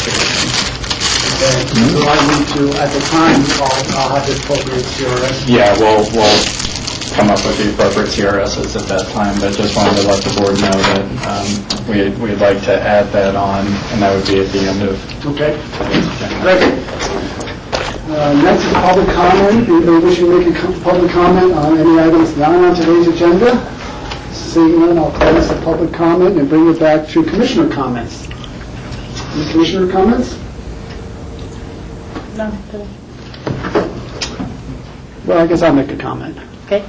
Okay. So I need to, at the time, I'll have the appropriate CRS. Yeah, we'll come up with the appropriate CRSs at that time, but just wanted to let the board know that we'd like to add that on, and that would be at the end of Okay. Great. Next is public comment. Anybody wishing to make a public comment on any items not on today's agenda? Seeing none, I'll close the public comment and bring it back to commissioner comments. Any commissioner comments? No. Well, I guess I'll make a comment. Okay.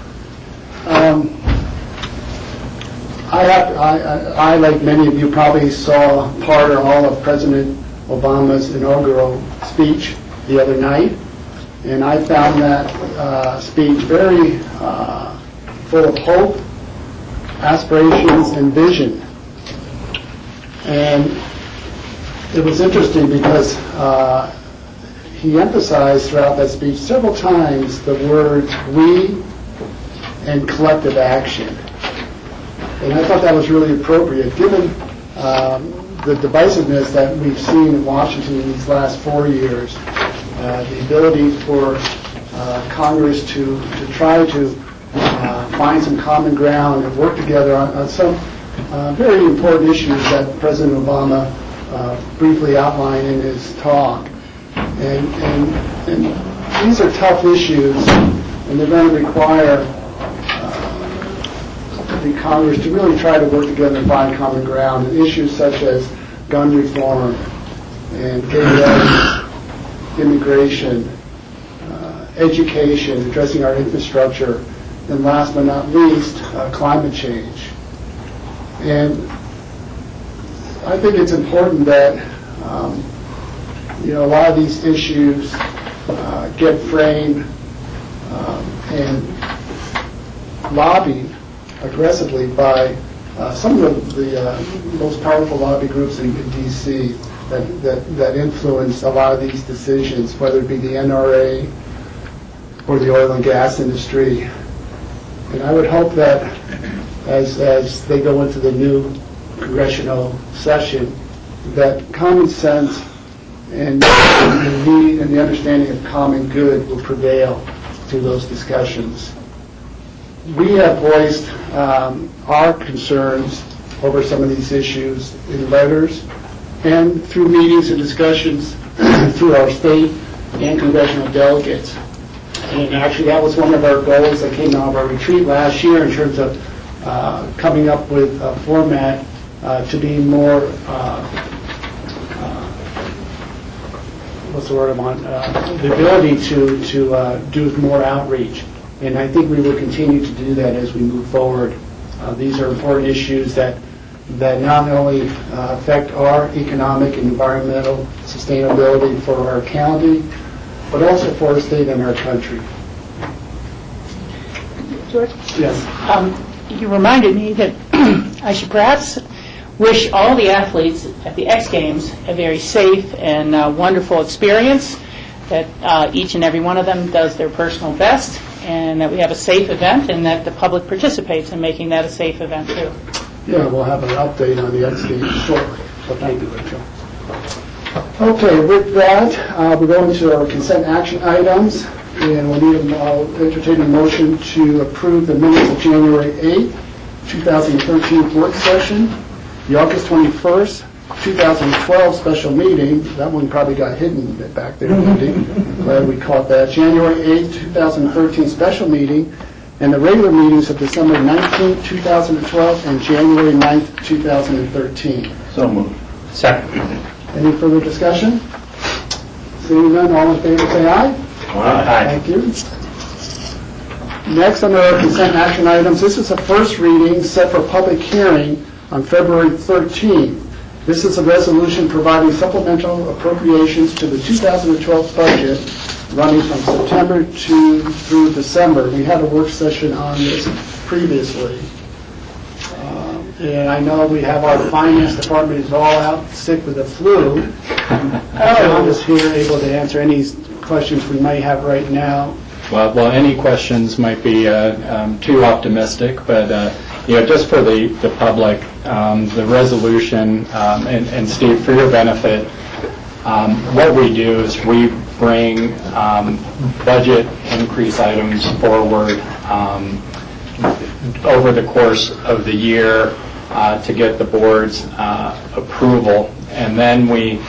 I, like many of you, probably saw part or all of President Obama's inaugural speech the other night, and I found that speech very full of hope, aspirations, and vision. And it was interesting because he emphasized throughout that speech several times the words "we" and "collective action." And I thought that was really appropriate, given the divisiveness that we've seen in Washington in these last 4 years, the ability for Congress to try to find some common ground and work together on some very important issues that President Obama briefly outlined in his talk. And these are tough issues, and they're going to require the Congress to really try to work together and find common ground in issues such as gun reform and gay rights, immigration, education, addressing our infrastructure, and last but not least, climate change. And I think it's important that a lot of these issues get framed and lobbied aggressively by some of the most powerful lobby groups in D.C. that influence a lot of these decisions, whether it be the NRA or the oil and gas industry. And I would hope that as they go into the new congressional session, that common sense and the need and the understanding of common good will prevail through those discussions. We have voiced our concerns over some of these issues in letters and through meetings and discussions through our state and congressional delegates. And actually that was one of our goals that came out of our retreat last year in terms of coming up with a format to be more, what's the word I'm on, the ability to do more outreach. And I think we will continue to do that as we move forward. These are important issues that not only affect our economic and environmental sustainability for our county, but also for our state and our country. George? Yes. You reminded me that I should perhaps wish all the athletes at the X Games a very safe and wonderful experience, that each and every one of them does their personal best, and that we have a safe event, and that the public participates in making that a safe event too. Yeah, we'll have an update on the X Games shortly. So thank you, Rachel. Okay, with that, we're going to our consent action items, and I'll entertain a motion to approve the minutes of January 8th, 2013 work session, the August 21st, 2012 special meeting. That one probably got hidden a bit back there, didn't it? Glad we caught that. January 8th, 2013 special meeting, and the regular meetings of December 19th, 2012, and January 9th, 2013. So moved. Second. Any further discussion? Seeing none, all in favor say aye. Aye. Thank you. Next, under our consent action items, this is a first reading set for public hearing on February 13th. This is a resolution providing supplemental appropriations to the 2012 budget running from September through December. We had a work session on this previously. And I know we have our finance department is all out sick with the flu. John is here able to answer any questions we might have right now. Well, any questions might be too optimistic, but just for the public, the resolution, and Steve, for your benefit, What we do is we bring budget increase items forward over the course of the year to get the board's approval, and then we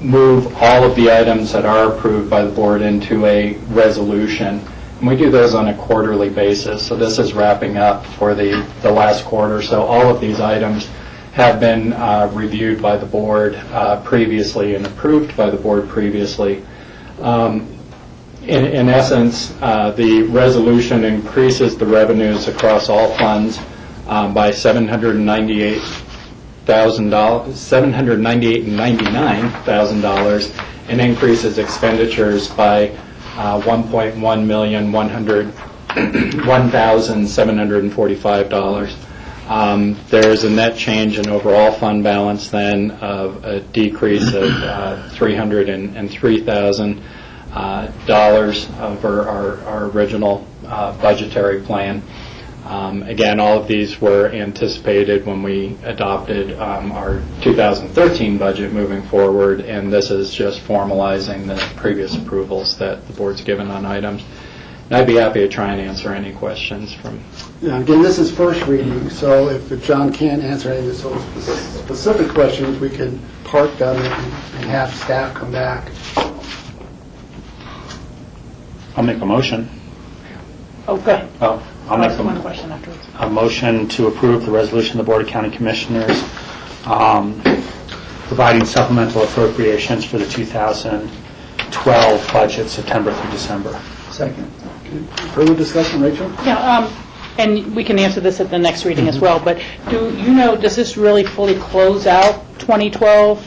move all of the items that are approved by the board into a resolution. And we do those on a quarterly basis, so this is wrapping up for the last quarter. So all of these items have been reviewed by the board previously and approved by the board previously. In essence, the resolution increases the revenues across all funds by $798,99,000, and increases expenditures by $1,745. There's a net change in overall fund balance then of a decrease of $303,000 over our original budgetary plan. Again, all of these were anticipated when we adopted our 2013 budget moving forward, and this is just formalizing the previous approvals that the board's given on items. And I'd be happy to try and answer any questions from... Yeah, again, this is first reading, so if John can't answer any of the specific questions, we can park them and have staff come back. I'll make a motion. Oh, go ahead. Oh, I'll make one question afterwards. a motion to approve the resolution of the Board of County Commissioners providing supplemental appropriations for the 2012 budget, September through December. Second. Okay. Further discussion, Rachel? Yeah, and we can answer this at the next reading as well, but do you know, does this really fully close out 2012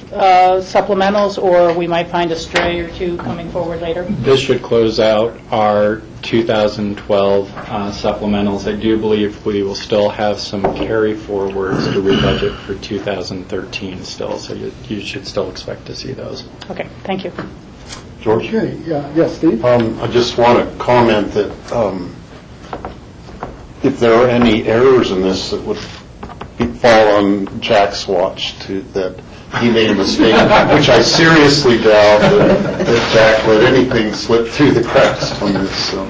supplementals, or we might find a stray or two coming forward later? This should close out our 2012 supplementals. I do believe we will still have some carry forwards to rebudget for 2013 still, so you should still expect to see those. Okay, thank you. George? Okay, yeah, yes, Steve? I just want to comment that if there are any errors in this that would fall on Jack's watch, that he made a mistake, which I seriously doubt that Jack let anything slip through the cracks on this. So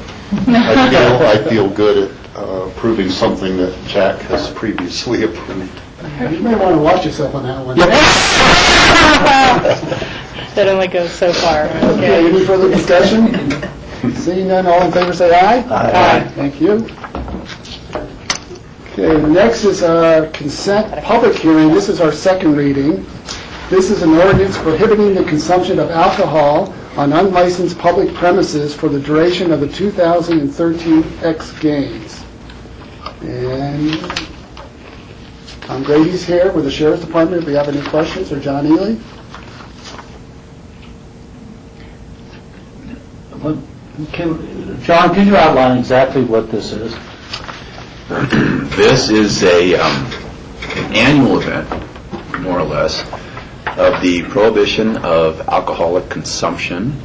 I feel good at approving something that Jack has previously approved. You may want to watch yourself on that one. That only goes so far. Okay, any further discussion? Seeing none, all in favor say aye. Aye. Thank you. Okay, next is a consent public hearing. This is our second reading. This is an ordinance prohibiting the consumption of alcohol on unlicensed public premises for the duration of the 2013 X Games. And Tom Grady's here with the Sheriff's Department if we have any questions, or John Ely. John, can you outline exactly what this is? This is an annual event, more or less, of the prohibition of alcoholic consumption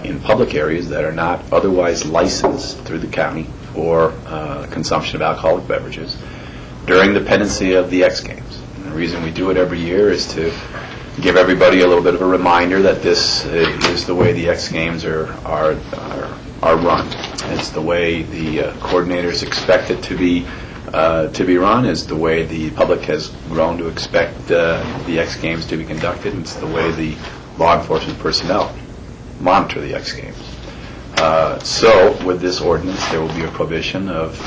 in public areas that are not otherwise licensed through the county for consumption of alcoholic beverages during the pendency of the X Games. And the reason we do it every year is to give everybody a little bit of a reminder that this is the way the X Games are run. It's the way the coordinators expect it to be run. It's the way the public has grown to expect the X Games to be conducted. It's the way the law enforcement personnel monitor the X Games. So with this ordinance, there will be a prohibition of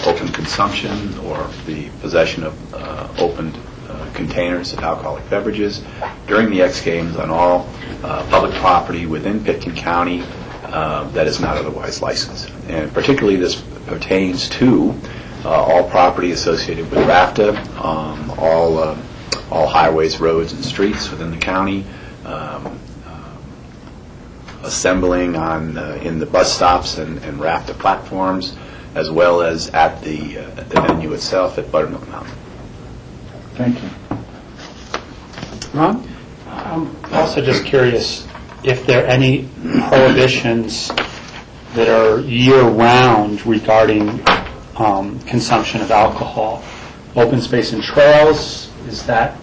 open consumption or the possession of open containers of alcoholic beverages during the X Games on all public property within Pitkin County that is not otherwise licensed. And particularly this pertains to all property associated with RAFTA, all highways, roads, and streets within the county, assembling in the bus stops and RAFTA platforms, as well as at the venue itself at Buttermilk Mountain. Thank you. Ron? I'm also just curious if there are any prohibitions that are year-round regarding consumption of alcohol. Open space and trails, is that,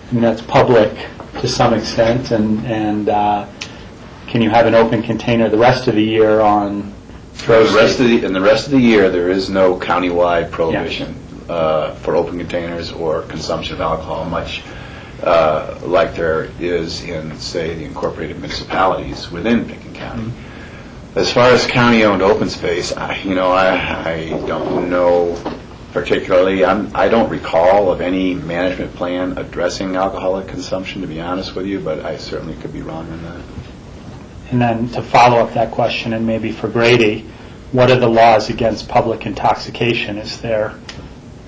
I mean, that's public to some extent, and can you have an open container the rest of the year on The rest of the year, there is no countywide prohibition for open containers or consumption of alcohol, much like there is in, say, the incorporated municipalities within Pickens County. As far as county-owned open space, I don't know particularly. I don't recall of any management plan addressing alcoholic consumption, to be honest with you, but I certainly could be wrong on that. And then to follow up that question, and maybe for Grady, what are the laws against public intoxication?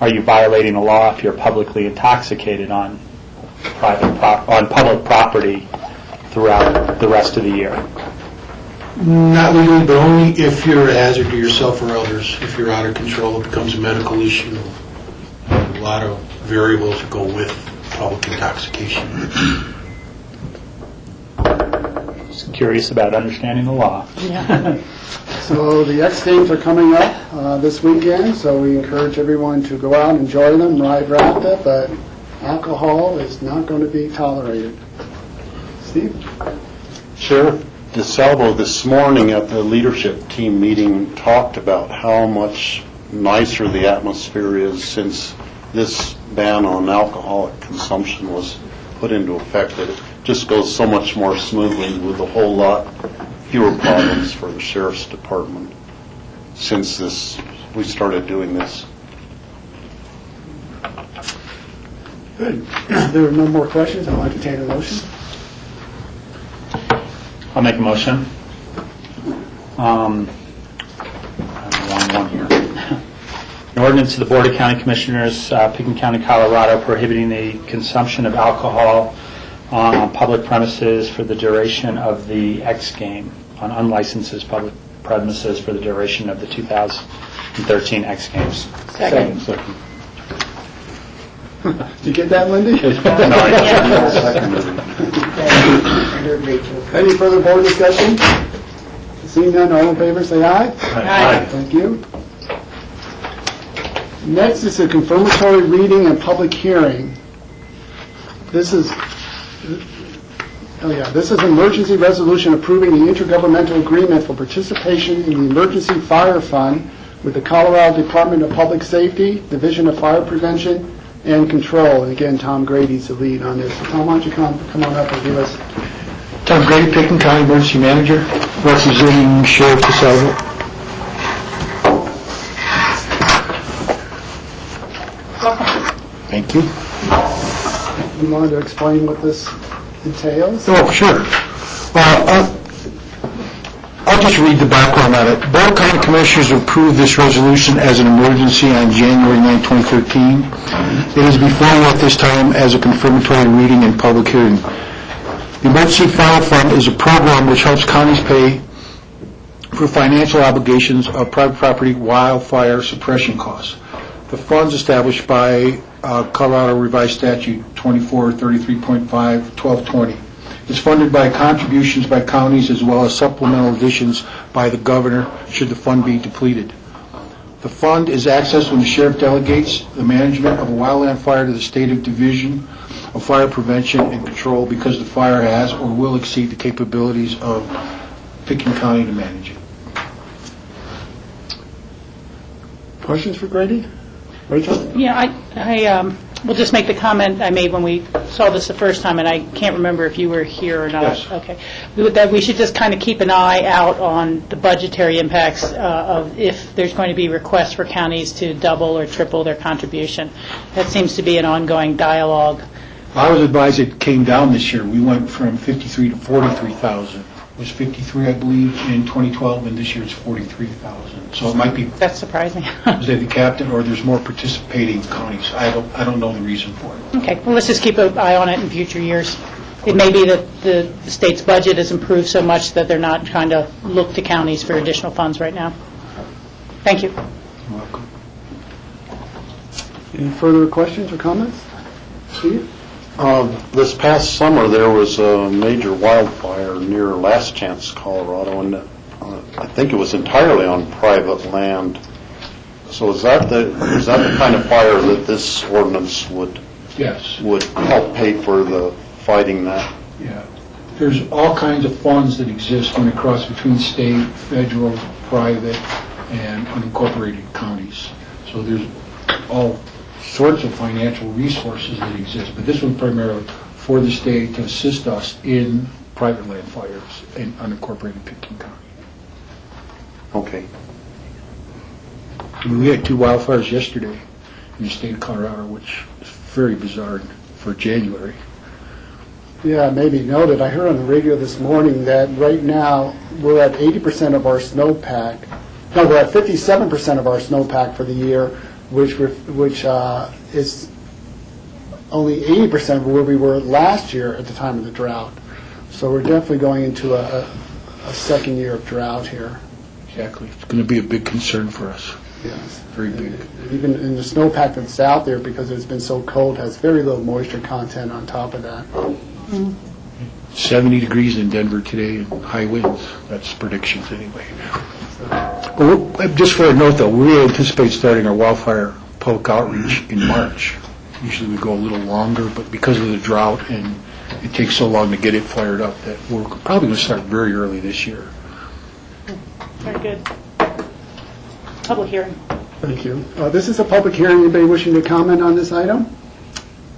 Are you violating the law if you're publicly intoxicated on public property throughout the rest of the year? Not legally, but only if you're a hazard to yourself or others. If you're out of control, it becomes a medical issue. A lot of variables that go with public intoxication. Just curious about understanding the law. Yeah. So the X Games are coming up this weekend, so we encourage everyone to go out and enjoy them, ride rafta, but alcohol is not going to be tolerated. Steve? Sheriff DeSalvo this morning at the leadership team meeting talked about how much nicer the atmosphere is since this ban on alcoholic consumption was put into effect, that it just goes so much more smoothly with a whole lot fewer problems for the sheriff's department since we started doing this. Good. There are no more questions. I'll entertain a motion. I'll make a motion. I have the wrong one here. An ordinance of the Board of County Commissioners, Pickens County, Colorado, prohibiting the consumption of alcohol on public premises for the duration of the X game, on unlicensed public premises for the duration of the 2013 X Games. Second. Did you get that, Lindy? Any further board discussion? Seeing none, all in favor, say aye. Aye. Thank you. Next is a confirmatory reading and public hearing. This is an emergency resolution approving the intergovernmental agreement for participation in the Emergency Fire Fund with the Colorado Department of Public Safety, Division of Fire Prevention and Control. And again, Tom Grady's the lead on this. So Tom, why don't you come on up and give us... Tom Grady, Pickens County Emergency Manager, representing Sheriff DeSalvo. Thank you. You wanted to explain what this entails? Oh, sure. I'll just read the background on it. Board of County Commissioners approved this resolution as an emergency on January 9, 2013. It is before you at this time as a confirmatory reading and public hearing. The Emergency Fire Fund is a program which helps counties pay for financial obligations of private property wildfire suppression costs. The funds established by Colorado Revised Statute 2433.5/1220 is funded by contributions by counties as well as supplemental additions by the governor should the fund be depleted. The fund is accessed when the sheriff delegates the management of a wildland fire to the State of Division of Fire Prevention and Control because the fire has or will exceed the capabilities of Pickens County to manage it. Questions for Grady? Rachel? Yeah, I will just make the comment I made when we saw this the first time, and I can't remember if you were here or not. Yes. Okay. That we should just kind of keep an eye out on the budgetary impacts of if there's going to be requests for counties to double or triple their contribution. That seems to be an ongoing dialogue. I was advised it came down this year. We went from 53 to 43,000. It was 53, I believe, in 2012, and this year it's 43,000. So it might be That's surprising. the captain, or there's more participating counties. I don't know the reason for it. Okay, well, let's just keep an eye on it in future years. It may be that the state's budget has improved so much that they're not trying to look to counties for additional funds right now. Thank you. You're welcome. Any further questions or comments? Steve? This past summer, there was a major wildfire near Last Chance, Colorado, and I think it was entirely on private land. So is that the kind of fire that this ordinance would Yes. help pay for the fighting that. Yeah. There's all kinds of funds that exist when it crosses between state, federal, private, and unincorporated counties. So there's all sorts of financial resources that exist, but this was primarily for the state to assist us in private land fires in unincorporated Pitkin County. Okay. I mean, we had 2 wildfires yesterday in the state of Colorado, which is very bizarre for January. Yeah, maybe noted, I heard on the radio this morning that right now, we're at 80% of our snowpack. No, we're at 57% of our snowpack for the year, which is only 80% of where we were last year at the time of the drought. So we're definitely going into a second year of drought here. Exactly. It's going to be a big concern for us. Yes. Very big. Even in the snowpack that's out there, because it's been so cold, has very little moisture content on top of that. 70 degrees in Denver today and high winds. That's predictions anyway. Well, just for a note, though, we anticipate starting our wildfire public outreach in March. Usually we go a little longer, but because of the drought and it takes so long to get it fired up, that we're probably going to start very early this year. Very good. Public hearing. Thank you. This is a public hearing. Anybody wishing to comment on this item?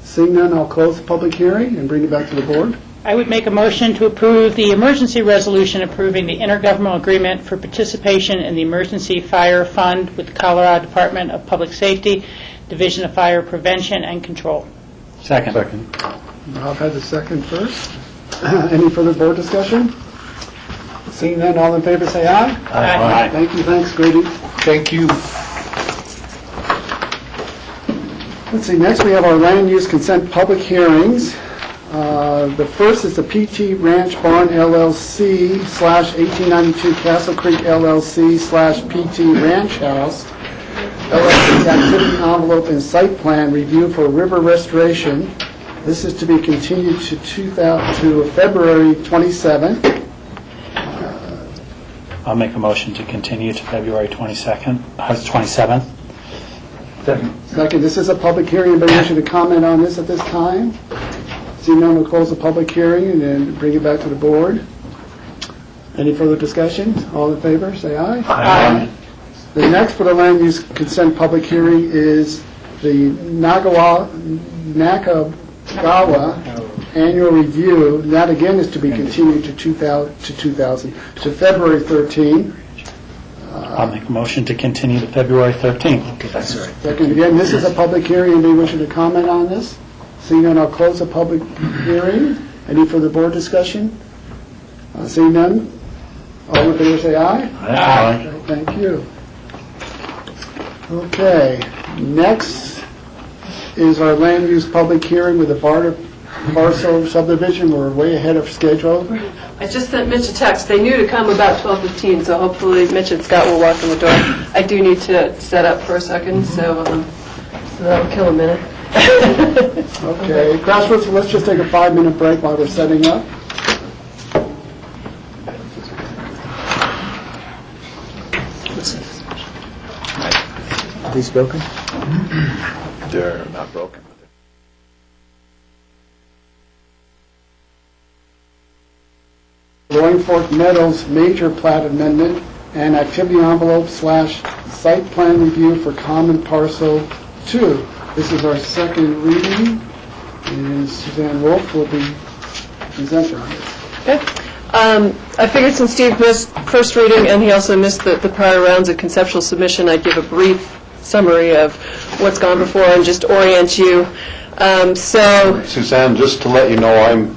Seeing none, I'll close the public hearing and bring it back to the board. I would make a motion to approve the emergency resolution approving the intergovernmental agreement for participation in the Emergency Fire Fund with the Colorado Department of Public Safety, Division of Fire Prevention and Control. Second. Rob had the second first. Any further board discussion? Seeing none, all in favor say aye. Aye. Thank you, thanks, Grady. Thank you. Let's see, next we have our land use consent public hearings. The first is the PT Ranch Barn LLC /1892 Castle Creek LLC /PT Ranch House LLC activity envelope and site plan review for river restoration. This is to be continued to February 27th. I'll make a motion to continue to February 27th. Second, this is a public hearing. Anybody wishing to comment on this at this time? Seeing none, we'll close the public hearing and then bring it back to the board. Any further discussion? All in favor, say aye. Aye. The next for the land use consent public hearing is the Nakagawa annual review. That again is to be continued to February 13. I'll make a motion to continue to February 13th. Okay, that's all right. Second, again, this is a public hearing. Anybody wishing to comment on this? Seeing none, I'll close the public hearing. Any further board discussion? Seeing none, all in favor say aye. Aye. Thank you. Okay, next is our land use public hearing with the Barter parcel subdivision. We're way ahead of schedule. I just sent Mitch a text. They knew to come about 12:15, so hopefully Mitch and Scott will walk in the door. I do need to set up for a second, so that'll kill a minute. Okay, Crossroads, let's just take a 5-minute break while we're setting up. Are these broken? They're not broken. Roaring Fork Meadows major plat amendment and activity envelope / site plan review for common parcel 2. This is our second reading, and Suzanne Wolf will be presenting on this. Okay. I figured since Steve missed first reading and he also missed the prior rounds of conceptual submission, I'd give a brief summary of what's gone before and just orient you. Suzanne, just to let you know, I'm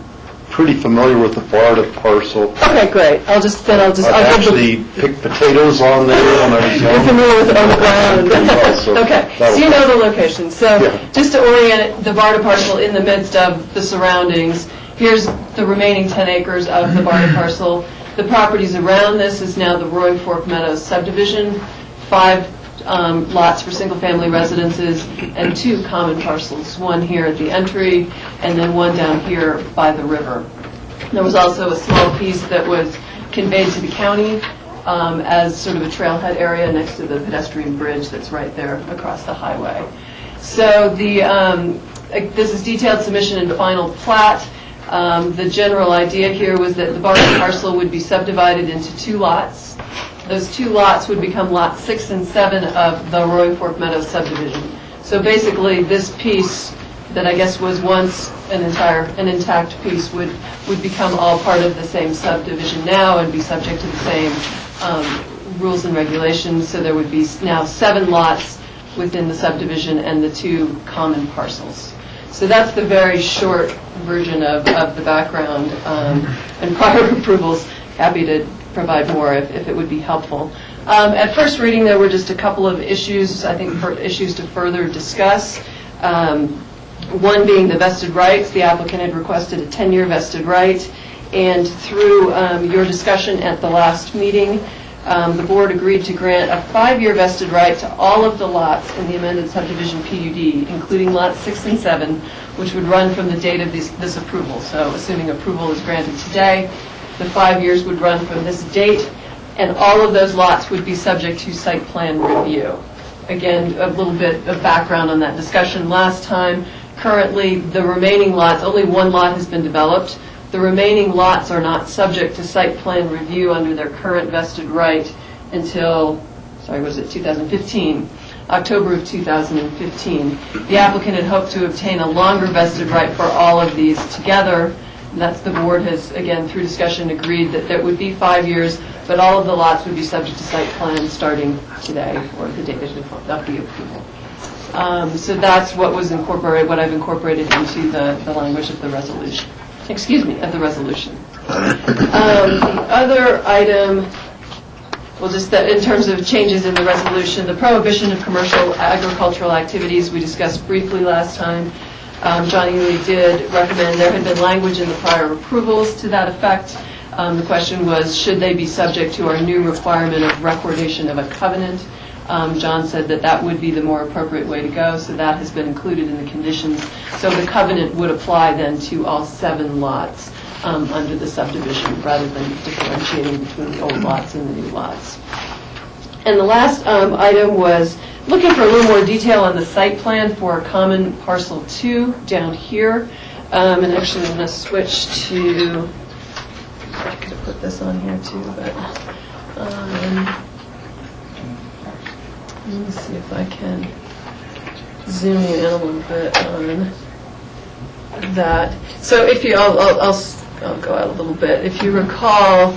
pretty familiar with the Florida parcel. Okay, great. I'll I've actually picked potatoes on there when I was You're young. familiar with it on the ground. So Okay, so that'll you know the location. So Yeah. just to orient the Barta parcel in the midst of the surroundings, here's the remaining 10 acres of the Barta parcel. The properties around this is now the Roaring Fork Meadows subdivision, 5 lots for single-family residences, and 2 common parcels, one here at the entry, and then one down here by the river. There was also a small piece that was conveyed to the county as sort of a trailhead area next to the pedestrian bridge that's right there across the highway. So this is detailed submission and final plat. The general idea here was that the barter parcel would be subdivided into 2 lots. Those 2 lots would become lots 6 and 7 of the Roaring Fork Meadows subdivision. So basically, this piece that I guess was once an intact piece would become all part of the same subdivision now and be subject to the same rules and regulations. So there would be now 7 lots within the subdivision and the 2 common parcels. So that's the very short version of the background. And prior approvals, happy to provide more if it would be helpful. At first reading, there were just a couple of issues, I think, issues to further discuss. One being the vested rights. The applicant had requested a 10-year vested right, and through your discussion at the last meeting, the board agreed to grant a 5-year vested right to all of the lots in the amended subdivision PUD, including lots 6 and 7, which would run from the date of this approval. So assuming approval is granted today, the 5 years would run from this date, and all of those lots would be subject to site plan review. Again, a little bit of background on that discussion last time. Currently, the remaining lots, only 1 lot has been developed. The remaining lots are not subject to site plan review under their current vested right until, 2015, October of 2015. The applicant had hoped to obtain a longer vested right for all of these together. And that's the board has, again, through discussion, agreed that there would be 5 years, but all of the lots would be subject to site plan starting today or the date of the approval. So that's what was incorporated, what I've incorporated into the language of the resolution. Excuse me, of the resolution. The other item, well, just that in terms of changes in the resolution, the prohibition of commercial agricultural activities we discussed briefly last time. John Ely did recommend there had been language in the prior approvals to that effect. The question was, should they be subject to our new requirement of recordation of a covenant? John said that would be the more appropriate way to go, so that has been included in the conditions. So the covenant would apply then to all 7 lots under the subdivision, rather than differentiating between the old lots and the new lots. And the last item was looking for a little more detail on the site plan for common parcel 2 down here. And actually I'm going to switch to, I could have put this on here too, but let me see if I can zoom you in a little bit on that. So if you, I'll go out a little bit. If you recall,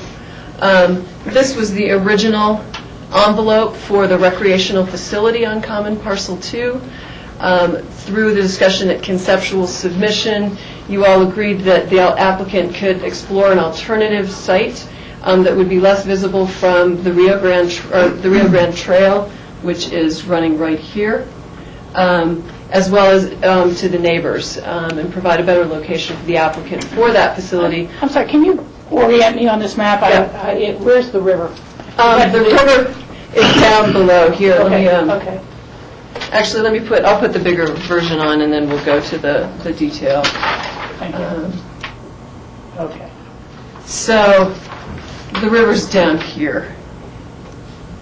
this was the original envelope for the recreational facility on Common Parcel 2. Through the discussion at conceptual submission, you all agreed that the applicant could explore an alternative site that would be less visible from the Rio Grande Trail, which is running right here, as well as to the neighbors, and provide a better location for the applicant for that facility. I'm sorry, can you orient me on this map? Yeah. Where's the river? The river is down below here. Okay, okay. Actually, I'll put the bigger version on, and then we'll go to the detail. Thank you. Okay. So the river's down here.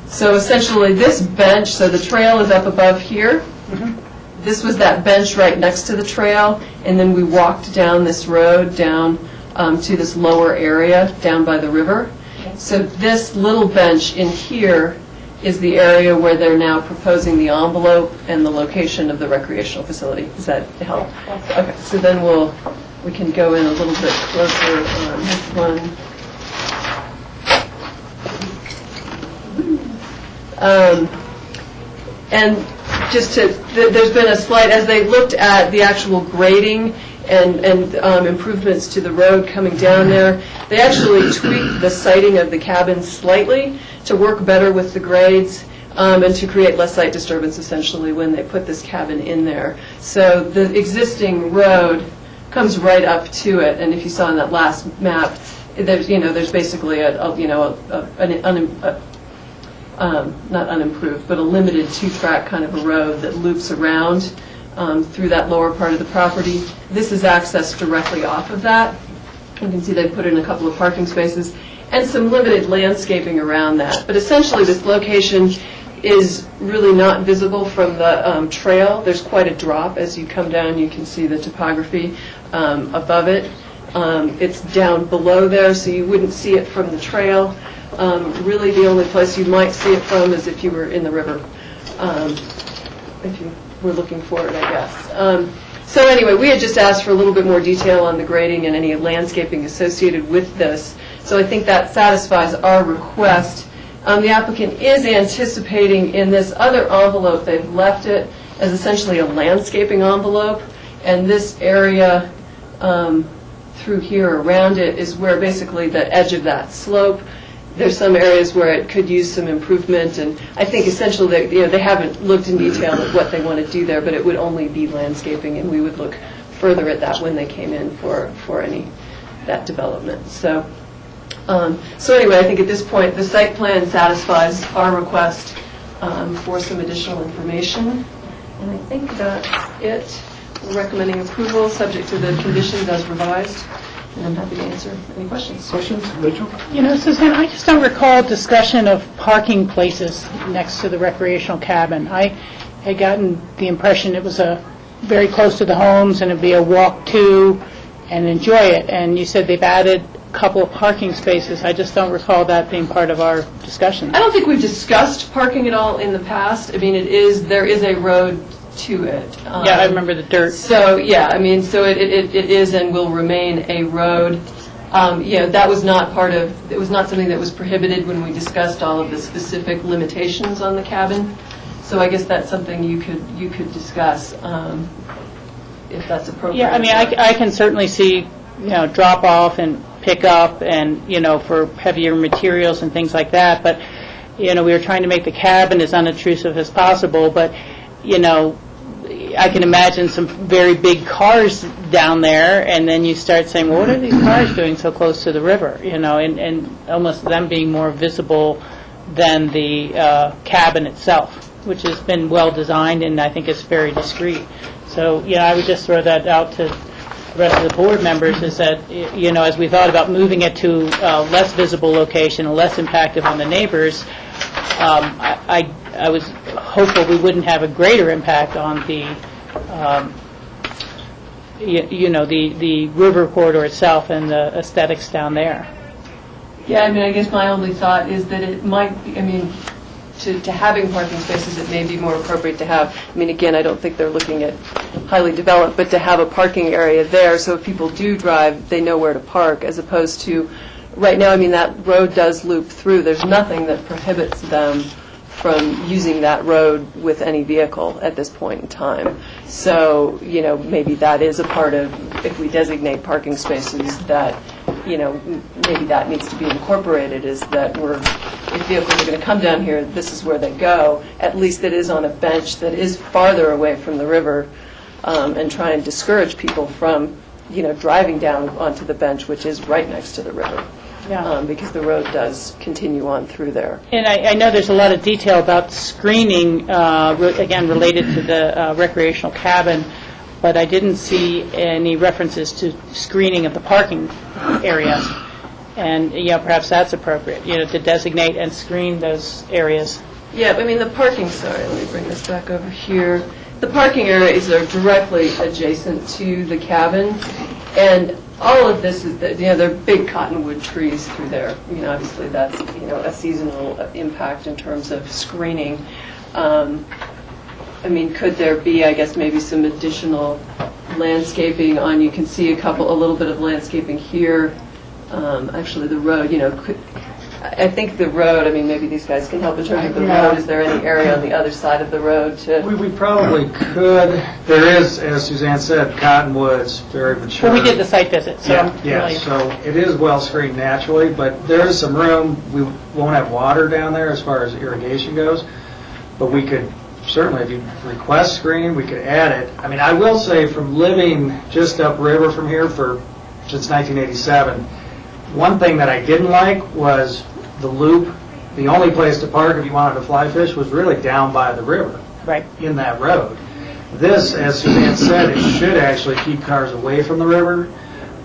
So essentially this bench, so the trail is up above here. Mm-hmm. This was that bench right next to the trail, and then we walked down this road down to this lower area down by the river. Okay. So this little bench in here is the area where they're now proposing the envelope and the location of the recreational facility. Does that help? Okay, so then we can go in a little bit closer on this one. And just there's been a slight, as they looked at the actual grading and improvements to the road coming down there, they actually tweaked the siting of the cabins slightly to work better with the grades and to create less site disturbance, essentially, when they put this cabin in there. So the existing road comes right up to it, and if you saw on that last map, there's basically not unimproved, but a limited 2-track kind of a road that loops around through that lower part of the property. This is accessed directly off of that. You can see they put in a couple of parking spaces and some limited landscaping around that. But essentially this location is really not visible from the trail. There's quite a drop as you come down. You can see the topography above it. It's down below there, so you wouldn't see it from the trail. Really, the only place you might see it from is if you were in the river, if you were looking for it, I guess. So anyway, we had just asked for a little bit more detail on the grading and any landscaping associated with this. So I think that satisfies our request. The applicant is anticipating in this other envelope, they've left it as essentially a landscaping envelope, and this area through here around it is where basically the edge of that slope. There's some areas where it could use some improvement, and I think essentially they haven't looked in detail at what they want to do there, but it would only be landscaping, and we would look further at that when they came in for that development. So anyway, I think at this point the site plan satisfies our request for some additional information, and I think that's it. We're recommending approval subject to the conditions as revised. And I'm happy to answer any questions. Questions? Rachel? You know, Suzanne, I just don't recall discussion of parking places next to the recreational cabin. I had gotten the impression it was very close to the homes and it'd be a walk to and enjoy it. And you said they've added a couple of parking spaces. I just don't recall that being part of our discussion. I don't think we've discussed parking at all in the past. I mean, there is a road to it. Yeah, I remember the dirt. So, yeah, I mean, so it is and will remain a road. That was not it was not something that was prohibited when we discussed all of the specific limitations on the cabin. So I guess that's something you could discuss if that's appropriate. Yeah, I mean, I can certainly see, drop off and pick up and, for heavier materials and things like that. But, we were trying to make the cabin as unobtrusive as possible. But, I can imagine some very big cars down there, and then you start saying, well, what are these cars doing so close to the river? And almost them being more visible than the cabin itself, which has been well designed, and I think it's very discreet. So, I would just throw that out to the rest of the board members, is that, as we thought about moving it to a less visible location, and less impactful on the neighbors, I was hopeful we wouldn't have a greater impact on the, the river corridor itself and the aesthetics down there. Yeah, I mean, I guess my only thought is that it might be, I mean, to having parking spaces, it may be more appropriate to have, I mean, again, I don't think they're looking at highly developed, but to have a parking area there so if people do drive, they know where to park, as opposed to, right now, I mean, that road does loop through. There's nothing that prohibits them from using that road with any vehicle at this point in time. So, maybe that is a part of, if we designate parking spaces, that, maybe that needs to be incorporated, is that if vehicles are going to come down here, this is where they go. At least it is on a bench that is farther away from the river, and try and discourage people from, driving down onto the bench, which is right next to the river. Yeah. Because the road does continue on through there. And I know there's a lot of detail about screening, again, related to the recreational cabin, but I didn't see any references to screening of the parking areas. And, perhaps that's appropriate, to designate and screen those areas. Yeah, I mean, the parking, sorry, let me bring this back over here. The parking areas are directly adjacent to the cabin, and all of this is, there are big cottonwood trees through there. Obviously that's, a seasonal impact in terms of screening. I mean, could there be, I guess, maybe some additional landscaping on, you can see a little bit of landscaping here. Actually, the road, I think the road, I mean, maybe these guys can help in terms of the road. Is there any area on the other side of the road to? We probably could. There is, as Suzanne said, cottonwoods, very mature. Well, we did the site visit, so I'm Yeah, familiar. so it is well screened naturally, but there is some room. We won't have water down there as far as irrigation goes, but we could certainly, if you request screening, we could add it. I mean, I will say, from living just upriver from here since 1987, one thing that I didn't like was the loop. The only place to park if you wanted to fly fish was really down by the river, Right. in that road. This, as Suzanne said, it should actually keep cars away from the river.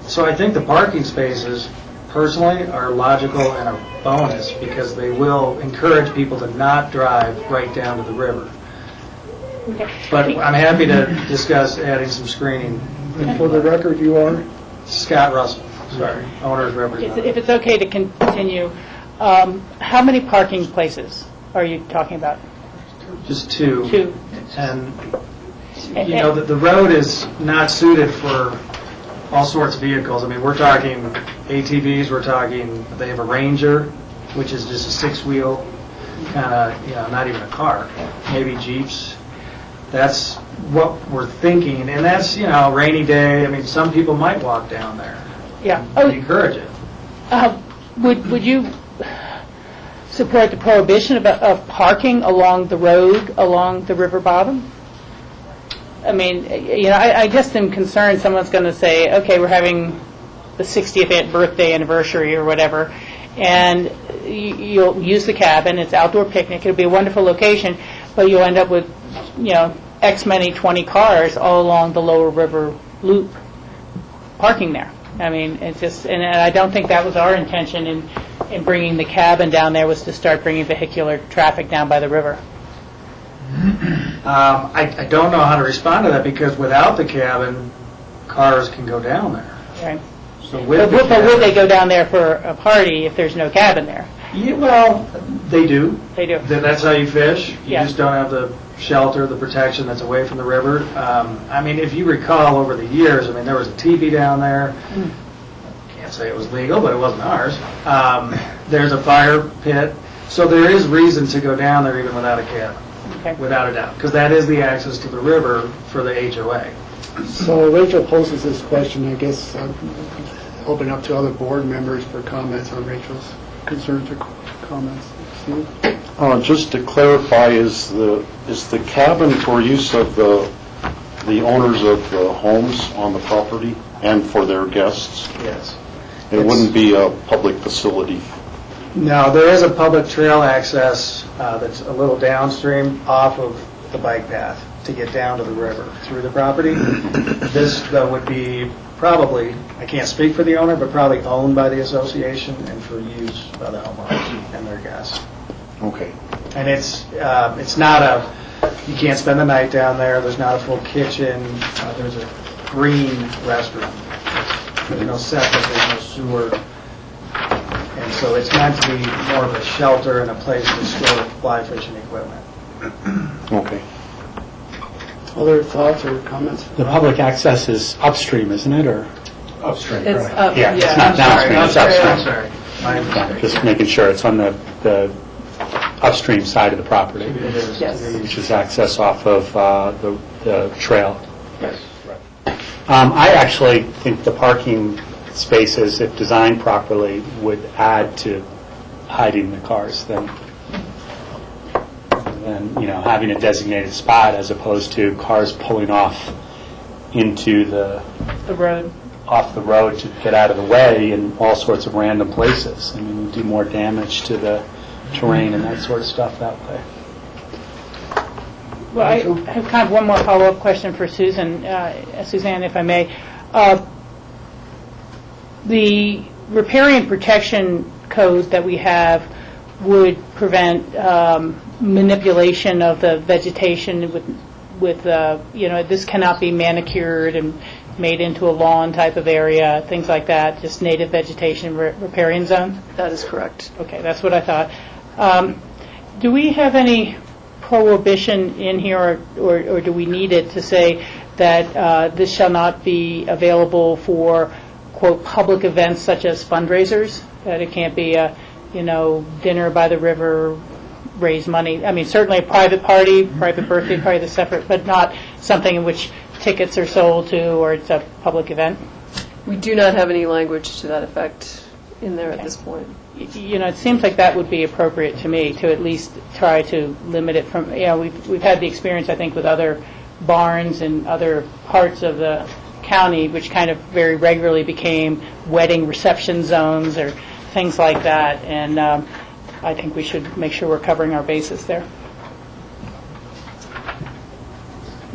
So I think the parking spaces, personally, are logical and a bonus because they will encourage people to not drive right down to the river. Okay. But I'm happy to discuss adding some screening. And for the record, you are? Scott Russell, sorry, owner's representative. If it's okay to continue, how many parking places are you talking about? Just two. Two. And, you know, the road is not suited for all sorts of vehicles. I mean, we're talking ATVs, we're talking, they have a Ranger, which is just a six-wheel, kind of, you know, not even a car, maybe Jeeps. That's what we're thinking, and that's, you know, rainy day. I mean, some people might walk down there. Yeah. We encourage it. Would you support the prohibition of parking along the road, along the river bottom? I mean, you know, I just am concerned someone's going to say, okay, we're having the 60th birthday anniversary or whatever, and you'll use the cabin, it's outdoor picnic, it'll be a wonderful location, but you'll end up with, you know, X many 20 cars all along the lower river loop parking there. I mean, it's just, and I don't think that was our intention in bringing the cabin down there, was to start bringing vehicular traffic down by the river. I don't know how to respond to that, because without the cabin, cars can go down there. Right. So with the But would cabin, they go down there for a party if there's no cabin there? yeah, well, they do. They do. That's how you fish. You Yeah. just don't have the shelter, the protection that's away from the river. I mean, if you recall over the years, I mean, there was a TV down there. Can't say it was legal, but it wasn't ours. There's a fire pit. So there is reason to go down there even without a cabin, Okay. without a doubt, because that is the access to the river for the HOA. So Rachel poses this question, I guess, open up to other board members for comments on Rachel's concerns or comments. Steve? Just to clarify, is the cabin for use of the owners of the homes on the property and for their guests? Yes. It wouldn't be a public facility? No, there is a public trail access that's a little downstream off of the bike path to get down to the river through the property. This, though, would be probably, I can't speak for the owner, but probably owned by the association and for use by the homeowners and their guests. Okay. And it's not you can't spend the night down there, there's not a full kitchen, there's a green restroom. There's no septic, there's no sewer. And so it's meant to be more of a shelter and a place to store fly fishing equipment. Okay. Other thoughts or comments? The public access is upstream, isn't it, or? Upstream, It's up, Yeah, it's yeah. not downstream, it's upstream. I'm sorry. My mistake. Just making sure it's on the upstream side of the property, It is. Yes. which is access off of the trail. Yes. I actually think the parking spaces, if designed properly, would add to hiding the cars than you know, having a designated spot as opposed to cars pulling off into The road. off the road to get out of the way in all sorts of random places. I mean, we do more damage to the terrain and that sort of stuff that way. Well, I have kind of one more follow-up question for Suzanne, if I may. The riparian protection code that we have would prevent manipulation of the vegetation with you know, this cannot be manicured and made into a lawn type of area, things like that, just native vegetation riparian zone? That is correct. Okay, that's what I thought. Do we have any prohibition in here, or do we need it to say that this shall not be available for, quote, public events such as fundraisers? That it can't be a, you know, dinner by the river, raise money? I mean, certainly a private party, private birthday party, that's separate, but not something in which tickets are sold to or it's a public event? We do not have any language to that effect in there at Okay. this point. You know, it seems like that would be appropriate to me, to at least try to limit it from, you know, we've had the experience, I think, with other barns in other parts of the county, which kind of very regularly became wedding reception zones or things like that, and I think we should make sure we're covering our bases there.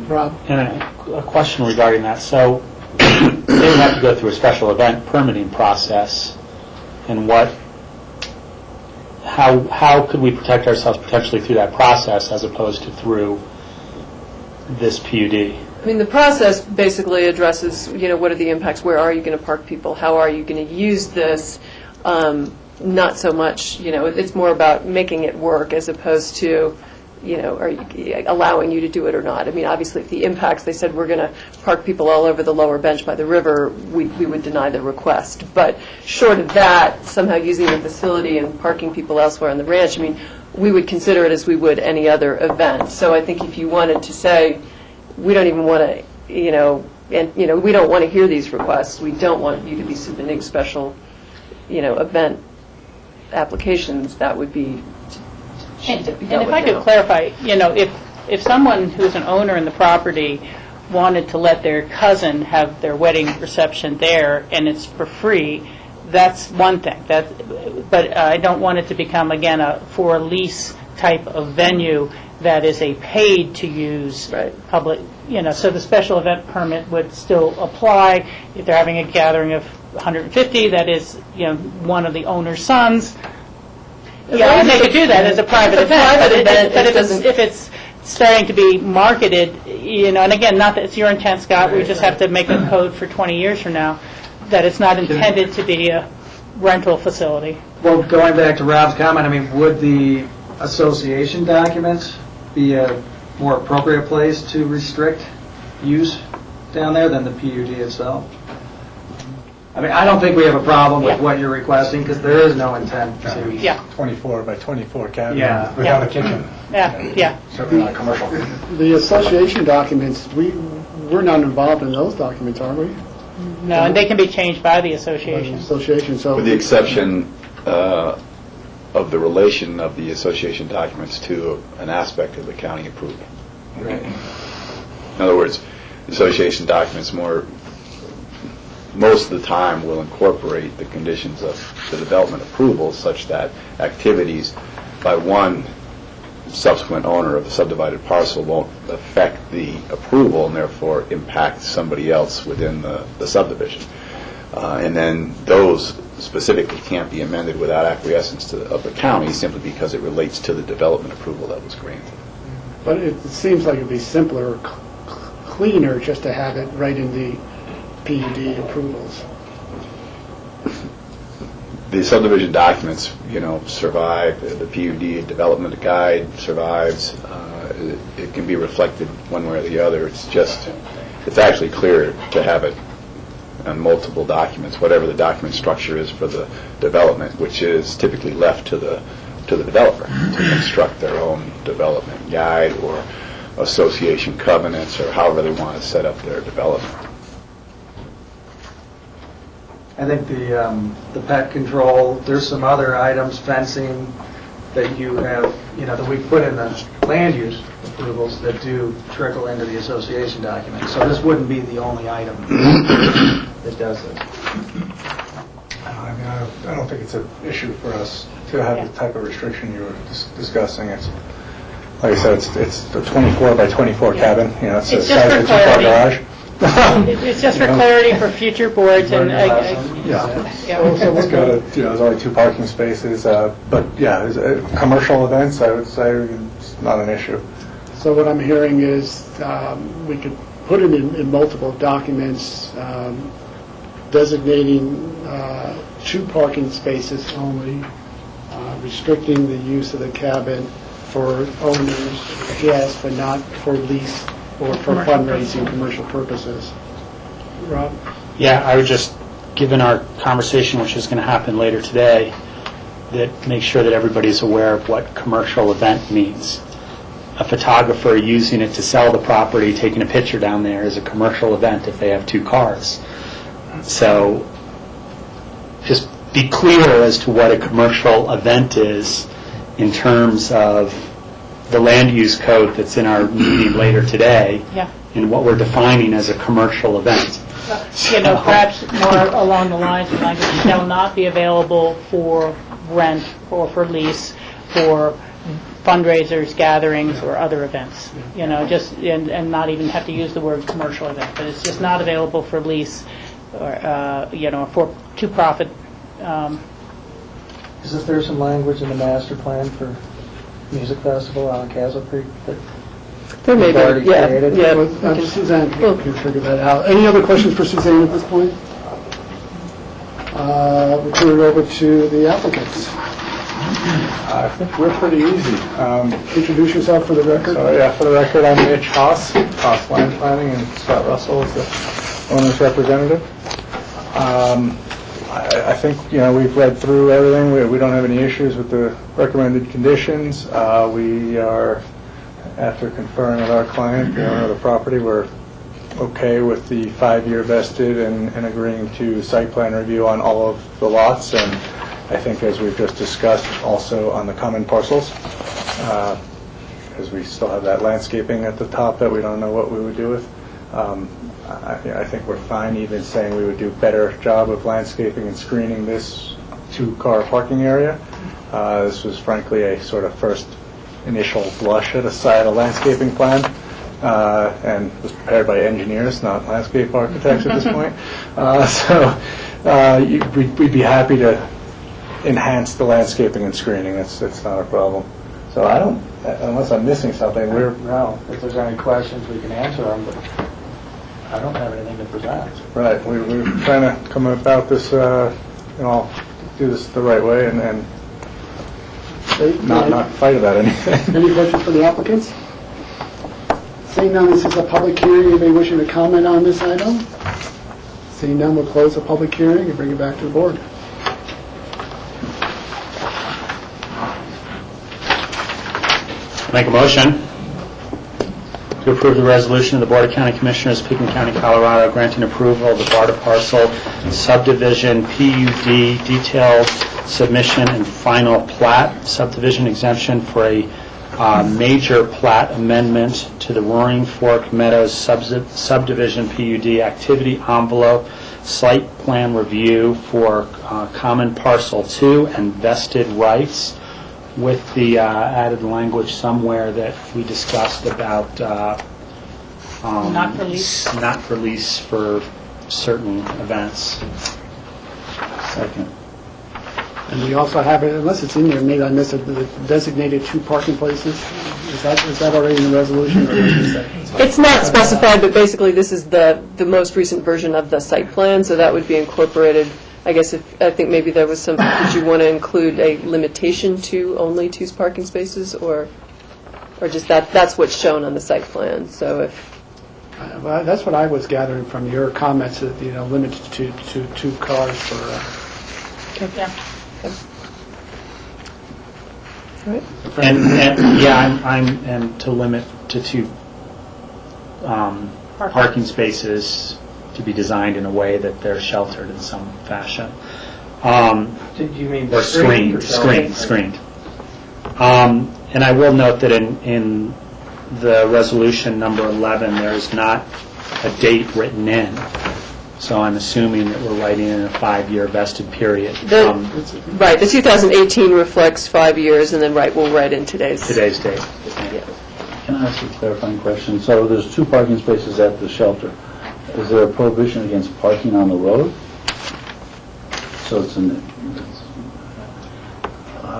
Rob? And a question regarding that. So they would have to go through a special event permitting process, and how could we protect ourselves potentially through that process as opposed to through this PUD? I mean, the process basically addresses, what are the impacts, where are you going to park people, how are you going to use this? Not so much, it's more about making it work as opposed to, are you allowing you to do it or not. I mean, obviously, if the impacts, they said we're going to park people all over the lower bench by the river, we would deny the request. But short of that, somehow using the facility and parking people elsewhere on the ranch, I mean, we would consider it as we would any other event. So I think if you wanted to say, we don't even want to, we don't want to hear these requests, we don't want you to be submitting special, event applications, that would be And if I could clarify, if someone who's an owner in the property wanted to let their cousin have their wedding reception there and it's for free, that's one thing. But I don't want it to become, again, a for lease type of venue that is a paid to use public, so the special event permit would still apply if they're having a gathering of 150, that is, one of the owner's sons. Yeah, and they could do that as a private event. But if it's starting to be marketed, and again, not that it's your intent, Scott, we just have to make a code for 20 years from now, that it's not intended to be a rental facility. Well, going back to Rob's comment, I mean, would the association documents be a more appropriate place to restrict use down there than the PUD itself? I mean, I don't think we have a problem with what you're requesting, because there is no intent to... Yeah. 24 by 24 cabin without a kitchen. Yeah. Certainly not commercial. The association documents, we're not involved in those documents, are we? No, and they can be changed by the association. So With the exception of the relation of the association documents to an aspect of the county approval. Right. In other words, the association documents most of the time will incorporate the conditions of the development approval such that activities by one subsequent owner of the subdivided parcel won't affect the approval and therefore impact somebody else within the subdivision. And then those specifically can't be amended without acquiescence of the county simply because it relates to the development approval that was granted. But it seems like it'd be simpler, cleaner, just to have it right in the PUD approvals. The subdivision documents, survive. The PUD development guide survives. It can be reflected one way or the other. It's actually clear to have it on multiple documents, whatever the document structure is for the development, which is typically left to the developer to construct their own development guide or association covenants or however they want to set up their development. I think the pet control, there's some other items, fencing, that you have, that we put in the land use approvals that do trickle into the association document. So this wouldn't be the only item that does this. I mean, I don't think it's an issue for us to have the type of restriction you were discussing. It's, like I said, it's the 24 by 24 cabin. It's the size of a two-car garage. It's just for clarity for future boards and So let's go to, there's only 2 parking spaces, but yeah, commercial events, I would say it's not an issue. So what I'm hearing is we could put it in multiple documents, designating 2 parking spaces only, restricting the use of the cabin for owners, yes, but not for lease or for fundraising commercial purposes. Rob? Yeah, I would just, given our conversation, which is going to happen later today, that make sure that everybody's aware of what commercial event means. A photographer using it to sell the property, taking a picture down there is a commercial event if they have 2 cars. So just be clear as to what a commercial event is in terms of the land use code that's in our meeting later today, and what we're defining as a commercial event. Perhaps more along the lines of language shall not be available for rent or for lease for fundraisers, gatherings, or other events. Just and not even have to use the word commercial event, but it's just not available for lease or for to-profit. Isn't there some language in the master plan for music festival out in Castle Creek that There may We've already be, yeah, created. yeah. Suzanne can figure that out. Any other questions for Suzanne at this point? We'll turn it over to the applicants. I think we're pretty easy. Introduce yourself for the record. So, yeah, for the record, I'm Mitch Haas, Haas Land Planning, and Scott Russell is the owner's representative. I think, we've read through everything. We don't have any issues with the recommended conditions. We are, after conferring with our client, the owner of the property, we're okay with the 5-year vested and agreeing to site plan review on all of the lots, and I think, as we've just discussed, also on the common parcels, because we still have that landscaping at the top that we don't know what we would do with. I think we're fine even saying we would do a better job of landscaping and screening this 2-car parking area. This was frankly a sort of first initial blush at a landscaping plan, and was prepared by engineers, not landscape architects at this point. We'd be happy to enhance the landscaping and screening. That's not a problem. So I don't, unless I'm missing something, No, if there's any questions, we can answer them, but I don't have anything to present. right. We're trying to come about this, do this the right way and not fight about anything. Any questions for the applicants? Seeing none, this is a public hearing. Anybody wishing to comment on this item? Seeing none, we'll close the public hearing and bring it back to the board. Make a motion to approve the resolution of the Board of County Commissioners, Pickens County, Colorado, granting approval of the Barter Parcel subdivision PUD detailed submission and final plat subdivision exemption for a major plat amendment to the Roaring Fork Meadows subdivision PUD activity envelope site plan review for common parcel 2 and vested rights, with the added language somewhere that we discussed about Not for lease. not for lease for certain events. Second. And we also have it, unless it's in there, maybe I missed it, the designated 2 parking places. Is that already in the resolution? Or is that- It's not specified, but basically this is the most recent version of the site plan, so that would be incorporated. I guess I think maybe there was some, did you want to include a limitation to only 2 parking spaces, or just that's what's shown on the site plan? So if, Well, that's what I was gathering from your comments, that, limited to 2 cars for... Yeah. all right. And to limit to 2 parking spaces to be designed in a way that they're sheltered in some fashion. Did you mean Or screened. And I will note that in the resolution number 11, there is not a date written in. So I'm assuming that we're writing in a 5-year vested period. Right, the 2018 reflects 5 years, and then we'll write in today's Today's date. Yeah. Can I ask a clarifying question? So there's 2 parking spaces at the shelter. Is there a prohibition against parking on the road? So it's I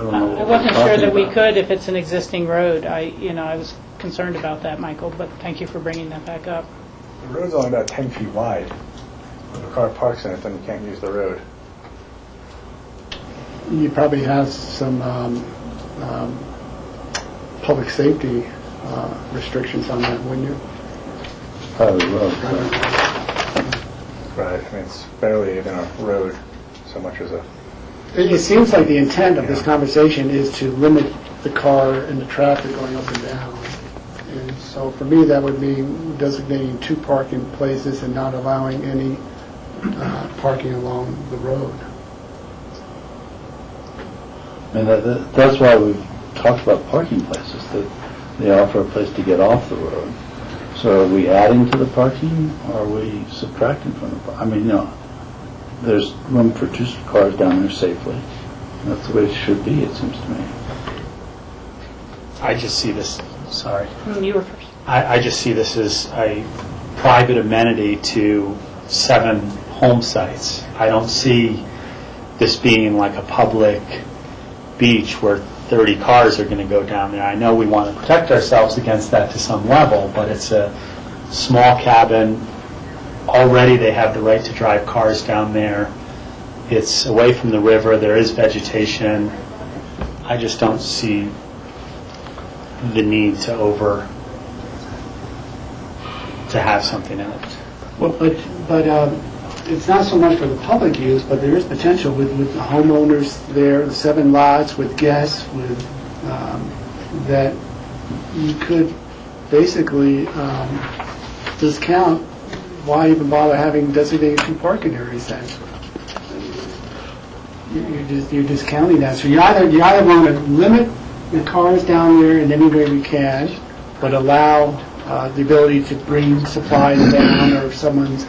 don't know what I we're wasn't sure talking that we about. could if it's an existing road. I was concerned about that, Michael, but thank you for bringing that back up. The road's only about 10 feet wide. If a car parks in it, then you can't use the road. You probably have some public safety restrictions on that, wouldn't you? Private road. Right, I mean, it's barely even a road so much as a... It seems like the intent of this conversation is to limit the car and the traffic going up and down. And so for me, that would mean designating 2 parking places and not allowing any parking along the road. I mean, that's why we've talked about parking places, that they offer a place to get off the road. So are we adding to the parking, or are we subtracting from the parking? I mean, there's room for 2 cars down there safely. That's the way it should be, it seems to me. I just see this, sorry. You were first. I just see this as a private amenity to 7 home sites. I don't see this being like a public beach where 30 cars are going to go down there. I know we want to protect ourselves against that to some level, but it's a small cabin. Already they have the right to drive cars down there. It's away from the river. There is vegetation. I just don't see the need to have something in it. Well, but it's not so much for the public use, but there is potential with the homeowners there, the 7 lots, with guests, with that you could basically discount. Why even bother having designated 2 parking areas then? You're discounting that. So you either want to limit the cars down there in any way we can, but allow the ability to bring supplies down, or if someone's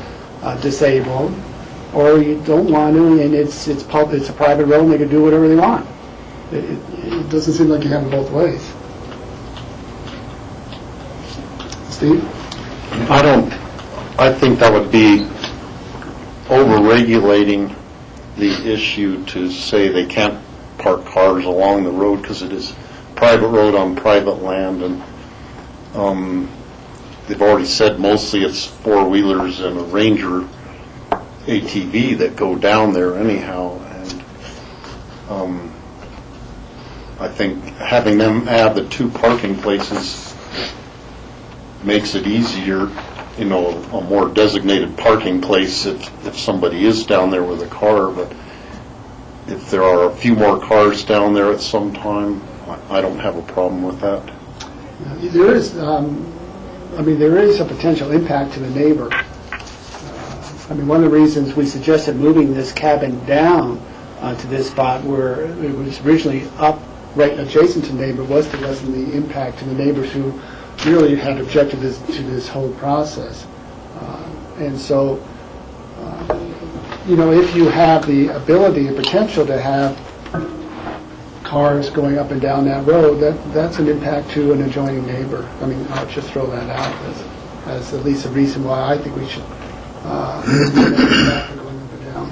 disabled, or you don't want to, and it's a private road, and they can do whatever they want. It doesn't seem like you have it both ways. Steve? I think that would be over-regulating the issue to say they can't park cars along the road, because it is private road on private land, and they've already said mostly it's 4-wheelers and a Ranger ATV that go down there anyhow, and I think having them add the 2 parking places makes it easier, a more designated parking place if somebody is down there with a car. But if there are a few more cars down there at some time, I don't have a problem with that. There is, there is a potential impact to the neighbor. One of the reasons we suggested moving this cabin down to this spot where it was originally up right adjacent to the neighbor was to lessen the impact to the neighbors who really had objected to this whole process. And so, if you have the ability and potential to have cars going up and down that road, that's an impact to an adjoining neighbor. I'll just throw that out as at least a reason why I think we should traffic going up and down.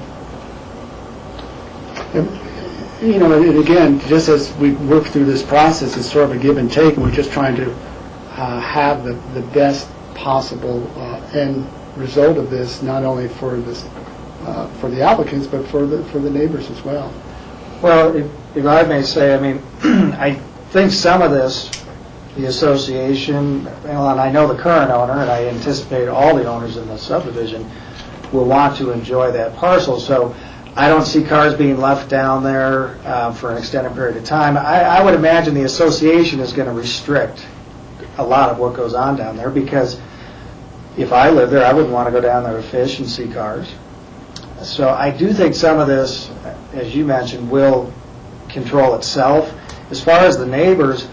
And again, just as we work through this process, it's sort of a give and take, and we're just trying to have the best possible end result of this, not only for the applicants, but for the neighbors as well. Well, if I may say, I think some of this, the association, and I know the current owner, and I anticipate all the owners in the subdivision will want to enjoy that parcel. So I don't see cars being left down there for an extended period of time. I would imagine the association is going to restrict a lot of what goes on down there, because if I lived there, I wouldn't want to go down there to fish and see cars. So I do think some of this, as you mentioned, will control itself. As far as the neighbors,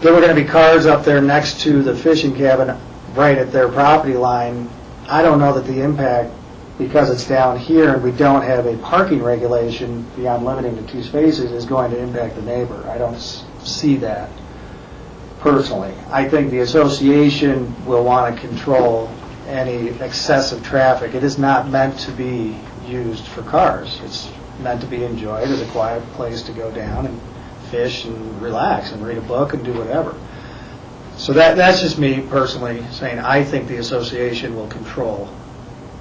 there were going to be cars up there next to the fishing cabin right at their property line. I don't know that the impact, because it's down here and we don't have a parking regulation beyond limiting to 2 spaces, is going to impact the neighbor. I don't see that personally. I think the association will want to control any excessive traffic. It is not meant to be used for cars. It's meant to be enjoyed as a quiet place to go down and fish and relax and read a book and do whatever. So that's just me personally saying I think the association will control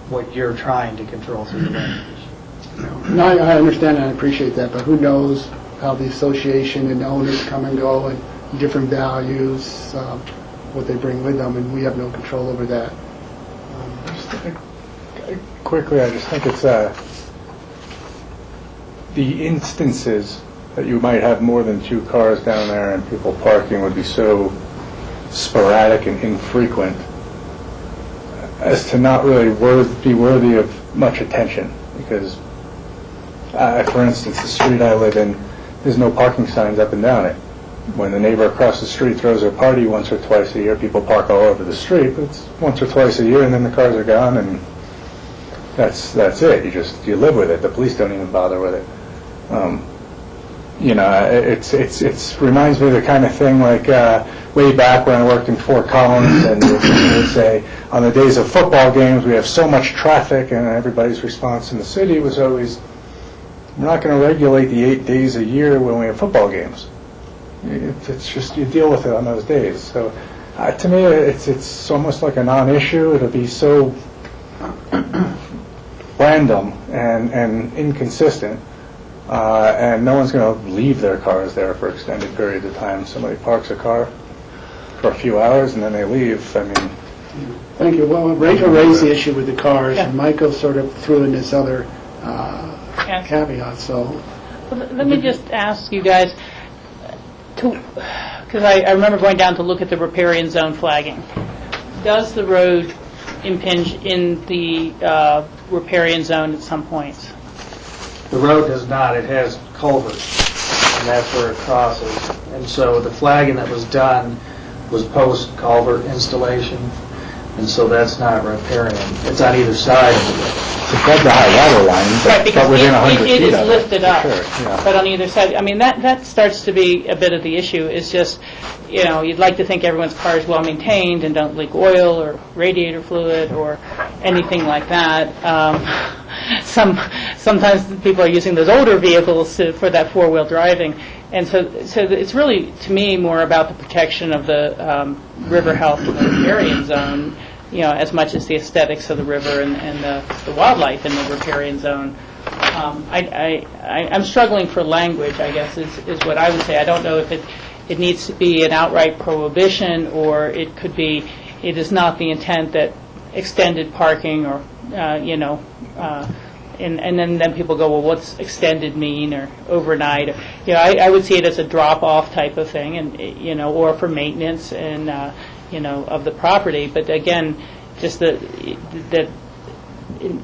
what you're trying to control through the language. No, I understand and I appreciate that, but who knows how the association and owners come and go and different values, what they bring with them, and we have no control over that. Quickly, I just think it's the instances that you might have more than 2 cars down there and people parking would be so sporadic and infrequent as to not really be worthy of much attention. Because, for instance, the street I live in, there's no parking signs up and down it. When the neighbor across the street throws a party once or twice a year, people park all over the street, but it's once or twice a year and then the cars are gone, and that's it. You live with it. The police don't even bother with it. It reminds me of the kind of thing like way back when I worked in Fort Collins, and they would say, on the days of football games, we have so much traffic, and everybody's response in the city was always, we're not going to regulate the 8 days a year when we have football games. It's just, you deal with it on those days. So to me, it's almost like a non-issue. It'll be so random and inconsistent, and no one's going to leave their cars there for extended periods of time. Somebody parks a car for a few hours and then they leave. I mean, Thank you. Well, Rachel raised the issue with the cars, and Michael sort of threw in this other caveat, so. Let me just ask you guys, because I remember going down to look at the riparian zone flagging. Does the road impinge in the riparian zone at some points? The road does not, it has culverts, and that's where it crosses. And so the flagging that was done was post-culvert installation, and so that's not riparian. It's on either side of the road. it's above the high water line, Right, because but within 100 feet it is of it. lifted up, Sure, yeah. but on either side, I mean, that starts to be a bit of the issue, is just, you'd like to think everyone's car is well-maintained and don't leak oil or radiator fluid or anything like that. Sometimes people are using those older vehicles for that four-wheel driving, and so it's really, to me, more about the protection of the river health in the riparian zone, as much as the aesthetics of the river and the wildlife in the riparian zone. I'm struggling for language, I guess, is what I would say. I don't know if it needs to be an outright prohibition, or it could be, it is not the intent that extended parking or, and then people go, well, what's extended mean, or overnight? I would see it as a drop-off type of thing, and or for maintenance and of the property. But again, just that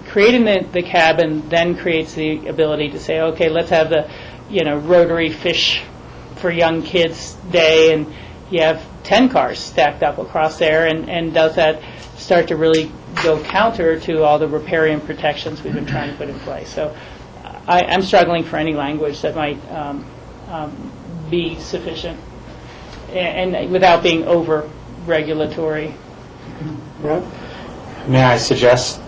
creating the cabin then creates the ability to say, okay, let's have the Rotary Fish for Young Kids Day, and you have 10 cars stacked up across there, and does that start to really go counter to all the riparian protections we've been trying to put in place? So I'm struggling for any language that might be sufficient and without being over regulatory. May I suggest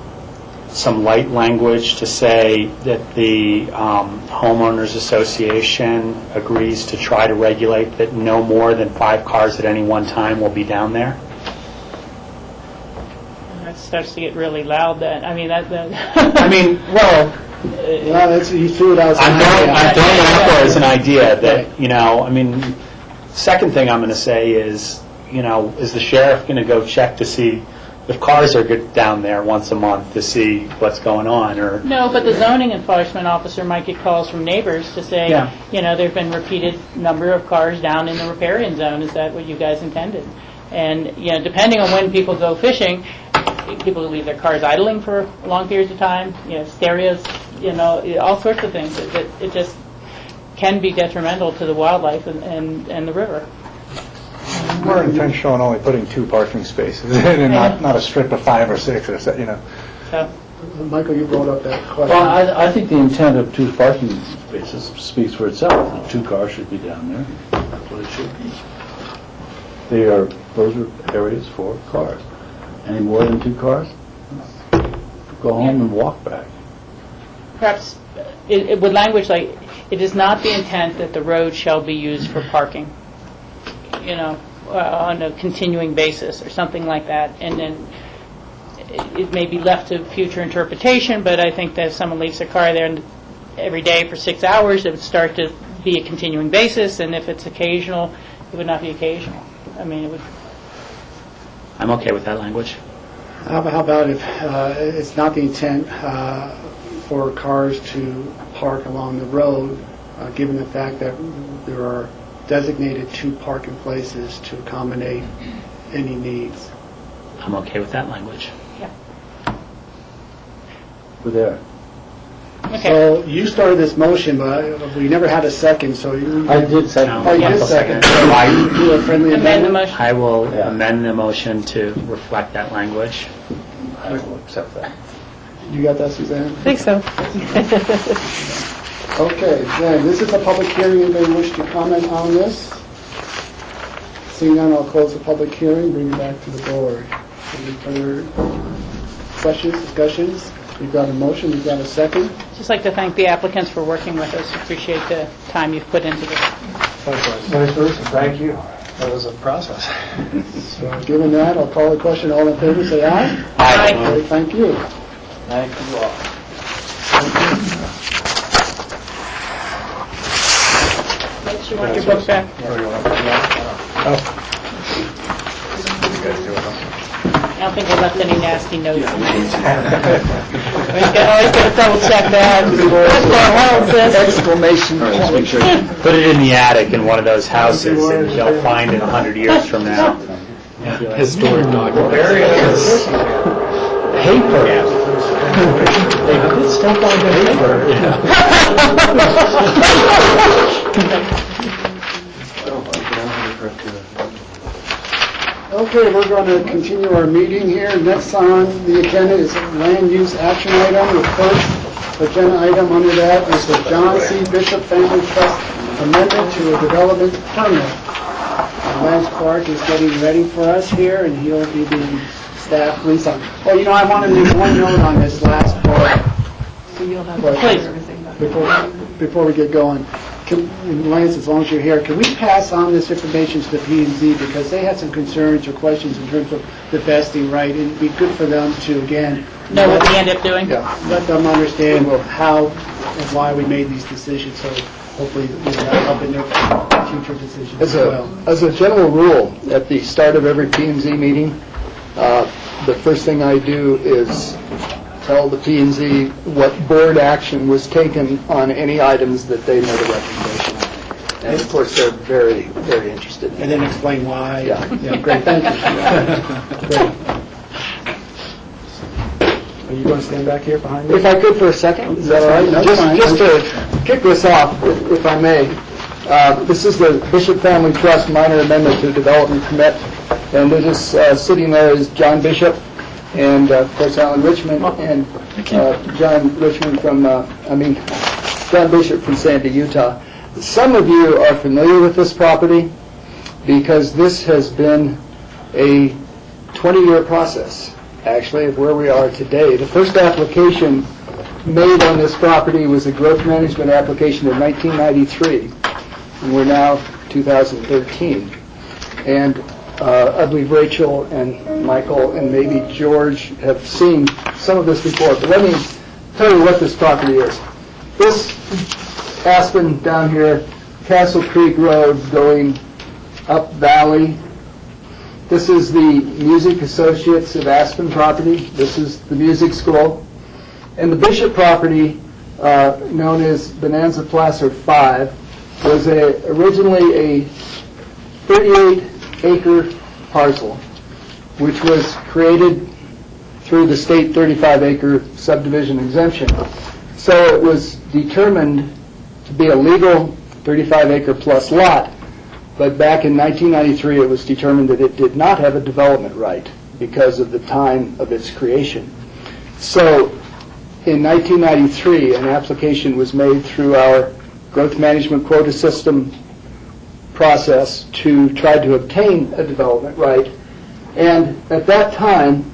some light language to say that the homeowners association agrees to try to regulate that no more than 5 cars at any one time will be down there? That starts to get really loud then. I mean, You threw it out. I'm throwing it out there as an idea that, second thing I'm going to say is, is the sheriff going to go check to see if cars are down there once a month to see what's going on? Or no, but the zoning enforcement officer might get calls from neighbors to say, there've been repeated number of cars down in the riparian zone. Is that what you guys intended? And, depending on when people go fishing, people leave their cars idling for long periods of time, stereos, all sorts of things. It just can be detrimental to the wildlife and the river. We're intentional in only putting 2 parking spaces and not a strip of 5 or 6 or so, So, Michael, you brought up that question. Well, I think the intent of 2 parking spaces speaks for itself. The 2 cars should be down there. That's what it should be. Those are areas for cars. Any more than 2 cars, go home and walk back. perhaps it would language like, it is not the intent that the road shall be used for parking, on a continuing basis or something like that. And then it may be left to future interpretation, but I think that if someone leaves their car there every day for 6 hours, it would start to be a continuing basis, and if it's occasional, it would not be occasional. I mean, it would. I'm okay with that language. How about if it's not the intent for cars to park along the road, given the fact that there are designated 2 parking places to accommodate any needs? I'm okay with that language. Yeah. We're there. Okay. So you started this motion, but we never had a second, so you... I did second. Oh, you did second. You a friendly Amend the amendment? motion. I will amend the motion to reflect that language. I will accept that. You got that, Suzanne? I think so. Okay, then, this is a public hearing. Anybody wish to comment on this? Seeing none, I'll close the public hearing, bring it back to the board. Any further questions, discussions? We've got a motion, we've got a second. Just like to thank the applicants for working with us. Appreciate the time you've put into this. Vice versa, thank you. That was a process. So given that, I'll call the question. All in favor, say aye. Aye. Okay, thank you. Thank you all. You want your book back? I don't think we left any nasty notes. Always got to double check that. Exclamation point. Put it in the attic in one of those houses, and they'll find it 100 years from now. Historic document. There it is. Paper. They could still find paper. Okay, we're going to continue our meeting here. Next on the agenda is land use action item. The first agenda item under that is the John C. Bishop Family Trust amendment to a development permit. Lance Clark is getting ready for us here, and he'll be the staff liaison. Oh, you know, I want to make one note on this last part. So you'll have Please. everything back. Before we get going. Lance, as long as you're here, can we pass on this information to the P&Z because they had some concerns or questions in terms of the vesting right, and it'd be good for them to, again... Know what we end up doing? Yeah, let them understand how and why we made these decisions, so hopefully that'll help in their future decisions as well. As a general rule, at the start of every P&Z meeting, the first thing I do is tell the P&Z what board action was taken on any items that they made a recommendation. And of course, they're very, very interested. And then explain why. Yeah. Great, thank you. Great. Are you going to stand back here behind me? If I could for a second, is that all right? That's fine. Just to kick this off, if I may, this is the Bishop Family Trust minor amendment to development permit, and it is sitting there is John Bishop, and of course Alan Richmond, and John Bishop from Sandy, Utah. Some of you are familiar with this property because this has been a 20-year process, actually, of where we are today. The first application made on this property was a growth management application in 1993, and we're now 2013. And I believe Rachel and Michael and maybe George have seen some of this before, but let me tell you what this property is. This Aspen down here, Castle Creek Road going up valley. This is the Music Associates of Aspen property. This is the music school. And the Bishop property, known as Bonanza Placer 5, was originally a 38-acre parcel, which was created through the state 35-acre subdivision exemption. So it was determined to be a legal 35-acre plus lot, but back in 1993 it was determined that it did not have a development right because of the time of its creation. So in 1993 an application was made through our growth management quota system process to try to obtain a development right, and at that time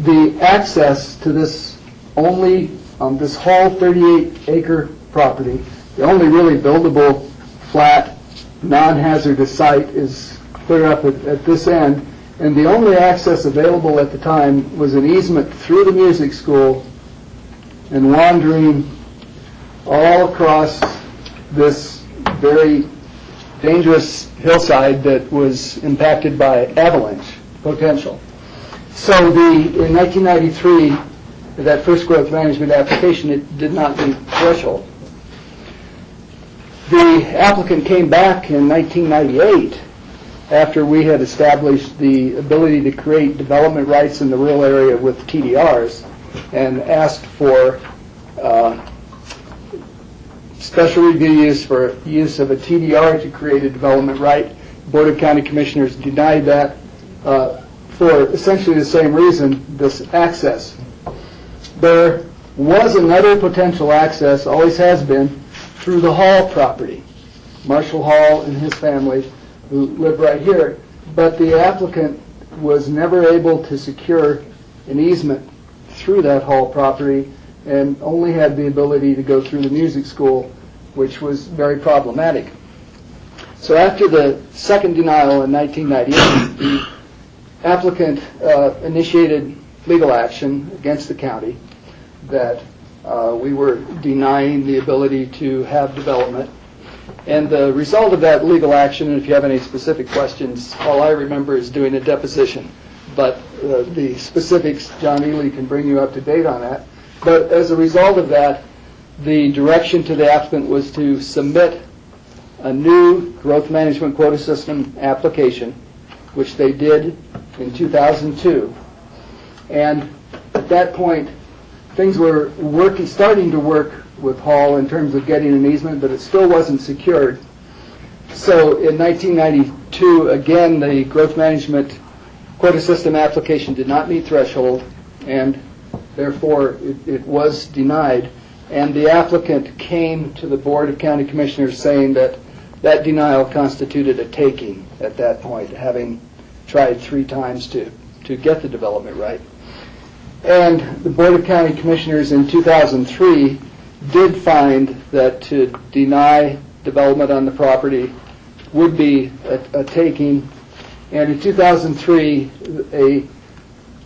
the access to this only this whole 38-acre property, the only really buildable flat non-hazardous site is clear up at this end, and the only access available at the time was an easement through the music school and wandering all across this very dangerous hillside that was impacted by avalanche potential. So in 1993, that first growth management application, it did not meet threshold. The applicant came back in 1998 after we had established the ability to create development rights in the rural area with TDRs and asked for special review use for use of a TDR to create a development right. Board of County Commissioners denied that for essentially the same reason, this access. There was another potential access, always has been, through the Hall property. Marshall Hall and his family who live right here, but the applicant was never able to secure an easement through that Hall property and only had the ability to go through the music school, which was very problematic. So after the second denial in 1998, the applicant initiated legal action against the county that we were denying the ability to have development. And the result of that legal action, and if you have any specific questions, all I remember is doing a deposition. But the specifics, John Ely can bring you up to date on that. But as a result of that, the direction to the applicant was to submit a new growth management quota system application, which they did in 2002. And at that point, things were starting to work with Hall in terms of getting an easement, but it still wasn't secured. So in 1992, again, the growth management quota system application did not meet threshold, and therefore it was denied. And the applicant came to the Board of County Commissioners saying that that denial constituted a taking at that point, having tried 3 times to get the development right. And the Board of County Commissioners in 2003 did find that to deny development on the property would be a taking. And in 2003, a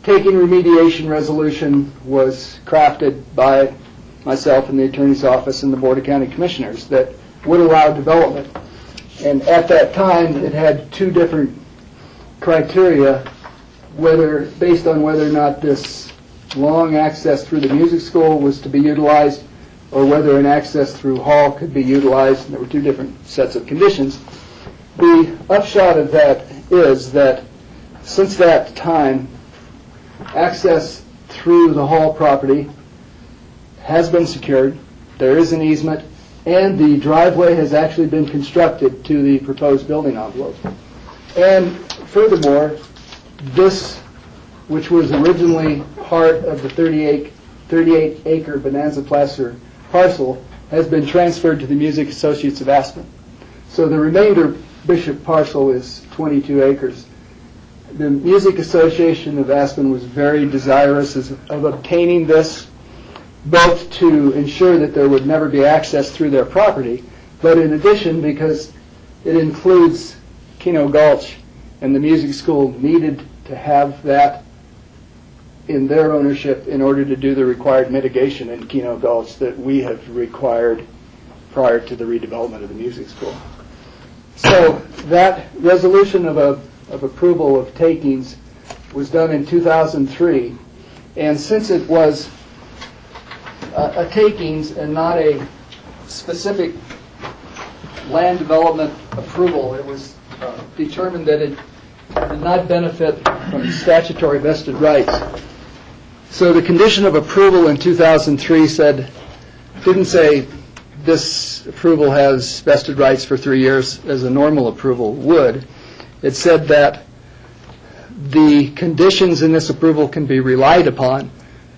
taking remediation resolution was crafted by myself and the Attorney's Office and the Board of County Commissioners that would allow development. And at that time, it had 2 different criteria, based on whether or not this long access through the music school was to be utilized or whether an access through Hall could be utilized. And there were 2 different sets of conditions. The upshot of that is that since that time, access through the Hall property has been secured. There is an easement, and the driveway has actually been constructed to the proposed building envelope. And furthermore, this, which was originally part of the 38-acre Bonanza Placer parcel, has been transferred to the Music Associates of Aspen. So the remainder Bishop parcel is 22 acres. The Music Association of Aspen was very desirous of obtaining this, both to ensure that there would never be access through their property, but in addition because it includes Keno Gulch, and the music school needed to have that in their ownership in order to do the required mitigation in Keno Gulch that we have required prior to the redevelopment of the music school. So that resolution of approval of takings was done in 2003, and since it was a takings and not a specific land development approval, it was determined that it did not benefit from statutory vested rights. So the condition of approval in 2003 didn't say this approval has vested rights for 3 years as a normal approval would. It said that the conditions in this approval can be relied upon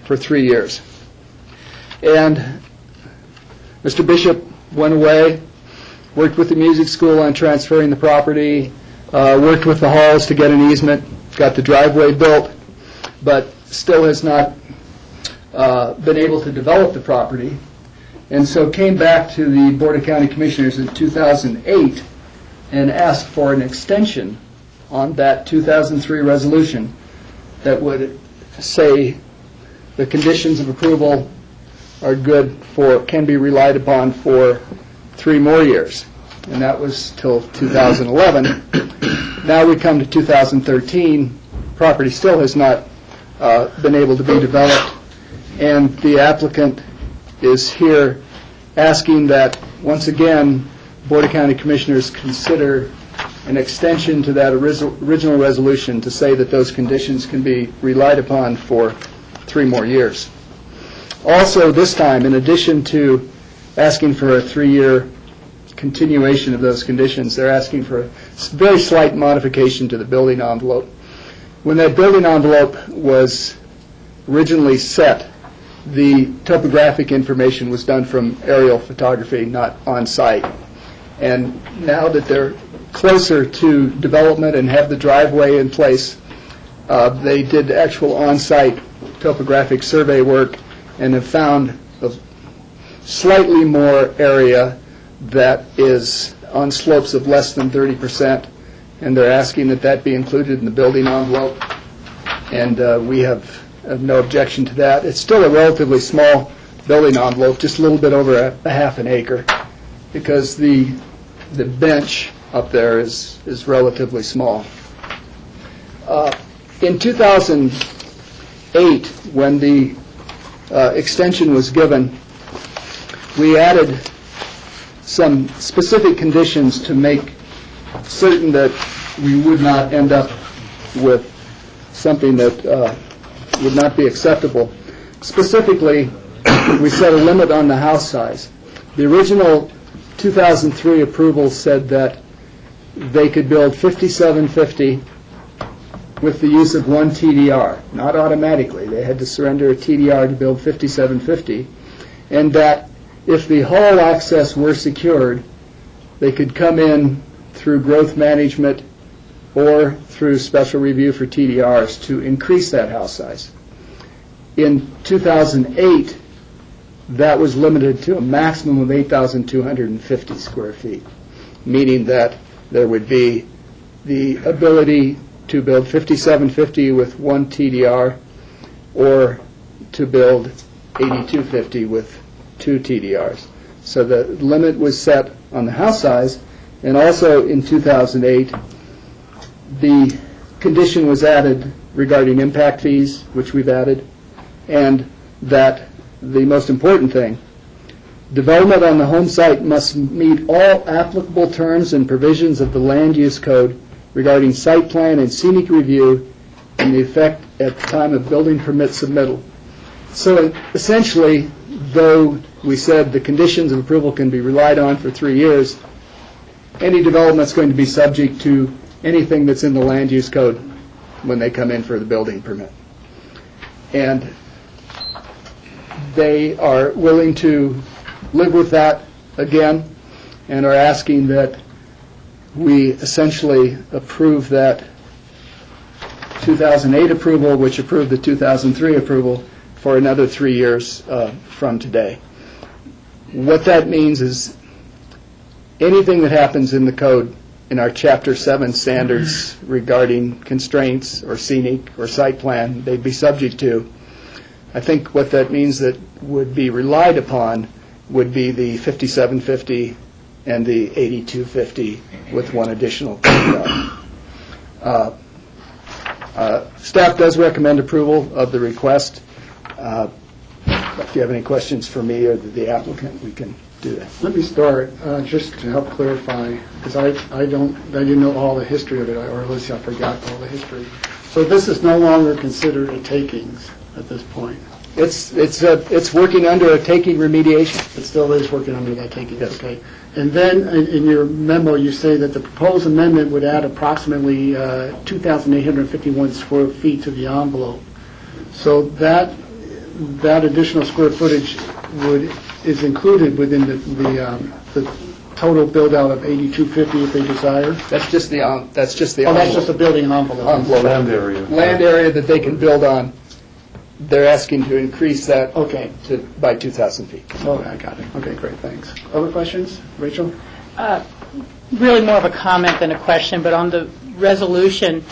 for 3 years. And Mr. Bishop went away, worked with the music school on transferring the property, worked with the Halls to get an easement, got the driveway built, but still has not been able to develop the property, and so came back to the Board of County Commissioners in 2008 and asked for an extension on that 2003 resolution that would say the conditions of approval are good can be relied upon for 3 more years. And that was till 2011. Now we come to 2013, property still has not been able to be developed, and the applicant is here asking that, once again, Board of County Commissioners consider an extension to that original resolution to say that those conditions can be relied upon for 3 more years. Also, this time, in addition to asking for a 3-year continuation of those conditions, they're asking for a very slight modification to the building envelope. When that building envelope was originally set, the topographic information was done from aerial photography, not on site. And now that they're closer to development and have the driveway in place, they did actual on-site topographic survey work and have found a slightly more area that is on slopes of less than 30%, and they're asking that that be included in the building envelope, and we have no objection to that. It's still a relatively small building envelope, just a little bit over a half an acre, because the bench up there is relatively small. In 2008, when the extension was given, we added some specific conditions to make certain that we would not end up with something that would not be acceptable. Specifically, we set a limit on the house size. The original 2003 approval said that they could build 5750 with the use of one TDR, not automatically. They had to surrender a TDR to build 5750, and that if the hall access were secured, they could come in through growth management or through special review for TDRs to increase that house size. In 2008, that was limited to a maximum of 8,250 square feet, meaning that there would be the ability to build 5750 with one TDR or to build 8250 with two TDRs. So the limit was set on the house size, and also in 2008, the condition was added regarding impact fees, which we've added, and that the most important thing, development on the home site must meet all applicable terms and provisions of the land use code regarding site plan and scenic review and the effect at the time of building permit submittal. So essentially, though we said the conditions of approval can be relied on for 3 years, any development is going to be subject to anything that's in the land use code when they come in for the building permit. And they are willing to live with that again and are asking that we essentially approve that 2008 approval, which approved the 2003 approval, for another 3 years from today. What that means is anything that happens in the code in our Chapter 7 standards regarding constraints or scenic or site plan, they'd be subject to. I think what that means that would be relied upon would be the 5750 and the 8250 with one additional staff does recommend approval of the request. If you have any questions for me or the applicant, we can do that. Let me start, just to help clarify, because I didn't know all the history of it, or at least I forgot all the history. So this is no longer considered a takings at this point? It's working under a taking remediation. It still is working under that taking, yes. Okay. And then in your memo, you say that the proposed amendment would add approximately 2,851 square feet to the envelope. So that additional square footage is included within the total build out of 8,250 if they desire. That's just the That's just a building envelope. Land area that they can build on. They're asking to increase that by 2,000 feet. Oh, I got it. Okay, great, thanks. Other questions? Rachel? Really more of a comment than a question, but on the resolution,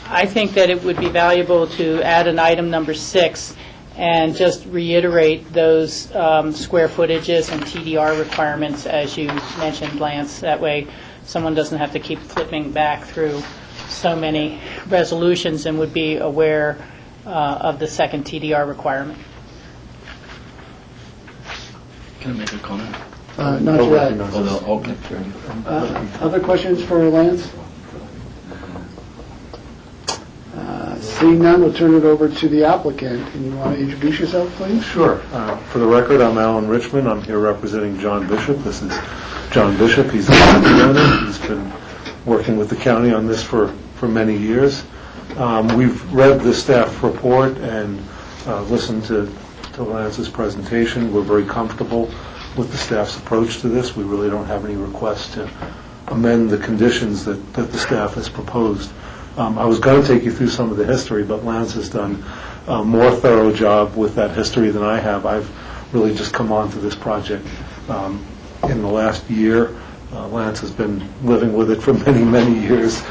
I think that it would be valuable to add an item number 6 and just reiterate those square footages and TDR requirements as you mentioned, Lance. That way someone doesn't have to keep flipping back through so many resolutions and would be aware of the second TDR requirement. Can I make a comment? Not yet. Oh, no, okay. Other questions for Lance? Seeing none, we'll turn it over to the applicant. And you want to introduce yourself, please? Sure. For the record, I'm Alan Richmond. I'm here representing John Bishop. This is John Bishop. He's the property owner. He's been working with the county on this for many years. We've read the staff report and listened to Lance's presentation. We're very comfortable with the staff's approach to this. We really don't have any requests to amend the conditions that the staff has proposed. I was going to take you through some of the history, but Lance has done more thorough job with that history than I have. I've really just come onto this project in the last year. Lance has been living with it for many, many years.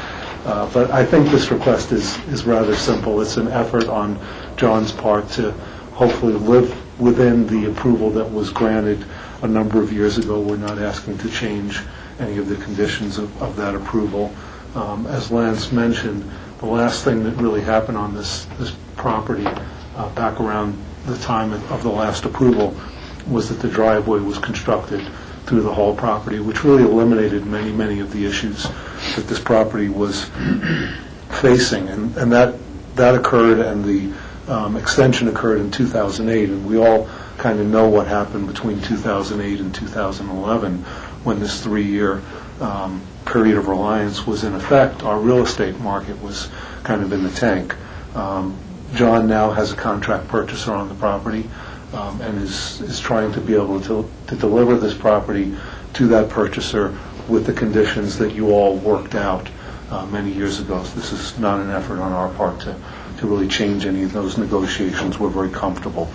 But I think this request is rather simple. It's an effort on John's part to hopefully live within the approval that was granted a number of years ago. We're not asking to change any of the conditions of that approval. As Lance mentioned, the last thing that really happened on this property back around the time of the last approval was that the driveway was constructed through the whole property, which really eliminated many, many of the issues that this property was facing. And that occurred, and the extension occurred in 2008, and we all kind of know what happened between 2008 and 2011 when this 3-year period of reliance was in effect. Our real estate market was kind of in the tank. John now has a contract purchaser on the property and is trying to be able to deliver this property to that purchaser with the conditions that you all worked out many years ago. So this is not an effort on our part to really change any of those negotiations. We're very comfortable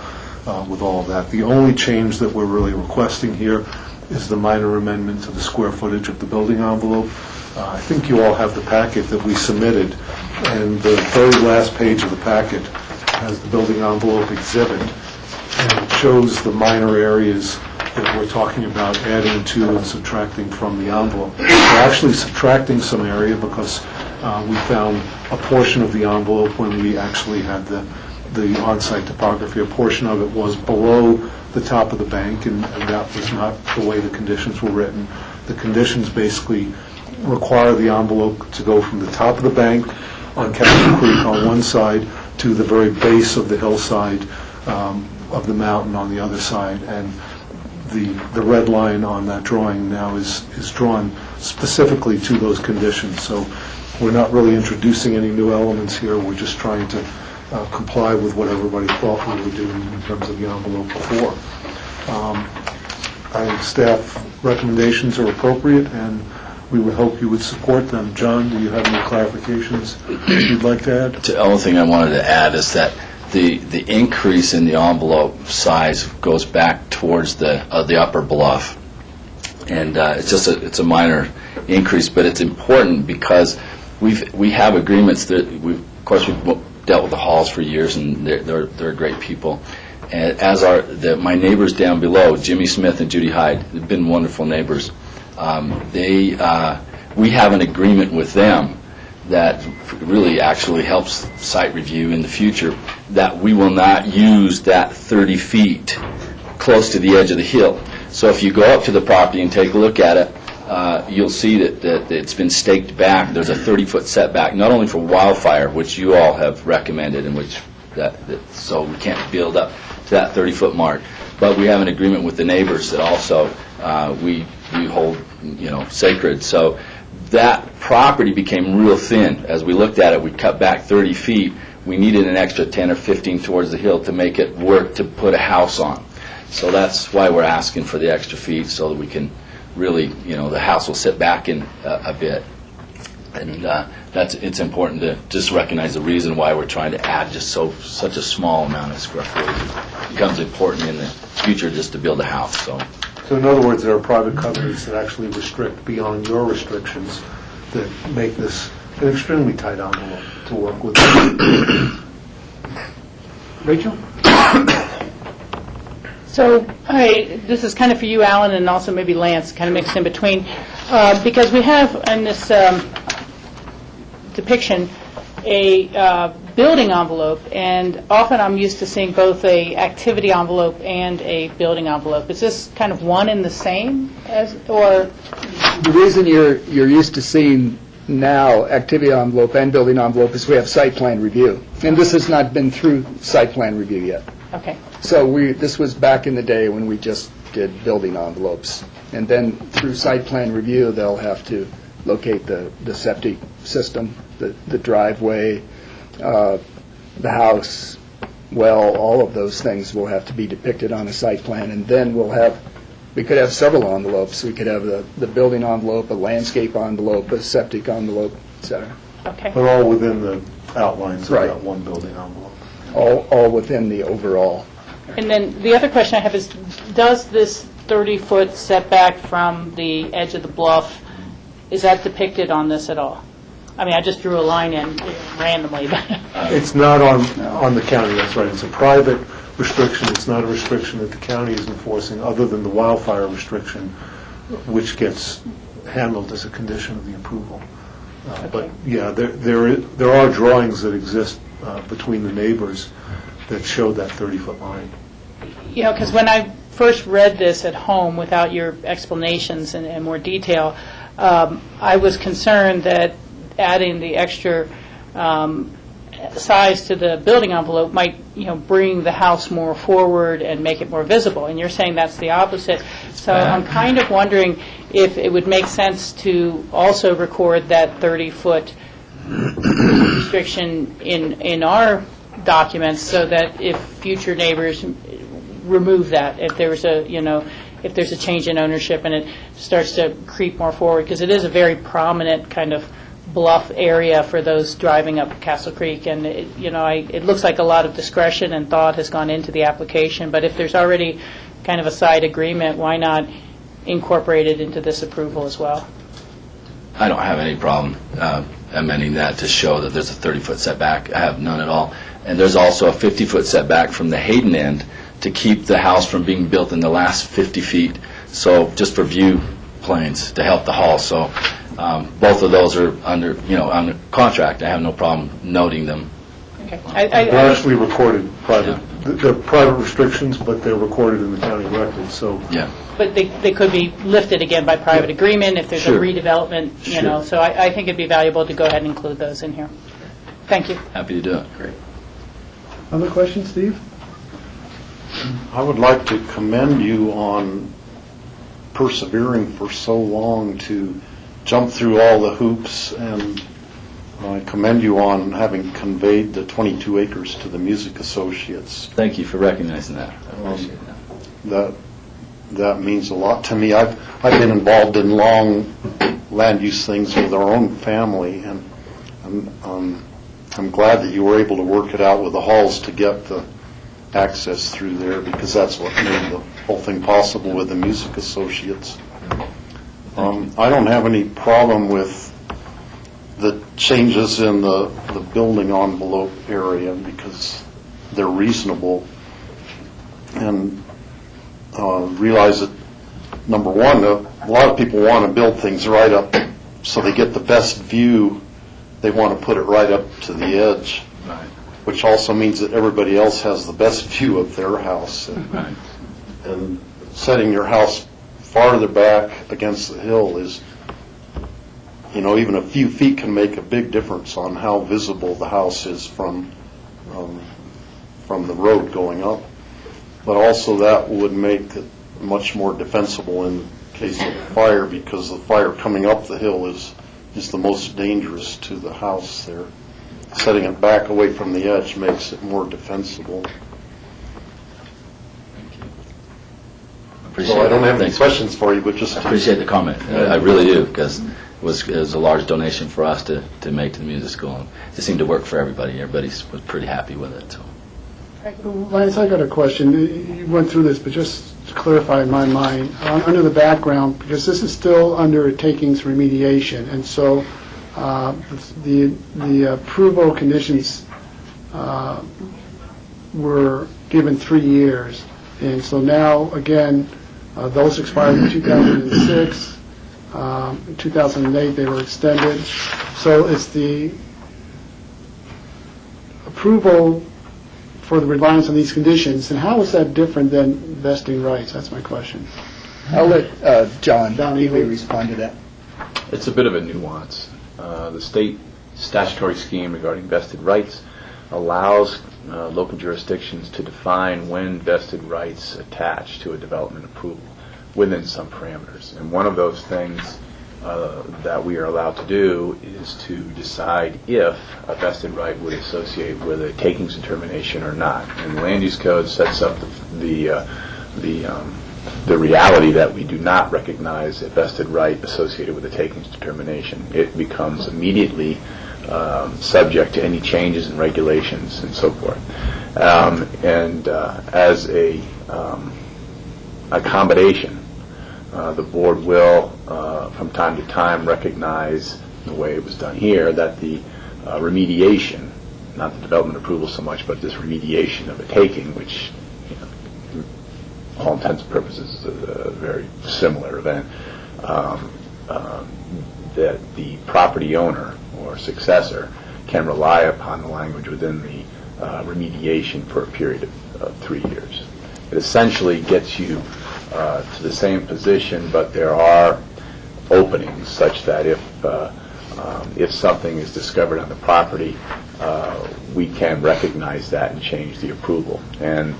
with all of that. The only change that we're really requesting here is the minor amendment to the square footage of the building envelope. I think you all have the packet that we submitted, and the very last page of the packet has the building envelope exhibit, and it shows the minor areas that we're talking about adding to and subtracting from the envelope. We're actually subtracting some area because we found a portion of the envelope when we actually had the on-site topography. A portion of it was below the top of the bank, and that was not the way the conditions were written. The conditions basically require the envelope to go from the top of the bank on Captain Creek on one side to the very base of the hillside of the mountain on the other side. And the red line on that drawing now is drawn specifically to those conditions. So we're not really introducing any new elements here. We're just trying to comply with what everybody thought we were doing in terms of the envelope before. I think staff recommendations are appropriate, and we would hope you would support them. John, do you have any clarifications you'd like to add? The only thing I wanted to add is that the increase in the envelope size goes back towards the upper bluff, and it's a minor increase, but it's important because we have agreements that we've dealt with the Halls for years, and they're great people. And as are my neighbors down below, Jimmy Smith and Judy Hyde, they've been wonderful neighbors. We have an agreement with them that really actually helps site review in the future, that we will not use that 30 feet close to the edge of the hill. So if you go up to the property and take a look at it, you'll see that it's been staked back. There's a 30-foot setback, not only for wildfire, which you all have recommended, and which so we can't build up to that 30-foot mark, but we have an agreement with the neighbors that also we hold sacred. So that property became real thin. As we looked at it, we cut back 30 feet. We needed an extra 10 or 15 towards the hill to make it work to put a house on. So that's why we're asking for the extra feet, so that we can really, the house will sit back in a bit. And it's important to just recognize the reason why we're trying to add just such a small amount of square footage. It becomes important in the future just to build a house. So in other words, there are private covenants that actually restrict beyond your restrictions that make this an extremely tight envelope to work with. Rachel? So, this is kind of for you, Alan, and also maybe Lance, kind of mixed in between, because we have in this depiction a building envelope, and often I'm used to seeing both a activity envelope and a building envelope. Is this kind of one and the same, or? The reason you're used to seeing now activity envelope and building envelope is we have site plan review, and this has not been through site plan review yet. Okay. So this was back in the day when we just did building envelopes. And then through site plan review, they'll have to locate the septic system, the driveway, the house, well, all of those things will have to be depicted on a site plan. And then we could have several envelopes. We could have the building envelope, a landscape envelope, a septic envelope, et cetera. Okay. But all within the outlines of that one building envelope. all within the overall. And then the other question I have is, does this 30-foot setback from the edge of the bluff, is that depicted on this at all? I mean, I just drew a line in randomly, but... It's not on the county, that's right. It's a private restriction. It's not a restriction that the county is enforcing, other than the wildfire restriction, which gets handled as a condition of the approval. But, yeah, there are drawings that exist between the neighbors that show that 30-foot line. You know, because when I first read this at home without your explanations and more detail, I was concerned that adding the extra size to the building envelope might, bring the house more forward and make it more visible. And you're saying that's the opposite. So I'm kind of wondering if it would make sense to also record that 30-foot restriction in our documents, so that if future neighbors remove that, if there's a change in ownership and it starts to creep more forward, because it is a very prominent kind of bluff area for those driving up Castle Creek, and it looks like a lot of discretion and thought has gone into the application. But if there's already kind of a side agreement, why not incorporate it into this approval as well? I don't have any problem amending that to show that there's a 30-foot setback. I have none at all. And there's also a 50-foot setback from the Hayden end to keep the house from being built in the last 50 feet, so just for view planes to help the hall. So both of those are under contract. I have no problem noting them. Okay. They're actually recorded private. They're private restrictions, but they're recorded in the county record, so. Yeah. But they could be lifted again by private agreement if there's Sure. a redevelopment, Sure. So I think it'd be valuable to go ahead and include those in here. Thank you. Happy to do it. Great. Other questions, Steve? I would like to commend you on persevering for so long to jump through all the hoops, and I commend you on having conveyed the 22 acres to the Music Associates. Thank you for recognizing that. I appreciate that. That means a lot to me. I've been involved in long land use things with our own family, and I'm glad that you were able to work it out with the halls to get the access through there, because that's what made the whole thing possible with the Music Associates. I don't have any problem with the changes in the building envelope area, because they're reasonable, and realize that, number one, a lot of people want to build things right up so they get the best view. They want to put it right up to the edge, which also means that everybody else has the best view of their house. And setting your house farther back against the hill is, even a few feet can make a big difference on how visible the house is from the road going up. But also that would make it much more defensible in case of fire, because the fire coming up the hill is the most dangerous to the house there. Setting it back away from the edge makes it more defensible. So I don't have any questions for you, but just... I appreciate the comment. I really do, because it was a large donation for us to make to the music school. And it seemed to work for everybody. Everybody was pretty happy with it. So. Lance, I got a question. You went through this, but just to clarify in my mind, under the background, because this is still under a takings remediation, and so the approval conditions were given 3 years, and so now, again, those expired in 2006. In 2008, they were extended. So it's the approval for the reliance on these conditions, and how is that different than vesting rights? That's my question. I'll let John Ely respond to that. It's a bit of a nuance. The state statutory scheme regarding vested rights allows local jurisdictions to define when vested rights attach to a development approval within some parameters. And one of those things that we are allowed to do is to decide if a vested right would associate with a takings determination or not. And the land use code sets up the reality that we do not recognize a vested right associated with a takings determination. It becomes immediately subject to any changes in regulations and so forth. As a accommodation, the board will, from time to time, recognize, the way it was done here, that the remediation, not the development approval so much, but this remediation of a taking, which, all intents and purposes, is a very similar event, that the property owner or successor can rely upon the language within the remediation for a period of 3 years. It essentially gets you to the same position, but there are openings such that if something is discovered on the property, we can recognize that and change the approval. And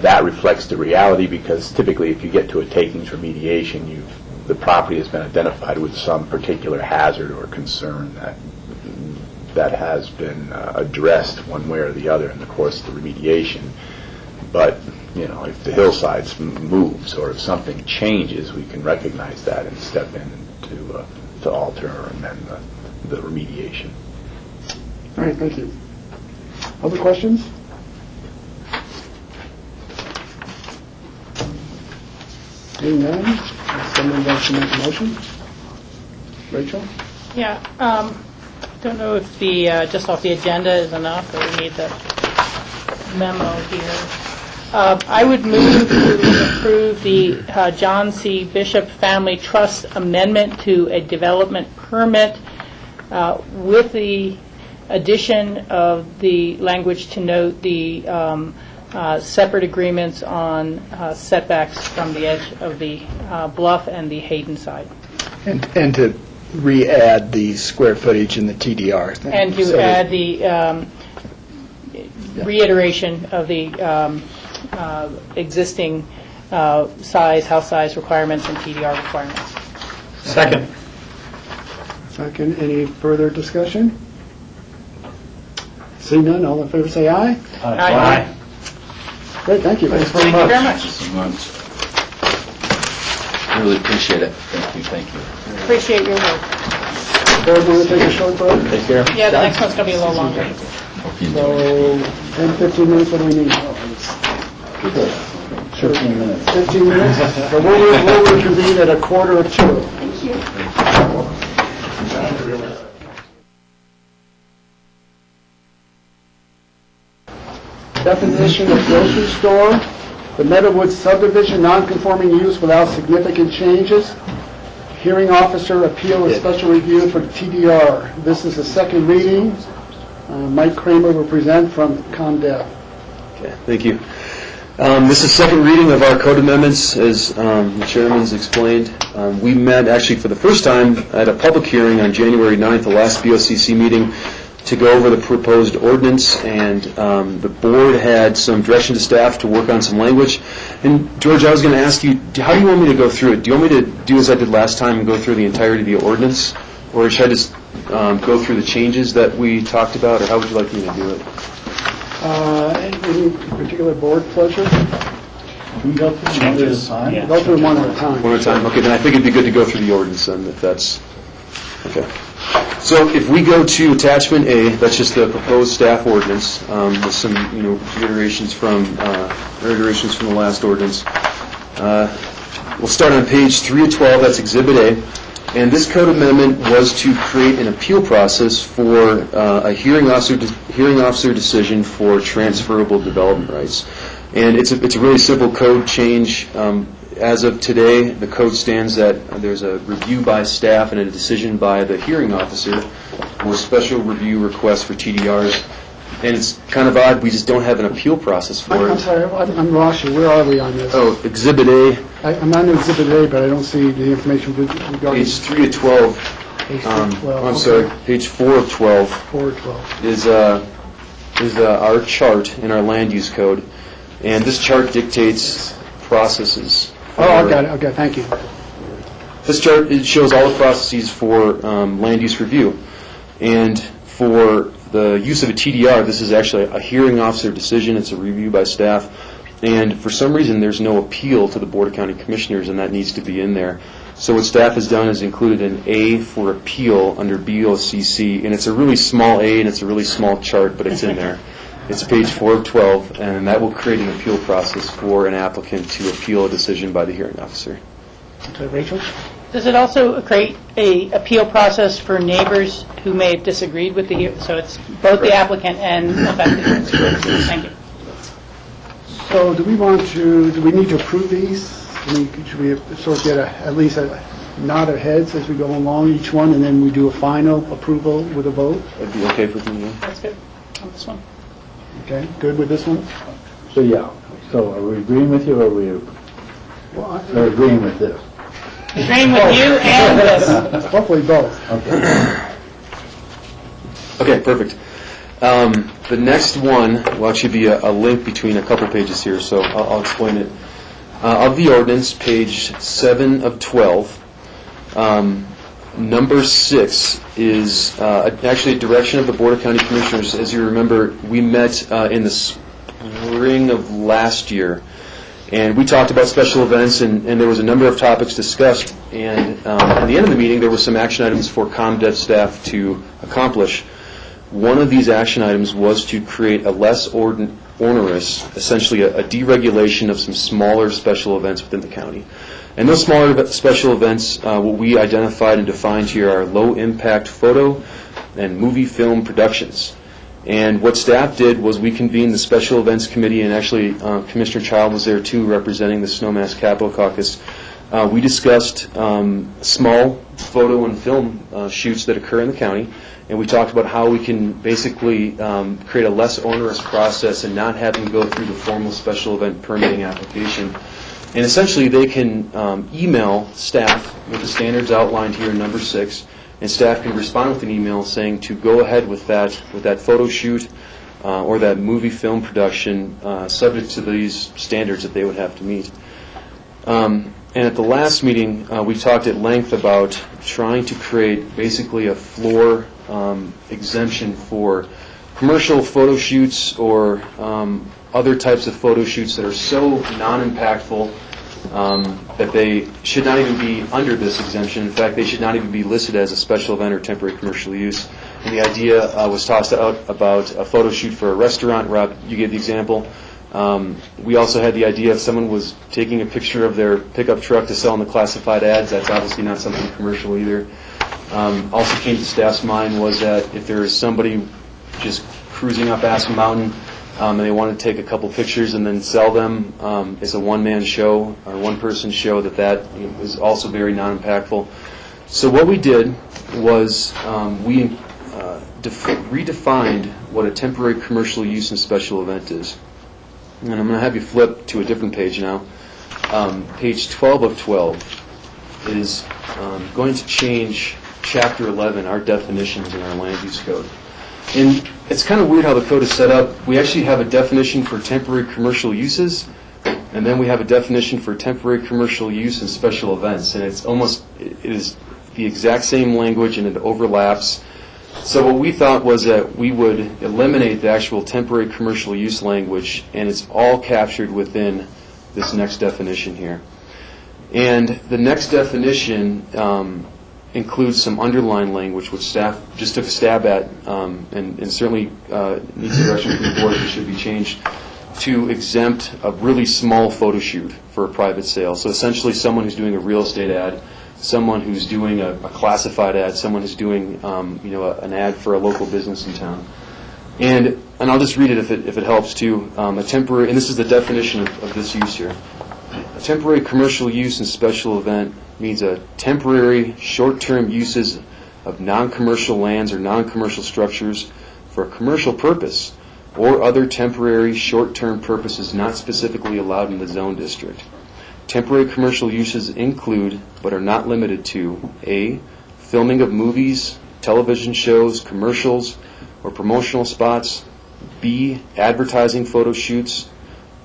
that reflects the reality, because typically if you get to a takings remediation, the property has been identified with some particular hazard or concern that has been addressed one way or the other in the course of the remediation. But if the hillside moves or if something changes, we can recognize that and step in to alter or amend the remediation. All right, thank you. Other questions? Seeing none, if someone wants to make a motion? Rachel? Yeah, don't know if the, just off the agenda is enough, or we need the memo here. I would move to approve the John C. Bishop Family Trust Amendment to a development permit with the addition of the language to note the separate agreements on setbacks from the edge of the bluff and the Hayden side. And to re-add the square footage in the TDR. And to add the reiteration of the existing house size requirements and TDR requirements. Second. Second, any further discussion? Seeing none, all in favor say aye. Aye. Great, thank you. Thanks Thank you very much. So much. I really appreciate it. Thank you. Appreciate your work. Board, want to take a short break? Take care. Yeah, the next one's going to be a little longer. So, 10, 15 minutes, what do we need? 15 minutes. 15 minutes? So we'll reconvene at 1:45. Thank you. Definition of grocery store, the Meadowwood subdivision, non-conforming use without significant changes. Hearing officer appeal and special review for TDR. This is the second reading. Mike Kramer will present from ComDev. Okay, thank you. This is second reading of our code amendments, as the chairman's explained. We met actually for the first time at a public hearing on January 9th, the last BOCC meeting, to go over the proposed ordinance, and the board had some direction to staff to work on some language. And George, I was going to ask you, how do you want me to go through it? Do you want me to do as I did last time and go through the entirety of the ordinance? Or should I just go through the changes that we talked about, or how would you like me to do it? Any particular board pleasure? Can we go through one at a time? Yeah. Go through one at a time. One at a time. Okay, then I think it'd be good to go through the ordinance then, if that's okay. So if we go to attachment A, that's just the proposed staff ordinance with some, reiterations from the last ordinance. We'll start on page 3 of 12. That's Exhibit A, and this code amendment was to create an appeal process for a hearing officer decision for transferable development rights. And it's a really simple code change. As of today, the code stands that there's a review by staff and a decision by the hearing officer for special review requests for TDRs. And it's kind of odd, we just don't have an appeal process for it. I'm sorry, I'm lost you. Where are we on this? Oh, Exhibit A, I'm on Exhibit A, but I don't see the information regarding... page 3 of 12. Page 3 of 12, I'm okay. sorry, page 4 of 12 4 of 12. is our chart in our land use code. And this chart dictates processes. Oh, I got it. Okay, thank you. This chart, it shows all the processes for land use review. And for the use of a TDR, this is actually a hearing officer decision. It's a review by staff. And for some reason, there's no appeal to the Board of County Commissioners, and that needs to be in there. So what staff has done is included an A for appeal under BOCC, and it's a really small A and it's a really small chart, but it's in there. It's page 4 of 12, and that will create an appeal process for an applicant to appeal a decision by the hearing officer. Okay, Rachel? Does it also create a appeal process for neighbors who may have disagreed with the, so it's both the applicant and affected? Thank you. So do we need to approve these? I mean, should we sort of get at least a nod of heads as we go along each one, and then we do a final approval with a vote? That'd be okay with me, yeah? That's good on this one. Okay, good with this one? So, yeah, so are we agreeing with you, or are we or agreeing with this? Agreeing with you and this. Hopefully both. Okay. Okay, perfect. The next one will actually be a link between a couple pages here, so I'll explain it. Of the ordinance, page 7 of 12, number 6 is actually a direction of the Board of County Commissioners. As you remember, we met in the spring of last year, and we talked about special events, and there was a number of topics discussed. And at the end of the meeting, there were some action items for ComDev staff to accomplish. One of these action items was to create a less onerous, essentially a deregulation of some smaller special events within the county. And those smaller special events, what we identified and defined here are low-impact photo and movie film productions. And what staff did was we convened the Special Events Committee, and actually Commissioner Child was there too, representing the Snowmass Capital Caucus. We discussed small photo and film shoots that occur in the county, and we talked about how we can basically create a less onerous process and not have them go through the formal special event permitting application. And essentially, they can email staff with the standards outlined here in number 6, and staff can respond with an email saying to go ahead with that photo shoot or that movie film production, subject to these standards that they would have to meet. And at the last meeting, we talked at length about trying to create basically a floor exemption for commercial photo shoots or other types of photo shoots that are so non-impactful that they should not even be under this exemption. In fact, they should not even be listed as a special event or temporary commercial use. And the idea was tossed out about a photo shoot for a restaurant. Rob, you gave the example. We also had the idea if someone was taking a picture of their pickup truck to sell in the classified ads, that's obviously not something commercial either. Also came to staff's mind was that if there is somebody just cruising up Aspen Mountain and they want to take a couple pictures and then sell them as a one-man show or one-person show, that is also very non-impactful. So what we did was we redefined what a temporary commercial use and special event is. And I'm going to have you flip to a different page now. Page 12 of 12 is going to change Chapter 11, our definitions in our land use code. And it's kind of weird how the code is set up. We actually have a definition for temporary commercial uses, and then we have a definition for temporary commercial use and special events. And it is the exact same language, and it overlaps. So what we thought was that we would eliminate the actual temporary commercial use language, and it's all captured within this next definition here. And the next definition includes some underlined language, which staff just took a stab at, and certainly needs direction from the board if it should be changed, to exempt a really small photo shoot for a private sale. So essentially someone who's doing a real estate ad, someone who's doing a classified ad, someone who's doing an ad for a local business in town. And I'll just read it if it helps too. A temporary, and this is the definition of this use here. A temporary commercial use and special event means a temporary short-term uses of non-commercial lands or non-commercial structures for a commercial purpose or other temporary short-term purposes not specifically allowed in the zone district. Temporary commercial uses include, but are not limited to, A, filming of movies, television shows, commercials, or promotional spots, B, advertising photo shoots,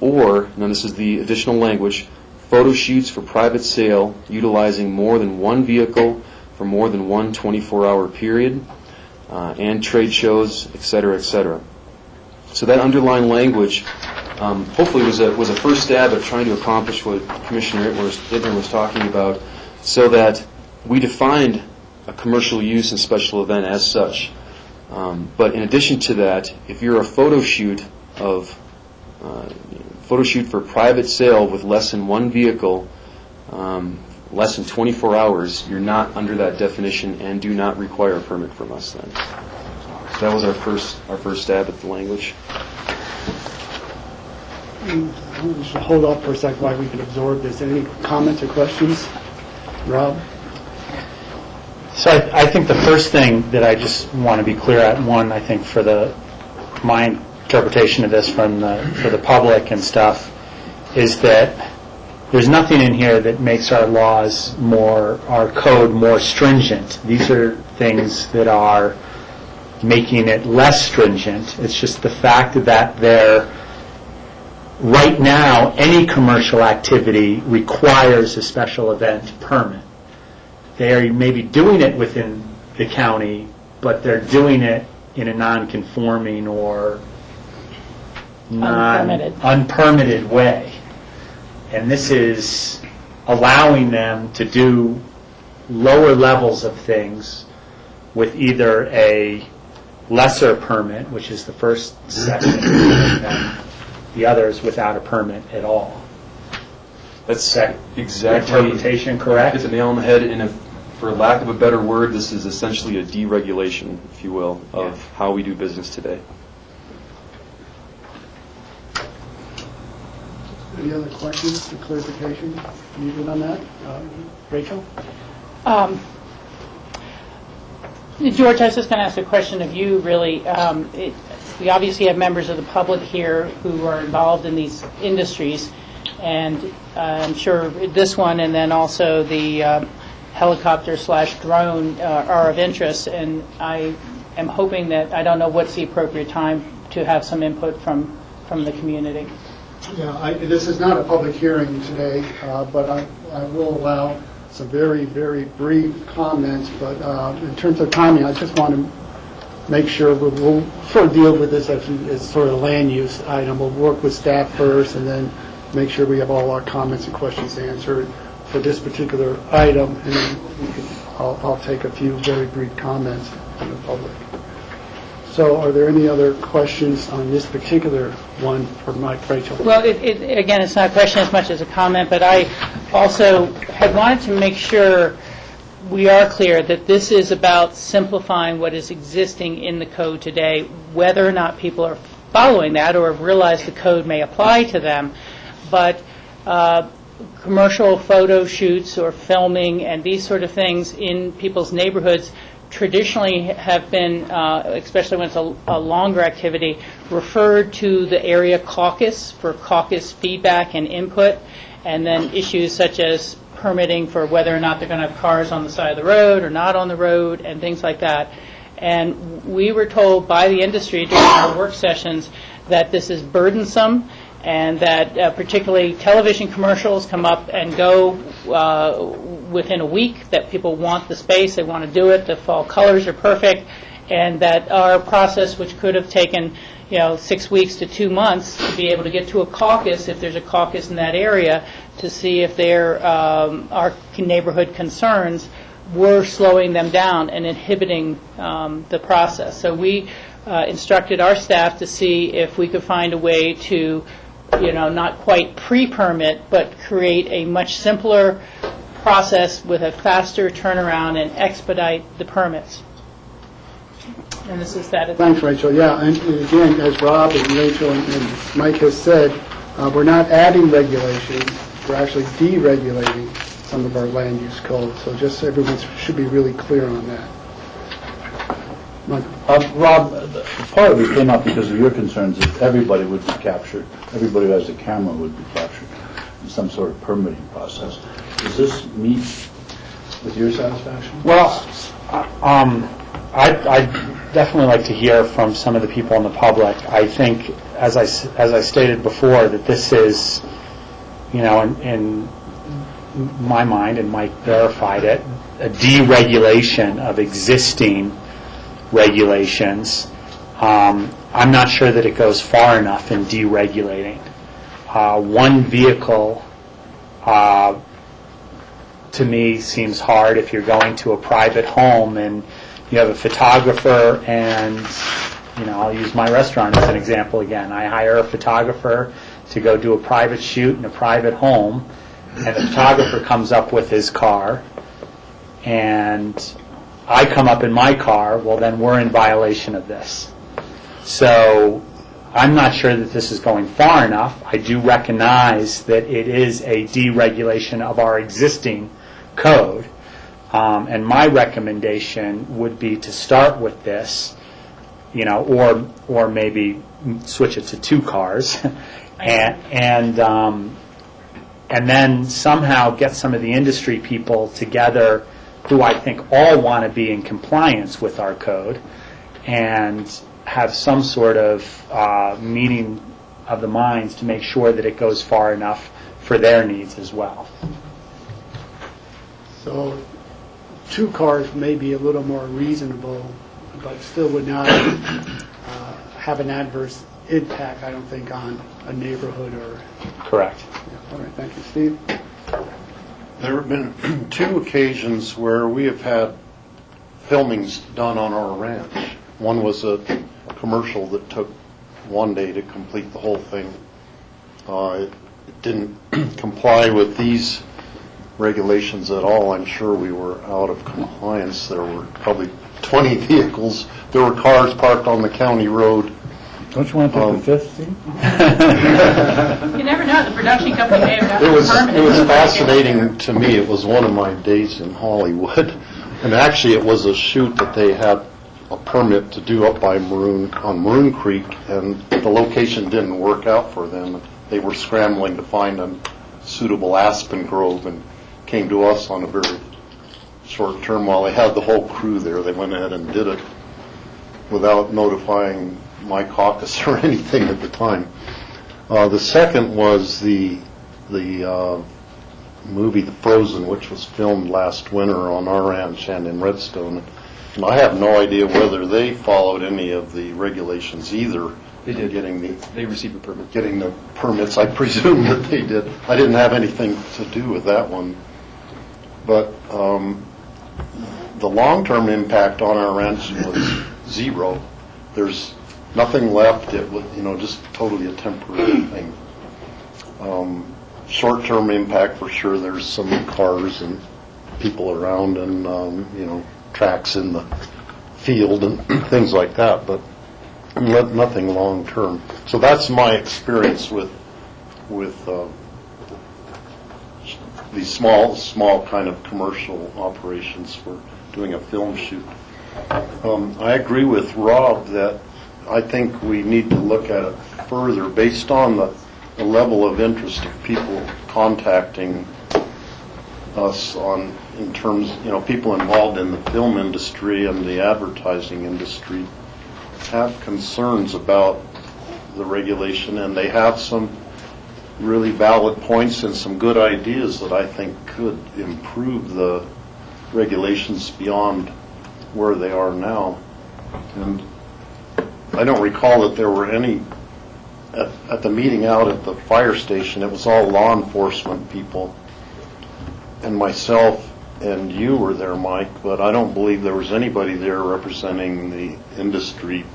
or, now this is the additional language, photo shoots for private sale utilizing more than one vehicle for more than one 24-hour period, and trade shows, et cetera, et cetera. So that underlying language hopefully was a first stab at trying to accomplish what Commissioner Ittner was talking about, so that we defined a commercial use and special event as such. But in addition to that, if you're a photo shoot for private sale with less than one vehicle, less than 24 hours, you're not under that definition and do not require a permit from us then. So that was our first stab at the language. I'll just hold off for a second while we can absorb this. Any comments or questions? Rob? So I think the first thing that I just want to be clear at, one, I think for my interpretation of this for the public and stuff, is that there's nothing in here that makes our laws our code more stringent. These are things that are making it less stringent. It's just the fact that right now, any commercial activity requires a special event permit. They are maybe doing it within the county, but they're doing it in a non-conforming or unpermitted way. And this is allowing them to do lower levels of things with either a lesser permit, which is the first section, and then the others without a permit at all. That's exactly interpretation correct? Hit the nail on the head, and for lack of a better word, this is essentially a deregulation, if you will, of how we do business today. Any other questions or clarification needed on that? Rachel? George, I was just going to ask a question of you, really. We obviously have members of the public here who are involved in these industries, and I'm sure this one and then also the helicopter/drone are of interest, and I am hoping that, I don't know what's the appropriate time to have some input from the community. Yeah, this is not a public hearing today, but I will allow some very, very brief comments. But in terms of timing, I just want to make sure we'll sort of deal with this as sort of a land use item. We'll work with staff first and then make sure we have all our comments and questions answered for this particular item. And then I'll take a few very brief comments from the public. So are there any other questions on this particular one for Mike, Rachel? Well, again, it's not a question as much as a comment, but I also had wanted to make sure we are clear that this is about simplifying what is existing in the code today, whether or not people are following that or have realized the code may apply to them. But commercial photo shoots or filming and these sort of things in people's neighborhoods traditionally have been, especially when it's a longer activity, referred to the area caucus for caucus feedback and input, and then issues such as permitting for whether or not they're going to have cars on the side of the road or not on the road and things like that. And we were told by the industry during our work sessions that this is burdensome and that particularly television commercials come up and go within a week, that people want the space, they want to do it, the fall colors are perfect, and that our process, which could have taken 6 weeks to 2 months to be able to get to a caucus, if there's a caucus in that area, to see if there are neighborhood concerns, were slowing them down and inhibiting the process. So we instructed our staff to see if we could find a way to, not quite pre-permit, but create a much simpler process with a faster turnaround and expedite the permits. And this is that. Thanks, Rachel. Yeah, and again, as Rob and Rachel and Mike has said, we're not adding regulations, we're actually deregulating some of our land use codes. So just so everyone should be really clear on that. Rob, part of it came up because of your concerns that everybody would be captured, everybody who has a camera would be captured in some sort of permitting process. Does this meet with your satisfaction? Well, I'd definitely like to hear from some of the people in the public. I think, as I stated before, that this is, in my mind, and Mike verified it, a deregulation of existing regulations. I'm not sure that it goes far enough in deregulating. One vehicle to me, seems hard if you're going to a private home and you have a photographer and, I'll use my restaurant as an example again. I hire a photographer to go do a private shoot in a private home, and the photographer comes up with his car, and I come up in my car, well, then we're in violation of this. So I'm not sure that this is going far enough. I do recognize that it is a deregulation of our existing code, and my recommendation would be to start with this, or maybe switch it to 2 cars, and then somehow get some of the industry people together who I think all want to be in compliance with our code, and have some sort of meeting of the minds to make sure that it goes far enough for their needs as well. So 2 cars may be a little more reasonable, but still would not have an adverse impact, I don't think, on a neighborhood or... Correct. Yeah. All right, thank you. Steve? There have been 2 occasions where we have had filmings done on our ranch. One was a commercial that took 1 day to complete the whole thing. It didn't comply with these regulations at all. I'm sure we were out of compliance. There were probably 20 vehicles. There were cars parked on the county road. Don't you want to take the 5th, Steve? You never know, the production company may have got It was permanent. fascinating to me. It was one of my days in Hollywood. And actually it was a shoot that they had a permit to do up by on Maroon Creek, and the location didn't work out for them. They were scrambling to find a suitable aspen grove and came to us on a very short term. While they had the whole crew there, they went ahead and did it without notifying my caucus or anything at the time. The second was the movie The Frozen, which was filmed last winter on our ranch and in Redstone. And I have no idea whether they followed any of the regulations either. They did. They received a permit. Getting the permits, I presume that they did. I didn't have anything to do with that one. But the long-term impact on our ranch was 0. There's nothing left. It was, just totally a temporary thing. Short-term impact for sure. There's some cars and people around, and tracks in the field and things like that, but nothing long-term. So that's my experience with these small kind of commercial operations for doing a film shoot. I agree with Rob that I think we need to look at it further based on the level of interest of people contacting us in terms, people involved in the film industry and the advertising industry have concerns about the regulation, and they have some really valid points and some good ideas that I think could improve the regulations beyond where they are now. And I don't recall that there were any at the meeting out at the fire station. It was all law enforcement people, and myself and you were there, Mike, but I don't believe there was anybody there representing the industry,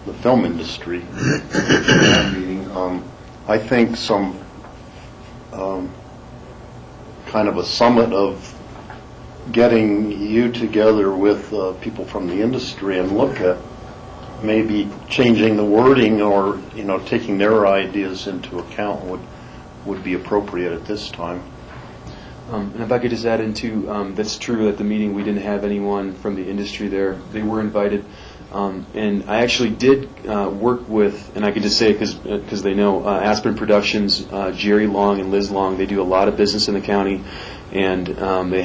the film industry, in that meeting. I think some kind of a summit of getting you together with people from the industry and look at maybe changing the wording or taking their ideas into account would be appropriate at this time. And if I could just add into, that's true, at the meeting we didn't have anyone from the industry there. They were invited. And I actually did work with, and I can just say because they know, Aspen Productions, Jerry Long and Liz Long. They do a lot of business in the county, and they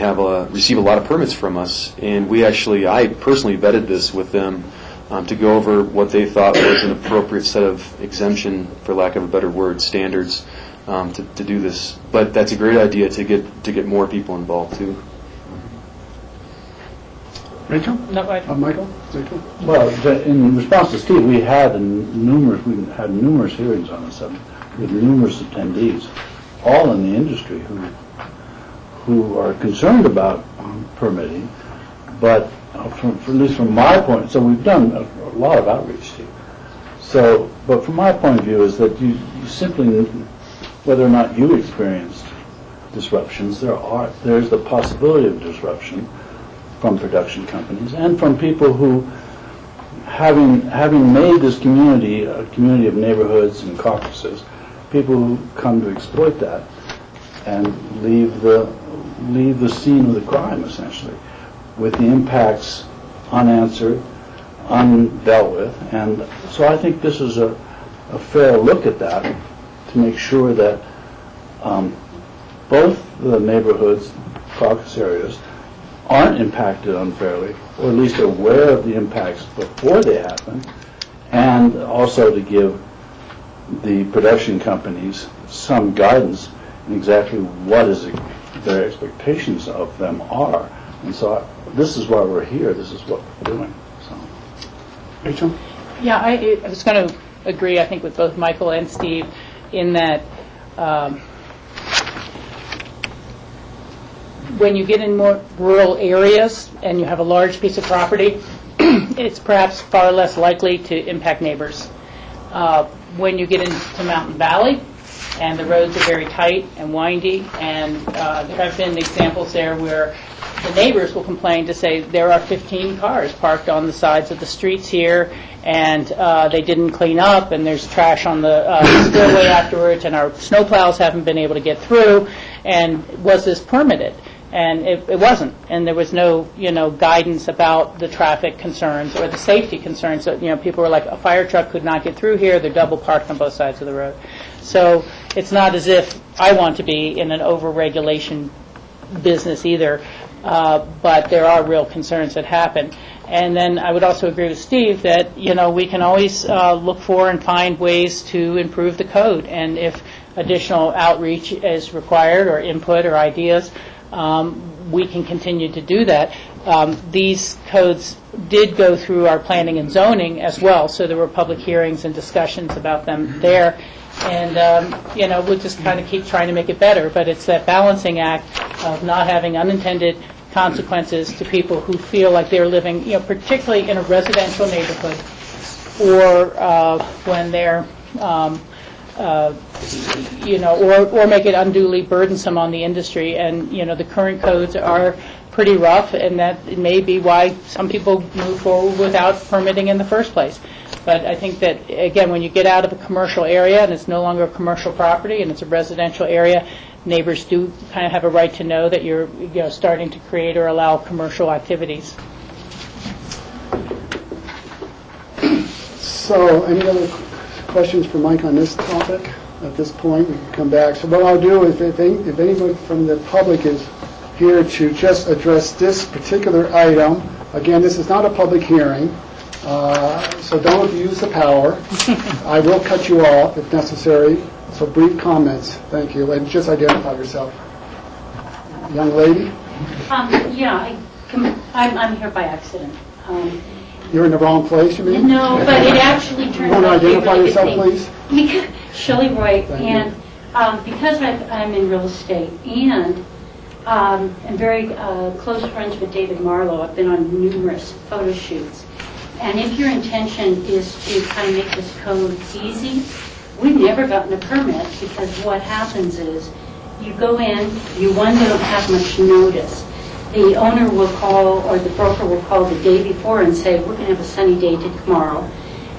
receive a lot of permits from us. And I personally vetted this with them to go over what they thought was an appropriate set of exemption, for lack of a better word, standards to do this. But that's a great idea to get more people involved too. Rachel? No, go ahead. Michael? Rachel? Well, in response to Steve, we had numerous hearings on the subject with numerous attendees, all in the industry, who are concerned about permitting, but at least from my point, so we've done a lot of outreach to you. So, but from my point of view is that you simply, whether or not you experienced disruptions, there's the possibility of disruption from production companies and from people who, having made this community a community of neighborhoods and caucuses, people who come to exploit that and leave the scene of the crime, essentially, with the impacts unanswered, undealt with. And so I think this is a fair look at that to make sure that both the neighborhoods, caucus areas, aren't impacted unfairly, or at least aware of the impacts before they happen, and also to give the production companies some guidance in exactly what their expectations of them are. And so this is why we're here. This is what we're doing. So, Rachel? Yeah, I was going to agree, I think, with both Michael and Steve in that when you get in more rural areas and you have a large piece of property, it's perhaps far less likely to impact neighbors. When you get into Mountain Valley, and the roads are very tight and windy, and there have been examples there where the neighbors will complain to say there are 15 cars parked on the sides of the streets here, and they didn't clean up, and there's trash on the spillway afterwards, and our snowplows haven't been able to get through, and was this permitted? And it wasn't, and there was no, guidance about the traffic concerns or the safety concerns. So, people were like, a fire truck could not get through here. They're double parked on both sides of the road. So it's not as if I want to be in an over-regulation business either, but there are real concerns that happen. And then I would also agree with Steve that, we can always look for and find ways to improve the code. And if additional outreach is required or input or ideas, we can continue to do that. These codes did go through our planning and zoning as well, so there were public hearings and discussions about them there. And, we'll just kind of keep trying to make it better. But it's that balancing act of not having unintended consequences to people who feel like they're living, particularly in a residential neighborhood, or when they're or make it unduly burdensome on the industry. And, the current codes are pretty rough, and that may be why some people move forward without permitting in the first place. But I think that, again, when you get out of a commercial area and it's no longer a commercial property and it's a residential area, neighbors do kind of have a right to know that you're starting to create or allow commercial activities. So, any other questions for Mike on this topic at this point? We can come back. So what I'll do is, if anyone from the public is here to just address this particular item, again, this is not a public hearing, so don't abuse the power. I will cut you off if necessary. So brief comments. Thank you. And just identify yourself. Young lady? I'm here by accident. You're in the wrong place, you mean? No, but it actually turned out to be a really good thing. You want to identify yourself, please? Shelley Roy, and because I'm in real estate and I'm very close friends with David Marlowe, I've been on numerous photo shoots. And if your intention is to kind of make this code easy, we've never gotten a permit, because what happens is you go in, you don't have much notice. The owner will call, or the broker will call the day before and say, we're going to have a sunny day tomorrow,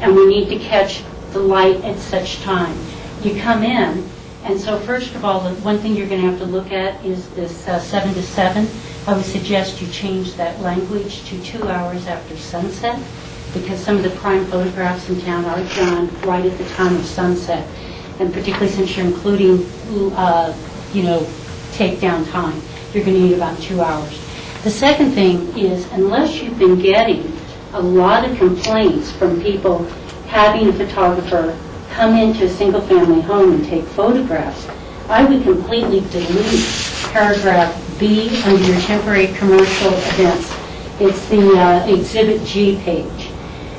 and we need to catch the light at such time. You come in, and so first of all, the one thing you're going to have to look at is this 7 to 7. I would suggest you change that language to 2 hours after sunset, because some of the prime photographs in town are done right at the time of sunset, and particularly since you're including, takedown time, you're going to need about 2 hours. The second thing is, unless you've been getting a lot of complaints from people having a photographer come into a single-family home and take photographs, I would completely delete paragraph B under your temporary commercial events. It's the Exhibit G page,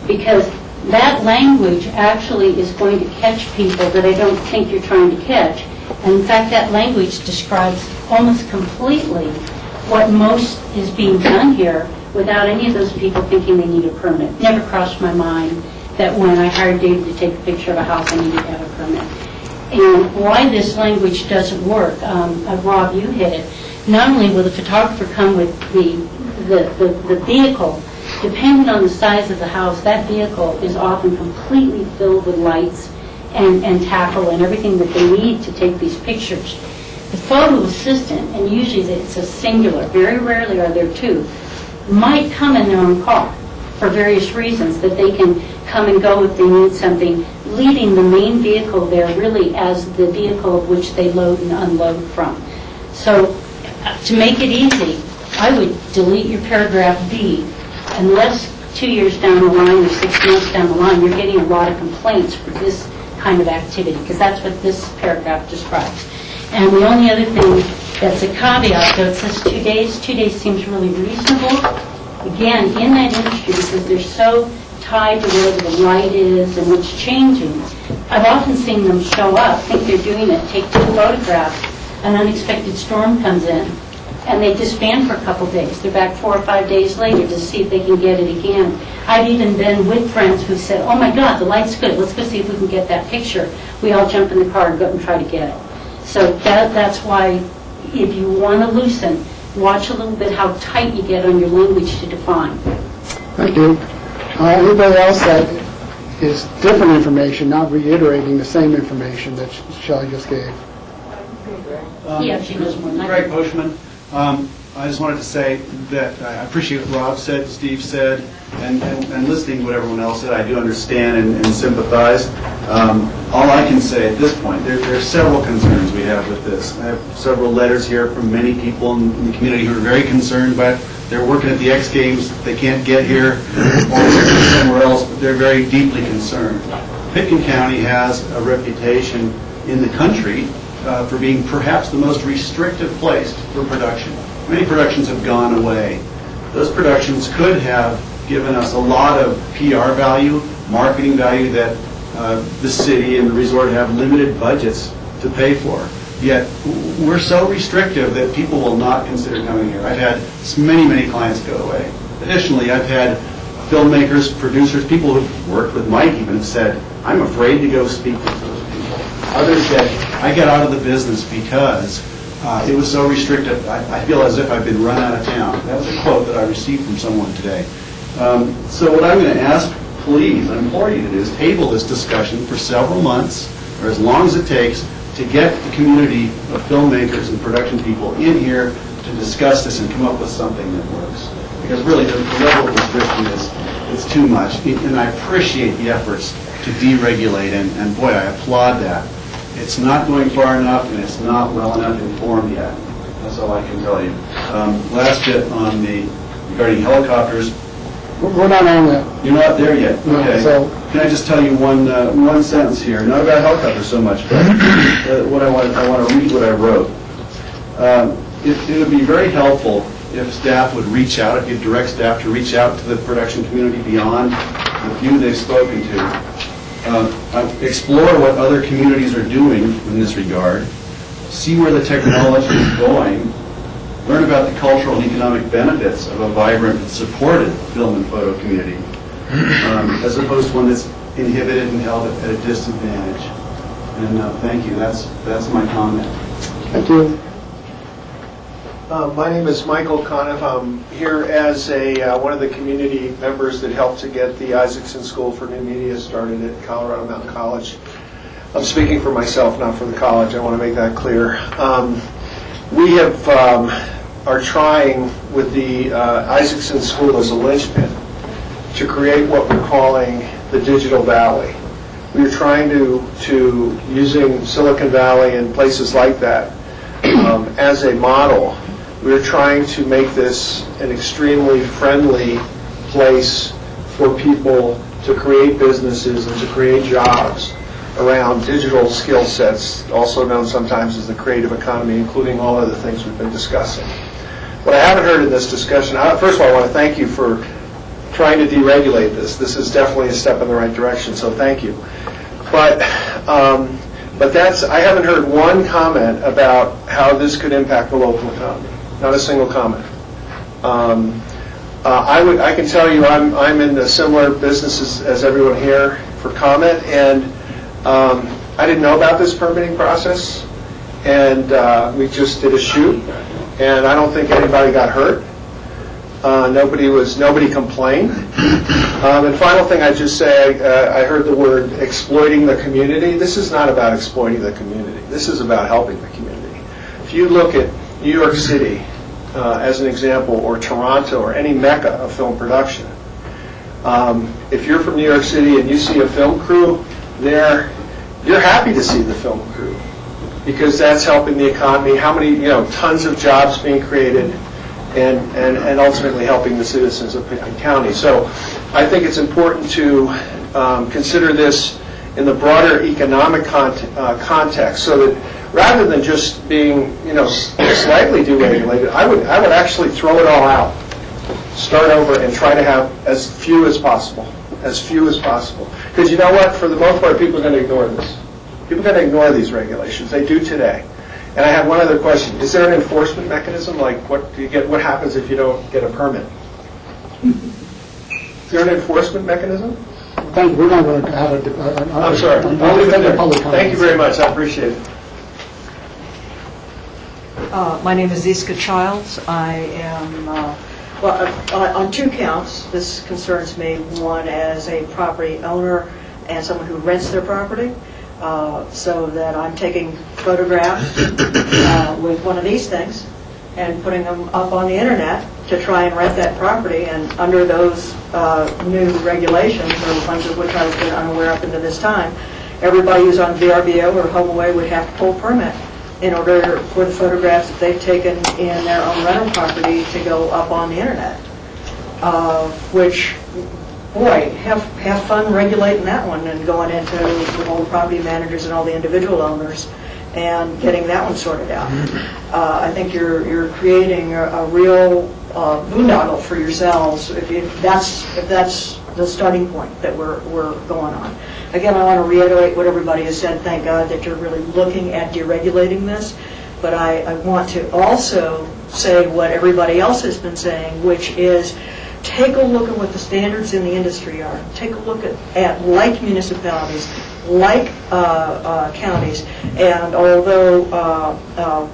because that language actually is going to catch people that I don't think you're trying to catch, And in fact, that language describes almost completely what most is being done here without any of those people thinking they need a permit. Never crossed my mind that when I hired David to take a picture of a house, I needed to have a permit. And why this language doesn't work, Rob, you hit it. Not only will the photographer come with the vehicle, depending on the size of the house, that vehicle is often completely filled with lights and tackle and everything that they need to take these pictures. The photo assistant, and usually it's a singular, very rarely are there two, might come in their own car for various reasons, that they can come and go if they need something, leaving the main vehicle there really as the vehicle of which they load and unload from. So to make it easy, I would delete your paragraph B, unless 2 years down the line or 6 months down the line, you're getting a lot of complaints for this kind of activity, because that's what this paragraph describes. And the only other thing that's a caveat, though, it says 2 days. 2 days seems really reasonable. Again, in that industry, because they're so tied to where the light is and what's changing, I've often seen them show up, think they're doing it, take 2 photographs, an unexpected storm comes in, and they disband for a couple days. They're back 4 or 5 days later to see if they can get it again. I've even been with friends who said, oh my God, the light's good, let's go see if we can get that picture. We all jump in the car and go and try to get it. So that's why, if you want to loosen, watch a little bit how tight you get on your language to define. Thank you. Anybody else that is different information, not reiterating the same information that Shelley just gave? Yeah, she knows more than I do. Greg Bushman. I just wanted to say that I appreciate what Rob said, Steve said, and listening to what everyone else said, I do understand and sympathize. All I can say at this point, there are several concerns we have with this. I have several letters here from many people in the community who are very concerned, but they're working at the X Games, they can't get here, or they're somewhere else, but they're very deeply concerned. Pitkin County has a reputation in the country for being perhaps the most restrictive place for production. Many productions have gone away. Those productions could have given us a lot of PR value, marketing value that the city and the resort have limited budgets to pay for. Yet we're so restrictive that people will not consider coming here. I've had many, many clients go away. Additionally, I've had filmmakers, producers, people who've worked with Mike even have said, I'm afraid to go speak to those people. Others said, I got out of the business because it was so restrictive. I feel as if I've been run out of town. That was a quote that I received from someone today. So what I'm going to ask, please, I implore you to do is table this discussion for several months, or as long as it takes, to get the community of filmmakers and production people in here to discuss this and come up with something that works. Because really, the level of restriction is too much. And I appreciate the efforts to deregulate, and boy, I applaud that. It's not going far enough, and it's not well enough informed yet. That's all I can tell you. Last bit on regarding helicopters. We're not on that. You're not there yet? No, Okay. so- Can I just tell you one sentence here? Not about helicopters so much, but what I want to read what I wrote. It would be very helpful if staff would reach out, if you direct staff to reach out to the production community beyond the few they've spoken to. Explore what other communities are doing in this regard. See where the technology is going. Learn about the cultural and economic benefits of a vibrant and supported film and photo community, as opposed to one that's inhibited and held at a disadvantage. And thank you. That's my comment. Thank you. My name is Michael Conniff. I'm here as one of the community members that helped to get the Isaacson School for New Media started at Colorado Mountain College. I'm speaking for myself, not for the college. I want to make that clear. We are trying with the Isaacson School as a linchpin to create what we're calling the Digital Valley. We are trying to using Silicon Valley and places like that as a model. We're trying to make this an extremely friendly place for people to create businesses and to create jobs around digital skill sets, also known sometimes as the creative economy, including all of the things we've been discussing. What I haven't heard in this discussion, first of all, I want to thank you for trying to deregulate this. This is definitely a step in the right direction, so thank you. But But I haven't heard one comment about how this could impact the local economy. Not a single comment. I can tell you I'm in a similar business as everyone here for comment, and I didn't know about this permitting process, and we just did a shoot, and I don't think anybody got hurt. Nobody complained. And final thing I'd just say, I heard the word exploiting the community. This is not about exploiting the community. This is about helping the community. If you look at New York City as an example, or Toronto, or any mecca of film production, if you're from New York City and you see a film crew there, you're happy to see the film crew because that's helping the economy. How many, tons of jobs being created, and ultimately helping the citizens of Pickens County. So I think it's important to consider this in the broader economic context, so that rather than just being, slightly deregulated, I would actually throw it all out, start over, and try to have as few as possible. Because you know what? For the most part, people are going to ignore this. People are going to ignore these regulations. They do today. And I have one other question. Is there an enforcement mechanism? Like, what happens if you don't get a permit? Is there an enforcement mechanism? Thank you. We're not going to have I'm sorry. I'll leave it there. Thank you very much. I appreciate it. My name is Iska Childs. I am, on two counts, this concerns me. One, as a property owner and someone who rents their property, so that I'm taking photographs with one of these things and putting them up on the internet to try and rent that property. And under those new regulations, or ones of which I've been unaware up into this time, everybody who's on VRBO or HomeAway would have to pull a permit in order for the photographs that they've taken in their own rental property to go up on the internet. Which, boy, have fun regulating that one and going into all the property managers and all the individual owners and getting that one sorted out. I think you're creating a real boondoggle for yourselves if that's the starting point that we're going on. Again, I want to reiterate what everybody has said. Thank God that you're really looking at deregulating this. But I want to also say what everybody else has been saying, which is take a look at what the standards in the industry are. Take a look at like municipalities, like counties. And although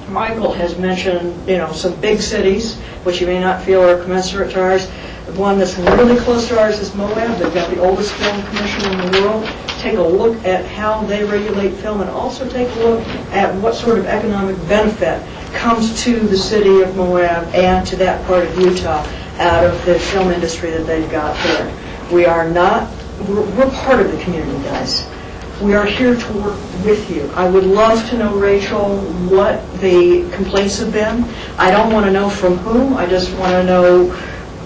Michael has mentioned, some big cities, which you may not feel are commensurate to ours, the one that's really close to ours is Moab. They've got the oldest film commission in the world. Take a look at how they regulate film, and also take a look at what sort of economic benefit comes to the city of Moab and to that part of Utah out of the film industry that they've got there. We're part of the community, guys. We are here to work with you. I would love to know, Rachel, what the complaints have been. I don't want to know from whom. I just want to know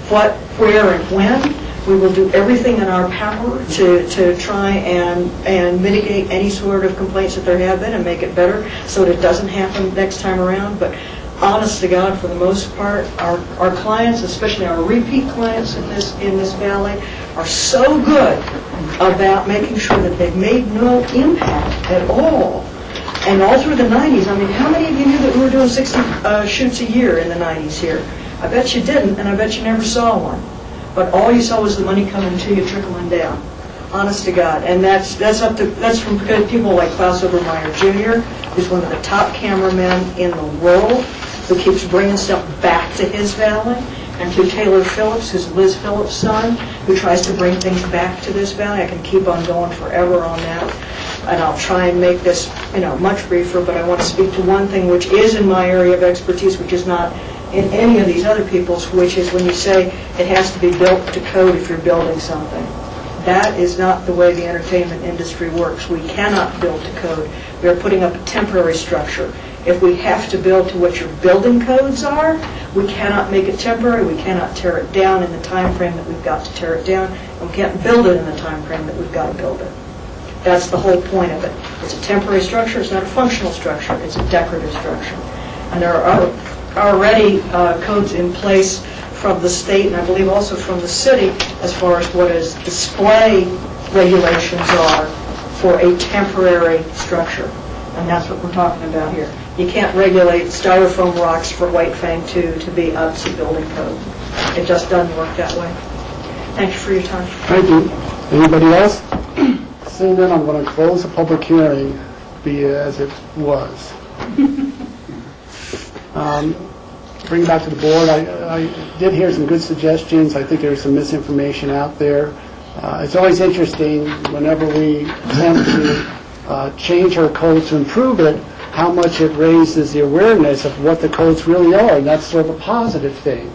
what, where, and when. We will do everything in our power to try and mitigate any sort of complaints that there have been and make it better so that it doesn't happen next time around. But honest to God, for the most part, our clients, especially our repeat clients in this valley, are so good about making sure that they've made no impact at all. And all through the 90s, I mean, how many of you knew that we were doing 60 shoots a year in the 90s here? I bet you didn't, and I bet you never saw one. But all you saw was the money coming to you trickling down. Honest to God. And that's from people like Klaus Obermeyer Jr., who's one of the top cameramen in the world, who keeps bringing stuff back to his valley, and to Taylor Phillips, who's Liz Phillips' son, who tries to bring things back to this valley. I can keep on going forever on that, and I'll try and make this, much briefer. But I want to speak to one thing which is in my area of expertise, which is not in any of these other people's, which is when you say it has to be built to code if you're building something. That is not the way the entertainment industry works. We cannot build to code. We are putting up a temporary structure. If we have to build to what your building codes are, we cannot make it temporary. We cannot tear it down in the time frame that we've got to tear it down, and we can't build it in the time frame that we've got to build it. That's the whole point of it. It's a temporary structure. It's not a functional structure. It's a decorative structure. And there are already codes in place from the state, and I believe also from the city, as far as what is display regulations are for a temporary structure. And that's what we're talking about here. You can't regulate styrofoam rocks for White Fang 2 to be up to building code. It just doesn't work that way. Thank you for your time. Thank you. Anybody else? Seeing none, I'm going to close the public hearing, be it as it was. Bring it back to the board. I did hear some good suggestions. I think there's some misinformation out there. It's always interesting whenever we attempt to change our code to improve it, how much it raises the awareness of what the codes really are, and that's sort of a positive thing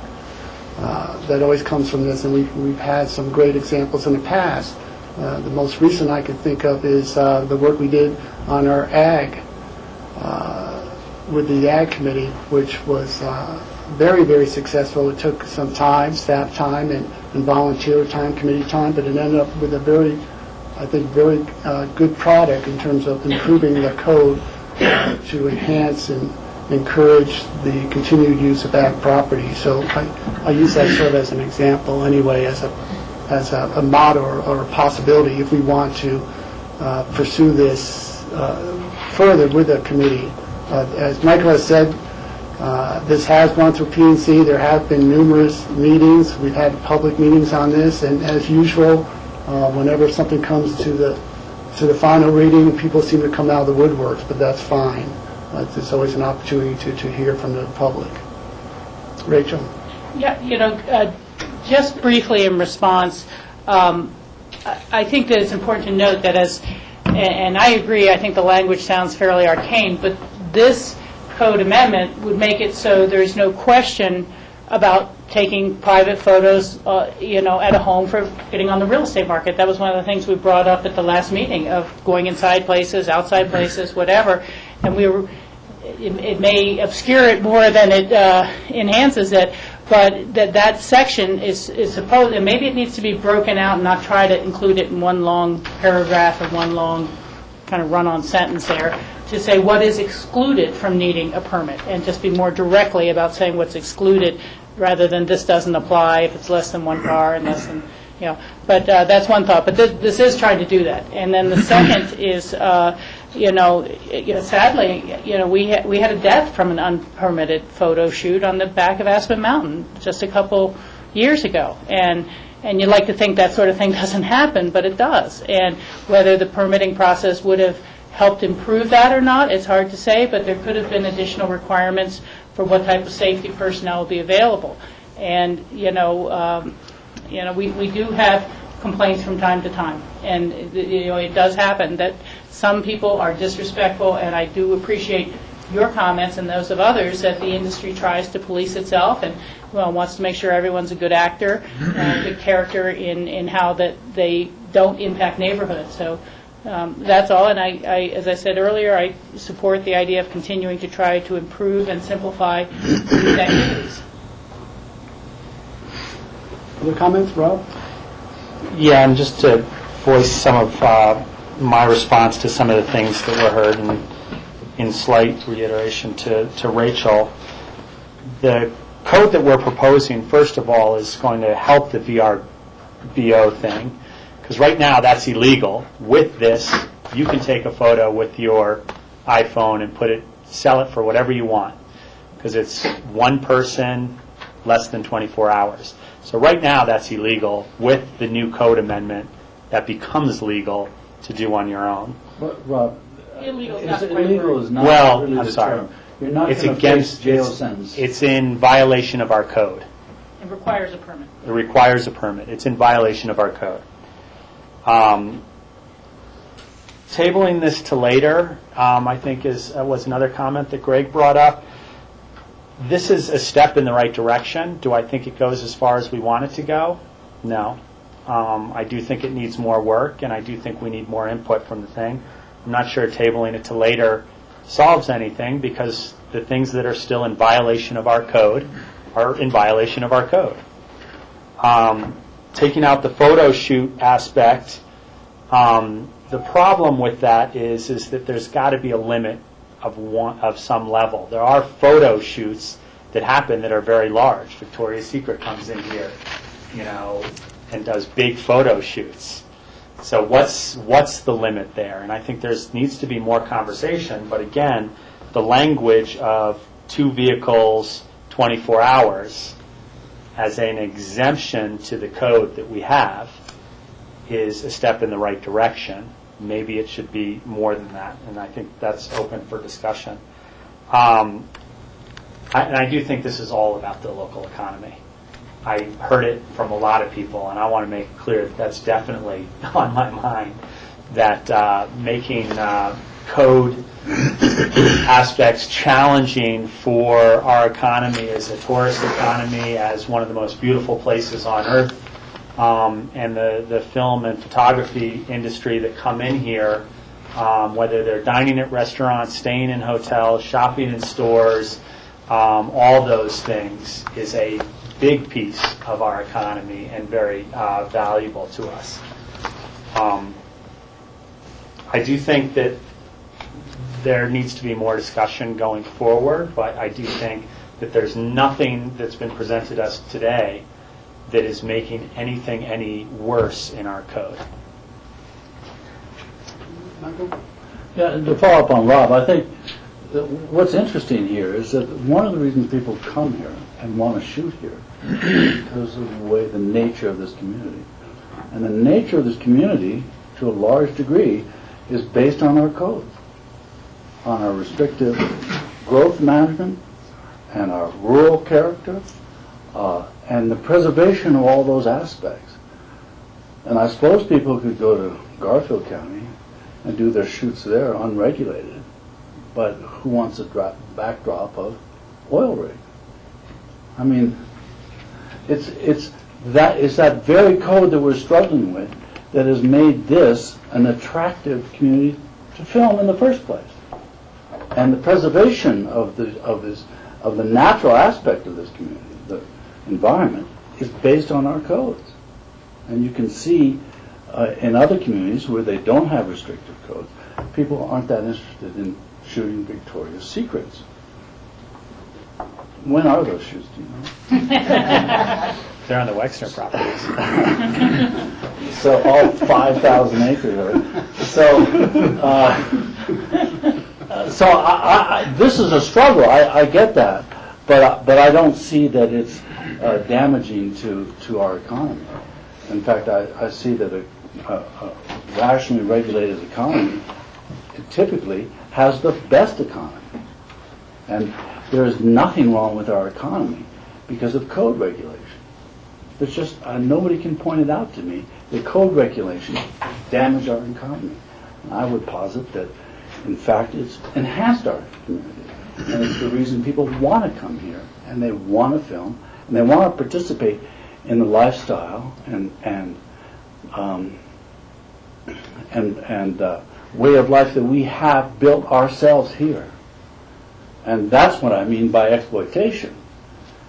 that always comes from this, and we've had some great examples in the past. The most recent I can think of is the work we did on our ag, with the Ag Committee, which was very, very successful. It took some time, staff time, and volunteer time, committee time, but it ended up with a very, I think, very good product in terms of improving the code to enhance and encourage the continued use of ag property. So I use that sort of as an example anyway, as a model or a possibility if we want to pursue this further with the committee. As Michael has said, this has gone through P&C. There have been numerous meetings. We've had public meetings on this, and as usual, whenever something comes to the final reading, people seem to come out of the woodworks, but that's fine. It's always an opportunity to hear from the public. Rachel? Yeah, just briefly in response, I think that it's important to note that and I agree, I think the language sounds fairly arcane, but this code amendment would make it so there's no question about taking private photos, at a home for getting on the real estate market. That was one of the things we brought up at the last meeting, of going inside places, outside places, whatever. And it may obscure it more than it enhances it, but that section is supposed, and maybe it needs to be broken out and not try to include it in one long paragraph or one long kind of run-on sentence there, to say what is excluded from needing a permit, and just be more directly about saying what's excluded, rather than this doesn't apply if it's less than one car and less than, But that's one thought. But this is trying to do that. And then the second is, sadly, we had a death from an unpermitted photo shoot on the back of Aspen Mountain just a couple years ago. And you'd like to think that sort of thing doesn't happen, but it does. And whether the permitting process would have helped improve that or not, it's hard to say, but there could have been additional requirements for what type of safety personnel will be available. And, we do have complaints from time to time. And, it does happen that some people are disrespectful, and I do appreciate your comments and those of others that the industry tries to police itself and wants to make sure everyone's a good actor, good character in how that they don't impact neighborhoods. So that's all. And I, as I said earlier, I support the idea of continuing to try to improve and simplify these activities. Other comments, Rob? Yeah, and just to voice some of my response to some of the things that were heard, and in slight reiteration to Rachel, the code that we're proposing, first of all, is going to help the VRBO thing, because right now that's illegal. With this, you can take a photo with your iPhone and sell it for whatever you want, because it's one person, less than 24 hours. So right now that's illegal. With the new code amendment, that becomes legal to do on your own. But, Rob, illegal is really I'm the sorry. term. You're not It's going to against face jail sentence. It's in violation of our code. It requires a permit. It requires a permit. It's in violation of our code. Tabling this to later, I think, was another comment that Greg brought up. This is a step in the right direction. Do I think it goes as far as we want it to go? No. I do think it needs more work, and I do think we need more input from the thing. I'm not sure tabling it to later solves anything, because the things that are still in violation of our code are in violation of our code. Taking out the photo shoot aspect, the problem with that is that there's got to be a limit of some level. There are photo shoots that happen that are very large. Victoria's Secret comes in here, and does big photo shoots. So what's the limit there? And I think needs to be more conversation, but again, the language of 2 vehicles, 24 hours, as an exemption to the code that we have is a step in the right direction. Maybe it should be more than that, and I think that's open for discussion. And I do think this is all about the local economy. I heard it from a lot of people, and I want to make it clear that that's definitely on my mind, that making code aspects challenging for our economy as a tourist economy, as one of the most beautiful places on earth, and the film and photography industry that come in here, whether they're dining at restaurants, staying in hotels, shopping in stores, all those things is a big piece of our economy and very valuable to us. I do think that there needs to be more discussion going forward, but I do think that there's nothing that's been presented to us today that is making anything any worse in our code. Michael? Yeah, and to follow up on Rob, I think that what's interesting here is that one of the reasons people come here and want to shoot here is because of the nature of this community. And the nature of this community, to a large degree, is based on our codes, on our restrictive growth management and our rural character, and the preservation of all those aspects. And I suppose people could go to Garfield County and do their shoots there unregulated, but who wants a backdrop of oil rig? I mean, it's that very code that we're struggling with that has made this an attractive community to film in the first place. And the preservation of the natural aspect of this community, the environment, is based on our codes. And you can see in other communities where they don't have restrictive codes, people aren't that interested in shooting Victoria's Secrets. When are those shoots, do you know? They're on the Wexner properties. So all 5,000 acres of it. So this is a struggle. I get that, but I don't see that it's damaging to our economy. In fact, I see that a rationally regulated economy typically has the best economy, and there is nothing wrong with our economy because of code regulation. There's just nobody can point it out to me that code regulations damage our economy. And I would posit that, in fact, it's enhanced our community, and it's the reason people want to come here, and they want to film, and they want to participate in the lifestyle and way of life that we have built ourselves here. And that's what I mean by exploitation.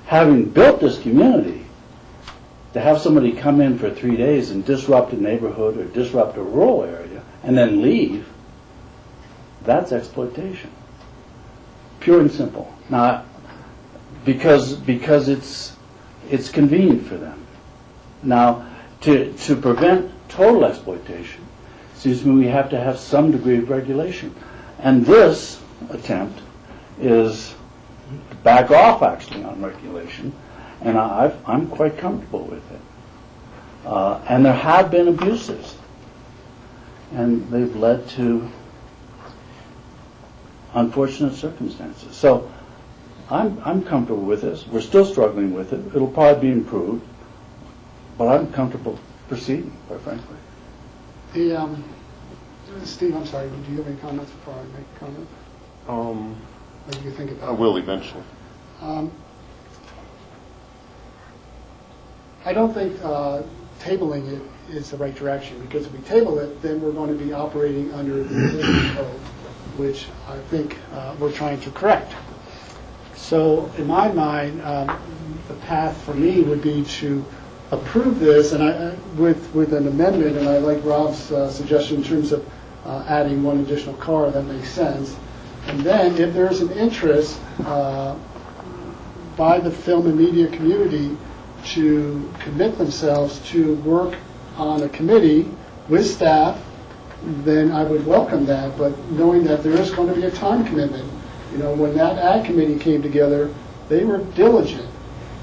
Having built this community, to have somebody come in for 3 days and disrupt a neighborhood or disrupt a rural area and then leave, that's exploitation. Pure and simple. Now, because it's convenient for them. Now, to prevent total exploitation, it seems to me we have to have some degree of regulation. And this attempt is to back off actually on regulation, and I'm quite comfortable with it. And there have been abuses, and they've led to unfortunate circumstances. So I'm comfortable with this. We're still struggling with it. It'll probably be improved, but I'm comfortable proceeding, quite frankly. Steve, I'm sorry, do you have any comments before I make a comment? What do you think about it? I will eventually. I don't think tabling it is the right direction, because if we table it, then we're going to be operating under the existing code, which I think we're trying to correct. So in my mind, the path for me would be to approve this, and with an amendment, and I like Rob's suggestion in terms of adding one additional car. That makes sense. And then if there's an interest by the film and media community to commit themselves to work on a committee with staff, then I would welcome that, but knowing that there is going to be a time commitment. You know, when that ad committee came together, they were diligent.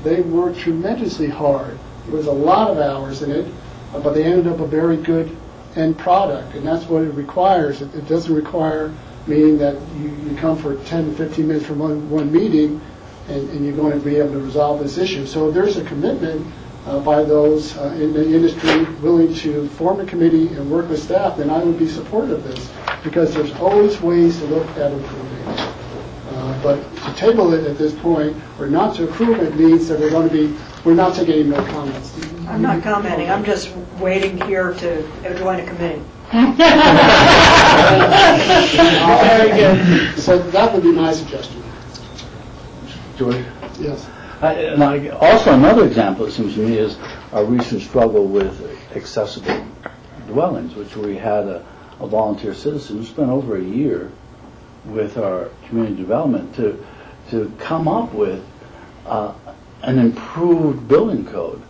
They worked tremendously hard. There was a lot of hours in it, but they ended up a very good end product, and that's what it requires. It doesn't require meaning that you come for 10, 15 minutes from one meeting and you're going to be able to resolve this issue. So if there's a commitment by those in the industry willing to form a committee and work with staff, then I would be supportive of this, because there's always ways to look at improving. But to table it at this point, or not to approve it, means that we're not taking any more comments. I'm not commenting, I'm just waiting here to join a committee. Very good. So that would be my suggestion. George? Yes. Also, another example, it seems to me, is our recent struggle with accessible dwellings, which we had a volunteer citizen who spent over a year with our community development to come up with an improved building code.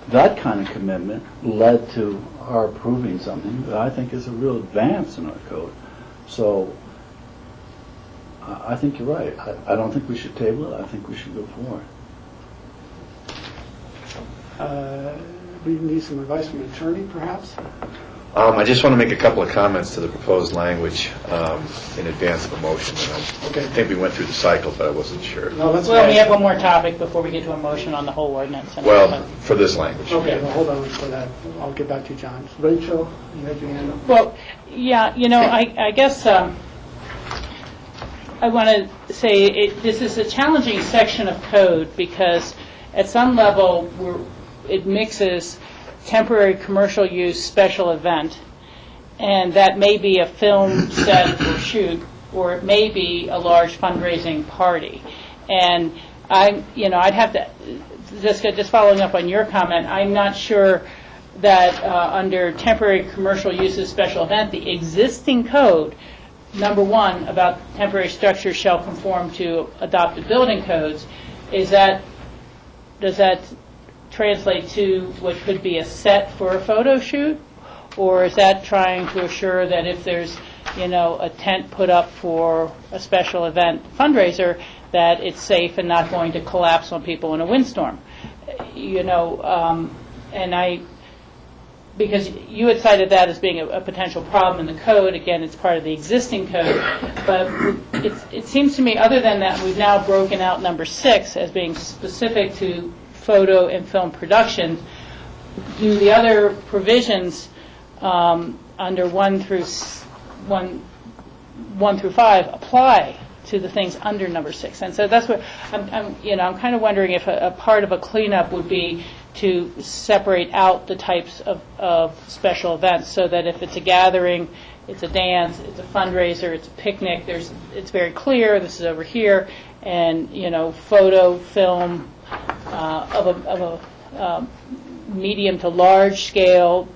That kind of commitment led to our approving something that I think is a real advance in our code. So I think you're right. I don't think we should table it. I think we should go forward. We need some advice from an attorney, perhaps? I just want to make a couple of comments to the proposed language in advance of the motion. Okay. I think we went through the cycle, but I wasn't sure. No, that's Well, fine. we have one more topic before we get to a motion on the whole ordinance. Well, for this language. Okay, well, hold on for that. I'll get back to you, John. Rachel, you had your hand up? Well, yeah, you know, I guess I want to say this is a challenging section of code, because at some level it mixes temporary commercial use special event, and that may be a film set or shoot, or it may be a large fundraising party. And I'd have to, just following up on your comment, I'm not sure that under temporary commercial uses special event, the existing code, number one, about temporary structures shall conform to adopted building codes, does that translate to what could be a set for a photo shoot? Or is that trying to assure that if there's, a tent put up for a special event fundraiser, that it's safe and not going to collapse on people in a windstorm? Because you had cited that as being a potential problem in the code. Again, it's part of the existing code. But it seems to me, other than that, we've now broken out number 6 as being specific to photo and film production. Do the other provisions under 1 through 5 apply to the things under number 6? And so that's what I'm kind of wondering if a part of a cleanup would be to separate out the types of special events, so that if it's a gathering, it's a dance, it's a fundraiser, it's a picnic, it's very clear this is over here, and photo, film of a medium to large scale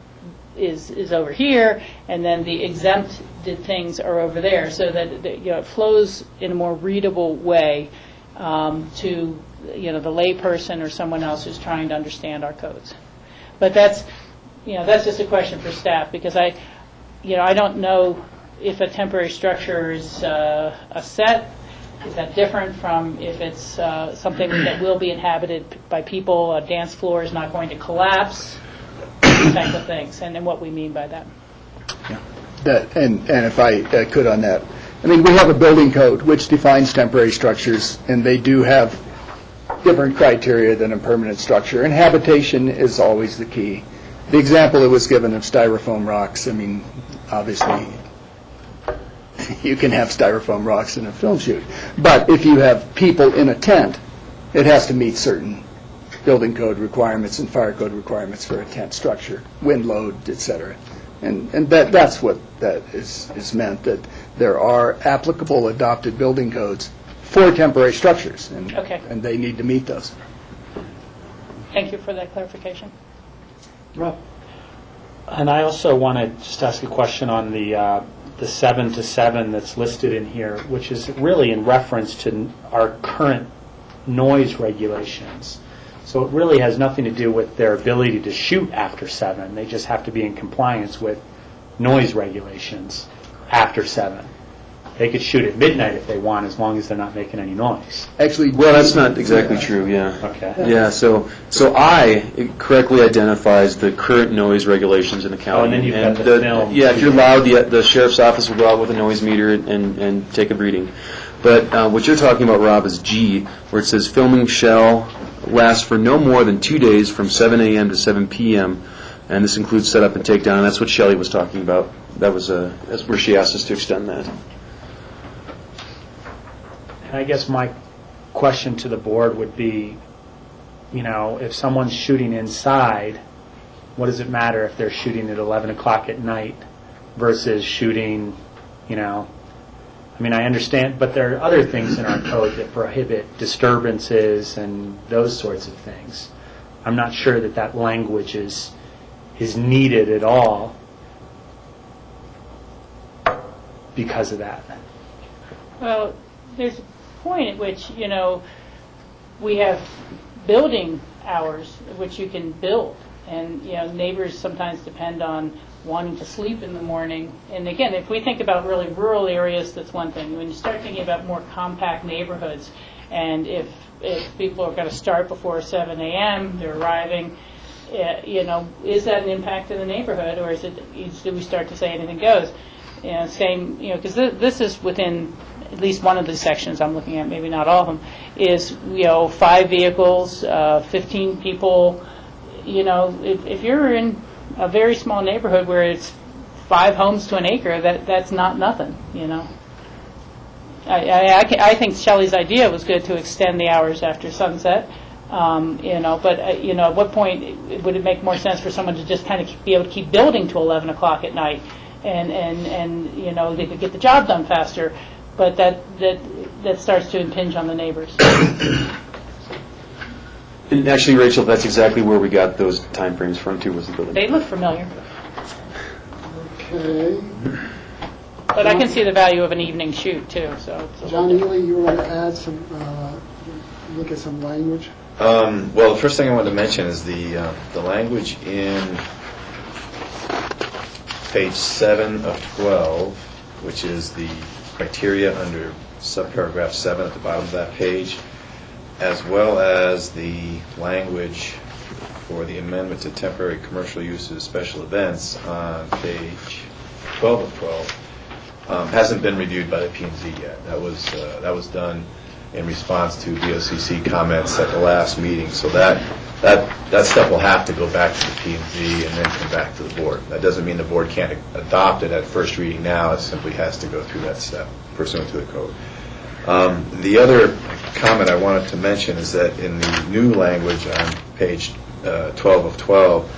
is over here, and then the exempted things are over there, so that it flows in a more readable way to the layperson or someone else who's trying to understand our codes. But that's just a question for staff, because I don't know if a temporary structure is a set. Is that different from if it's something that will be inhabited by people? A dance floor is not going to collapse, these type of things, and what we mean by that. And if I could on that, we have a building code which defines temporary structures, and they do have different criteria than a permanent structure, and habitation is always the key. The example that was given of styrofoam rocks, obviously you can have styrofoam rocks in a film shoot, but if you have people in a tent, it has to meet certain building code requirements and fire code requirements for a tent structure, wind load, etc. And that's what that is meant, that there are applicable adopted building codes for temporary structures, and they need to meet those. Thank you for that clarification. Rob? And I also want to just ask a question on the 7 to 7 that's listed in here, which is really in reference to our current noise regulations. So it really has nothing to do with their ability to shoot after 7. They just have to be in compliance with noise regulations after 7. They could shoot at midnight if they want, as long as they're not making any noise. Actually, Well, that's not exactly true, yeah. Okay. Yeah, so I, it correctly identifies the current noise regulations in the county. Oh, and then you've got the film. Yeah, if you're loud, the sheriff's office will go out with a noise meter and take a reading. But what you're talking about, Rob, is G, where it says filming shall last for no more than 2 days from 7 a.m. to 7 p.m., and this includes setup and takedown, and that's what Shelley was talking about. That's where she asked us to extend that. And I guess my question to the board would be, if someone's shooting inside, what does it matter if they're shooting at 11 o'clock at night versus shooting, I understand, but there are other things in our code that prohibit disturbances and those sorts of things. I'm not sure that language is needed at all because of that. Well, there's a point at which, we have building hours at which you can build. And, neighbors sometimes depend on wanting to sleep in the morning. And again, if we think about really rural areas, that's one thing. When you start thinking about more compact neighborhoods, and if people are going to start before 7 a.m., they're arriving, is that an impact to the neighborhood, or do we start to say anything goes? Because this is within at least one of the sections I'm looking at, maybe not all of them, is 5 vehicles, 15 people. If you're in a very small neighborhood where it's 5 homes to an acre, that's not nothing. I think Shelley's idea was good to extend the hours after sunset. But at what point would it make more sense for someone to just kind of be able to keep building to 11 o'clock at night, and they could get the job done faster, but that starts to impinge on the neighbors. And actually, Rachel, that's exactly where we got those timeframes from too, was the building. They look familiar, Okay. but I can see the value of an evening shoot too. So John Ely, you want to add some, look at some language? Well, the first thing I wanted to mention is the language in page 7 of 12, which is the criteria under subparagraph 7 at the bottom of that page, as well as the language for the amendment to temporary commercial uses, special events on page 12 of 12, hasn't been reviewed by the P&Z yet. That was done in response to BOCC comments at the last meeting. So that stuff will have to go back to the P&Z and then come back to the board. That doesn't mean the board can't adopt it at first reading now. It simply has to go through that step pursuant to the code. The other comment I wanted to mention is that in the new language on page 12 of 12,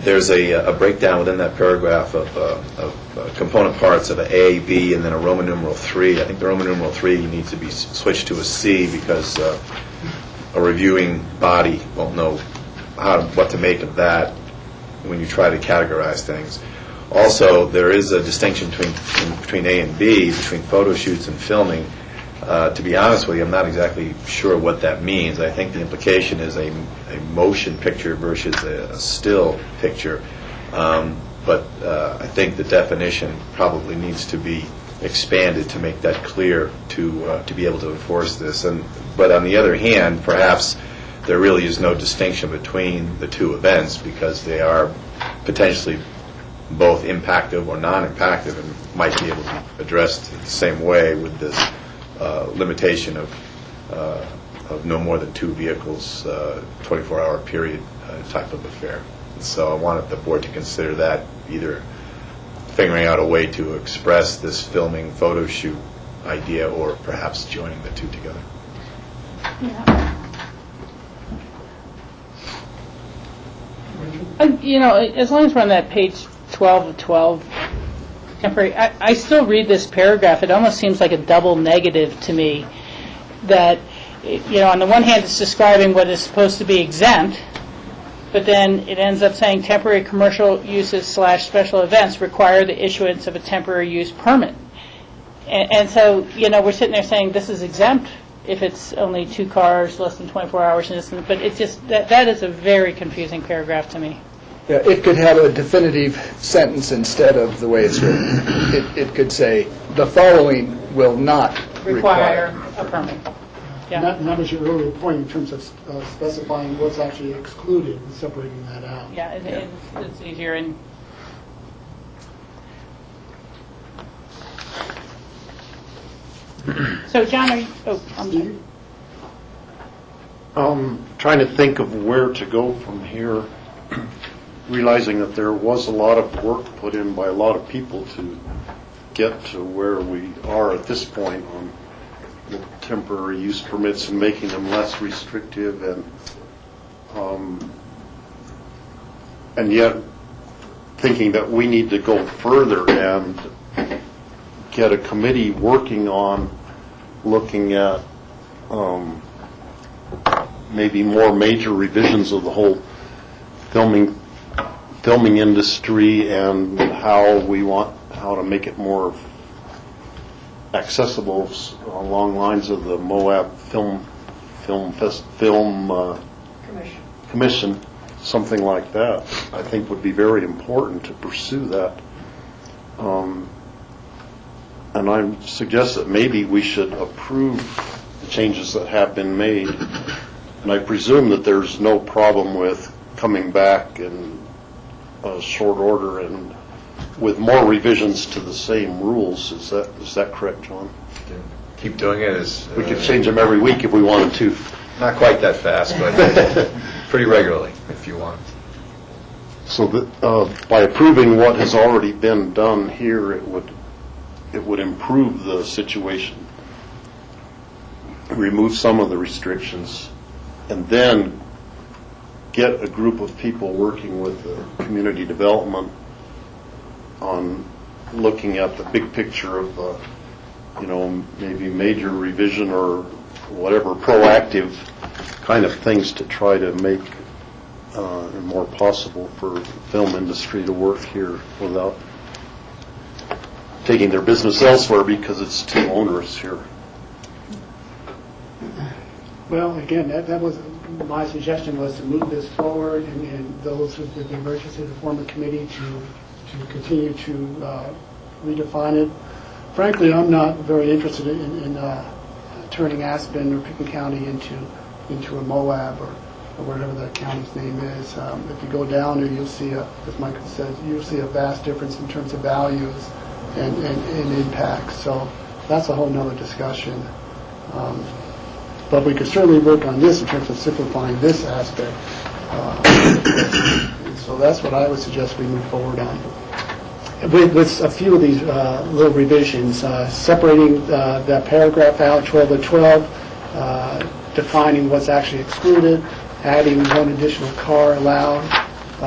there's a breakdown within that paragraph of component parts of an A, B, and then a Roman numeral 3. I think the Roman numeral 3 needs to be switched to a C because a reviewing body won't know what to make of that when you try to categorize things. Also, there is a distinction between A and B, between photo shoots and filming. To be honest with you, I'm not exactly sure what that means. I think the implication is a motion picture versus a still picture. But I think the definition probably needs to be expanded to make that clear to be able to enforce this. But on the other hand, perhaps there really is no distinction between the two events because they are potentially both impactive or non-impactive and might be able to be addressed the same way with this limitation of no more than 2 vehicles, 24-hour period type of affair. So I wanted the board to consider that, either figuring out a way to express this filming photo shoot idea or perhaps joining the two together. As long as we're on that page 12 of 12, temporary, I still read this paragraph. It almost seems like a double negative to me that, on the one hand it's describing what is supposed to be exempt, but then it ends up saying temporary commercial uses / special events require the issuance of a temporary use permit. And so, we're sitting there saying this is exempt if it's only 2 cars, less than 24 hours, but it's just, that is a very confusing paragraph to me. Yeah, it could have a definitive sentence instead of the way it's written. It could say, the following will not Require a permit. And that was your earlier point in terms of specifying what's actually excluded and separating that out. Yeah, it's easier and. So, John, are you, I'm sorry. Trying to think of where to go from here, realizing that there was a lot of work put in by a lot of people to get to where we are at this point on the temporary use permits and making them less restrictive, and yet thinking that we need to go further and get a committee working on looking at maybe more major revisions of the whole filming industry and how to make it more accessible along lines of the Moab Film Commission, something like that. I think would be very important to pursue that. And I suggest that maybe we should approve the changes that have been made. And I presume that there's no problem with coming back in a short order and with more revisions to the same rules. Is that correct, John? Keep doing it as... we could change them every week if we wanted to. Not quite that fast, but pretty regularly if you want. So that by approving what has already been done here, it would improve the situation, remove some of the restrictions, and then get a group of people working with the community development on looking at the big picture of, maybe major revision or whatever proactive kind of things to try to make it more possible for the film industry to work here without taking their business elsewhere because it's too onerous here. Well, again, that was, my suggestion was to move this forward and those with the emergency to form a committee to continue to redefine it. Frankly, I'm not very interested in turning Aspen or Pickens County into a Moab or whatever the county's name is. If you go down there, you'll see, as Michael said, you'll see a vast difference in terms of values and impact. So that's a whole nother discussion. But we could certainly work on this in terms of simplifying this aspect. So that's what I would suggest we move forward on. With a few of these little revisions, separating that paragraph out, 12 to 12, defining what's actually excluded, adding one additional car allowed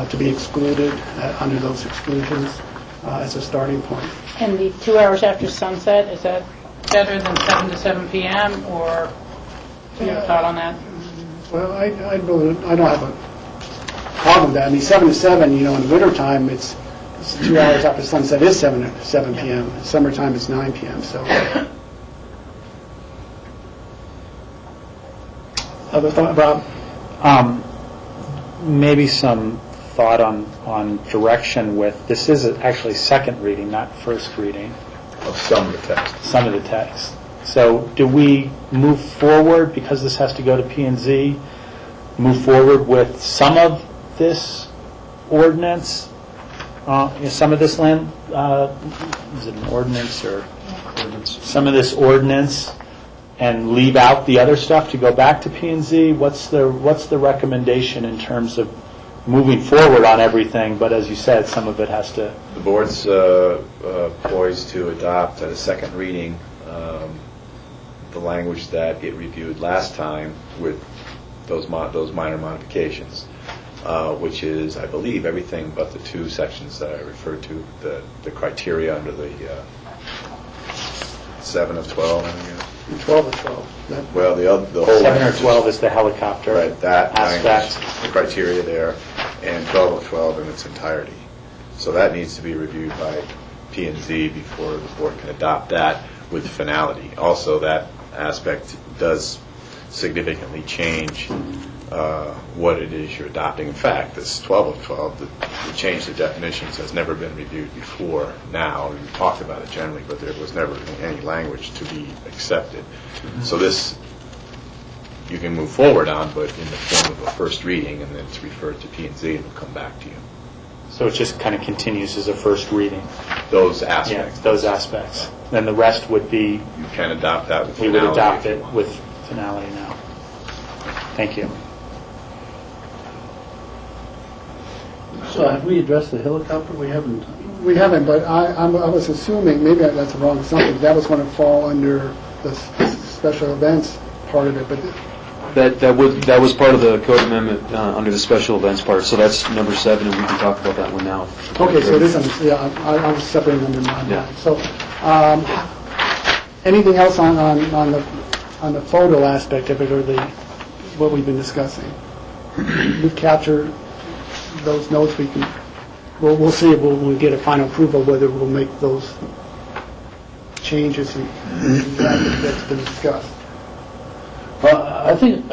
to be excluded under those exclusions as a starting point. And the 2 hours after sunset, is that better than 7 to 7 p.m. or do you have a thought on that? Well, I don't have a problem with that. I mean, 7 to 7, in the wintertime, it's 2 hours after sunset is 7 p.m. Summertime it's 9 p.m. So, other thought, Rob? Maybe some thought on direction with, this is actually second reading, not first reading. Of some of the text. Some of the text. So do we move forward, because this has to go to P&Z, move forward with some of this ordinance, some of this land, is it an ordinance or some of this ordinance, and leave out the other stuff to go back to P&Z? What's the recommendation in terms of moving forward on everything? But as you said, some of it has to... The board's poised to adopt at a second reading the language that it reviewed last time with those minor modifications, which is, I believe, everything but the two sections that I referred to, the criteria under the 7 of 12, I guess. 12 of 12. Well, the whole 7 or 12 is the helicopter. Right, that aspect. Language, the criteria there, and 12 of 12 in its entirety. So that needs to be reviewed by P&Z before the board can adopt that with finality. Also, that aspect does significantly change what it is you're adopting. In fact, this 12 of 12, the change to definitions has never been reviewed before now. We talked about it generally, but there was never any language to be accepted. So this you can move forward on, but in the form of a first reading, and then it's referred to P&Z and it'll come back to you. So it just kind of continues as a first reading? Those aspects. Yeah, those aspects. Then the rest would be... You can adopt that with we finality. would adopt it with finality now. Thank you. So have we addressed the helicopter? We haven't. We haven't, but I was assuming, maybe that's a wrong assumption, that was going to fall under the special events part of it, but That was part of the code amendment under the special events part, so that's number 7, and we can talk about that one now. okay, so this is, yeah, I was separating them in my mind. So, anything else on the photo aspect of it, or what we've been discussing? We've captured those notes. We'll see if when we get a final approval whether we'll make those changes that's been discussed. Well,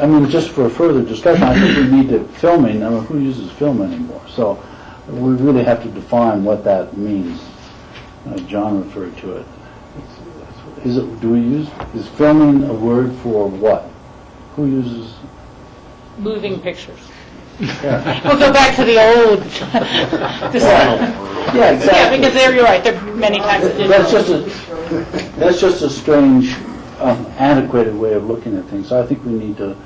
I mean, just for further discussion, I think we need to filming. I mean, who uses film anymore? So we really have to define what that means. John referred to it. Is filming a word for what? Who uses? Moving pictures. Yeah. We'll go back to the old. Yeah, exactly. Yeah, because you're right. There are many times it didn't. That's just a strange, antiquated way of looking at things. So I think we need to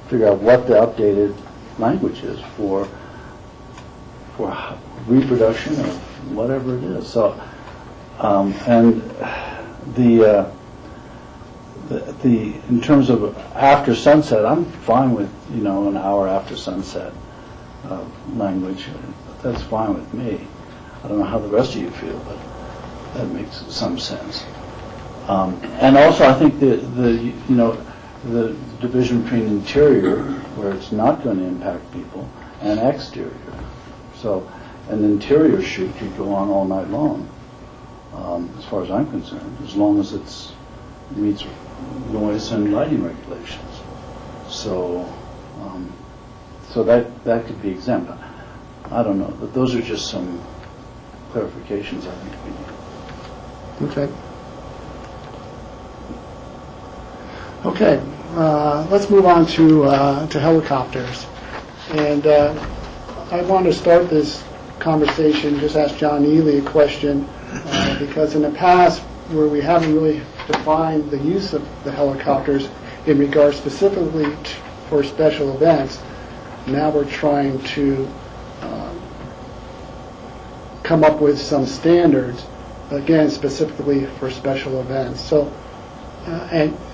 figure out what the updated language is for reproduction of whatever it is. So, and the in terms of after sunset, I'm fine with an hour after sunset language. That's fine with me. I don't know how the rest of you feel, but that makes some sense. And also, I think the division between interior, where it's not going to impact people, and exterior. So, an interior shoot could go on all night long, as far as I'm concerned, as long as it meets noise and lighting regulations. So, that could be exempt. I don't know, but those are just some clarifications I think we need. Okay. Okay, let's move on to helicopters. And I want to start this conversation, just ask John Ely a question, because in the past, where we haven't really defined the use of the helicopters in regard specifically for special events, now we're trying to come up with some standards, again, specifically for special events. So,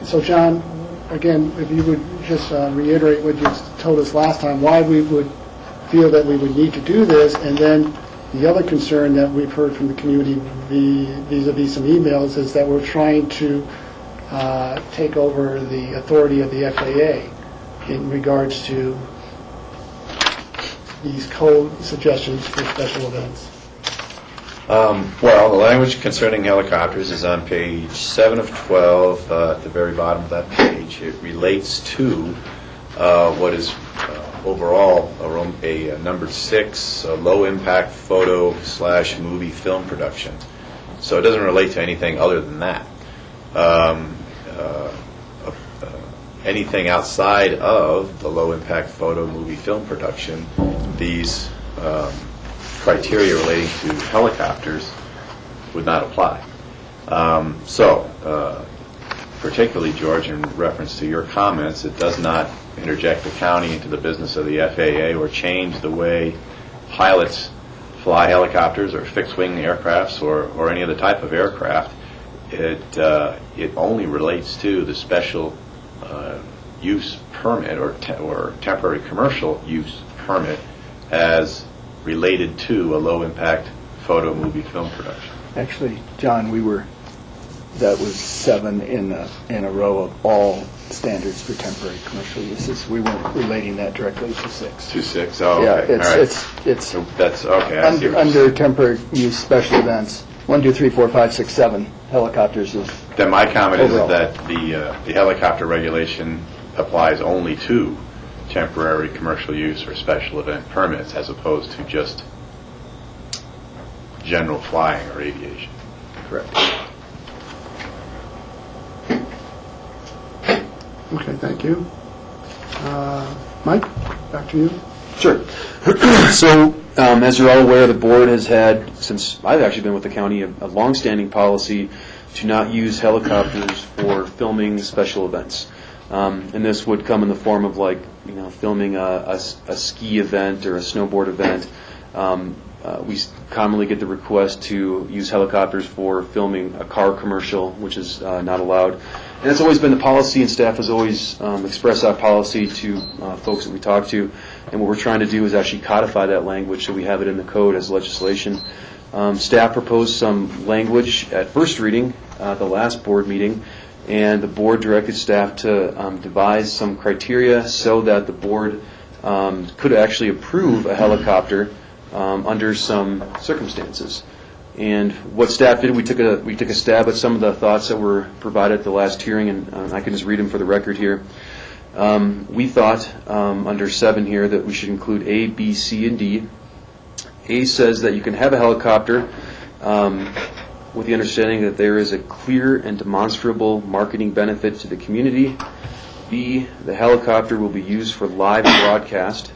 so John, again, if you would just reiterate what you told us last time, why we would feel that we would need to do this, and then the other concern that we've heard from the community vis-a-vis some emails is that we're trying to take over the authority of the FAA in regards to these code suggestions for special events. Well, the language concerning helicopters is on page 7 of 12, at the very bottom of that page. It relates to what is overall a number 6, low-impact photo/movie film production. So it doesn't relate to anything other than that. Anything outside of the low-impact photo, movie, film production, these criteria relating to helicopters would not apply. Particularly, George, in reference to your comments, it does not interject the county into the business of the FAA or change the way pilots fly helicopters or fixed-wing aircrafts or any other type of aircraft. It only relates to the special use permit or temporary commercial use permit as related to a low-impact photo, movie, film production. Actually, John, that was 7 in a row of all standards for temporary commercial uses. We weren't relating that directly to 6. To 6, oh, yeah, okay. It's so that's okay. I see what you're under temporary use special events. 1, 2, 3, 4, 5, 6, 7. helicopters is... Then my comment is overall. that the helicopter regulation applies only to temporary commercial use or special event permits as opposed to just general flying or aviation. Correct. Okay, thank you. Mike, back to you. Sure. So, as you're all aware, the board has had, since I've actually been with the county, a longstanding policy to not use helicopters for filming special events. And this would come in the form of filming a ski event or a snowboard event. We commonly get the request to use helicopters for filming a car commercial, which is not allowed. And it's always been the policy, and staff has always expressed that policy to folks that we talk to. And what we're trying to do is actually codify that language so we have it in the code as legislation. Staff proposed some language at first reading, the last board meeting, and the board directed staff to devise some criteria so that the board could actually approve a helicopter under some circumstances. And what staff did, we took a stab at some of the thoughts that were provided at the last hearing, and I can just read them for the record here. We thought under 7 here that we should include A, B, C, and D. A says that you can have a helicopter with the understanding that there is a clear and demonstrable marketing benefit to the community. B, the helicopter will be used for live broadcast.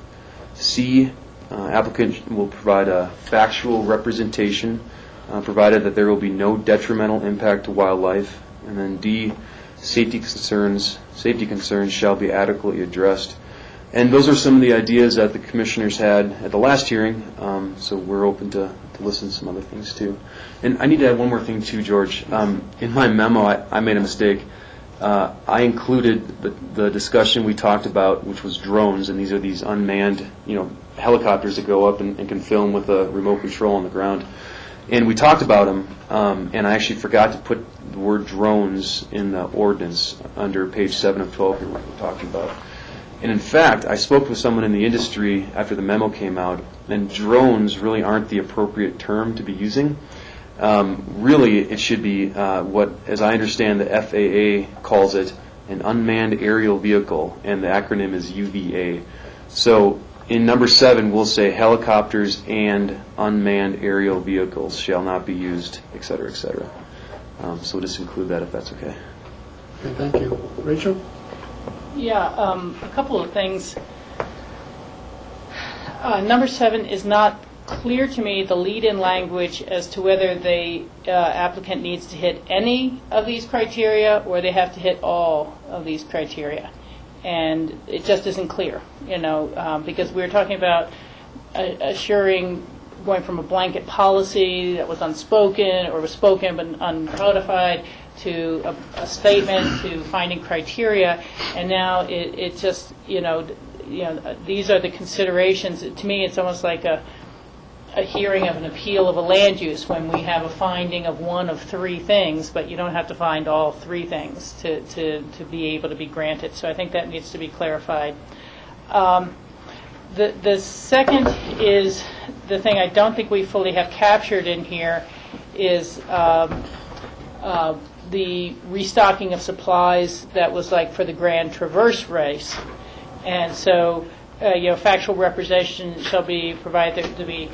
C, applicant will provide a factual representation, provided that there will be no detrimental impact to wildlife. And then D, safety concerns shall be adequately addressed. And those are some of the ideas that the commissioners had at the last hearing, so we're open to listen to some other things too. And I need to add one more thing too, George. In my memo, I made a mistake. I included the discussion we talked about, which was drones, and these are these unmanned, helicopters that go up and can film with a remote control on the ground. And we talked about them, and I actually forgot to put the word drones in the ordinance under page 7 of 12 here, what we're talking about. And in fact, I spoke with someone in the industry after the memo came out, and drones really aren't the appropriate term to be using. Really, it should be what, as I understand, the FAA calls it, an unmanned aerial vehicle, and the acronym is UVA. So in number 7, we'll say helicopters and unmanned aerial vehicles shall not be used, et cetera, et cetera. So we'll just include that if that's okay. Okay, thank you. Rachel? Yeah, a couple of things. Number 7 is not clear to me, the lead-in language, as to whether the applicant needs to hit any of these criteria or they have to hit all of these criteria. And it just isn't clear, because we were talking about assuring going from a blanket policy that was unspoken or was spoken but uncodified to a statement to finding criteria, and now it just, these are the considerations. To me, it's almost like a hearing of an appeal of a land use when we have a finding of one of 3 things, but you don't have to find all 3 things to be able to be granted. So I think that needs to be clarified. The second is the thing I don't think we fully have captured in here is the restocking of supplies that was like for the Grand Traverse race. And so, factual representation shall be provided to be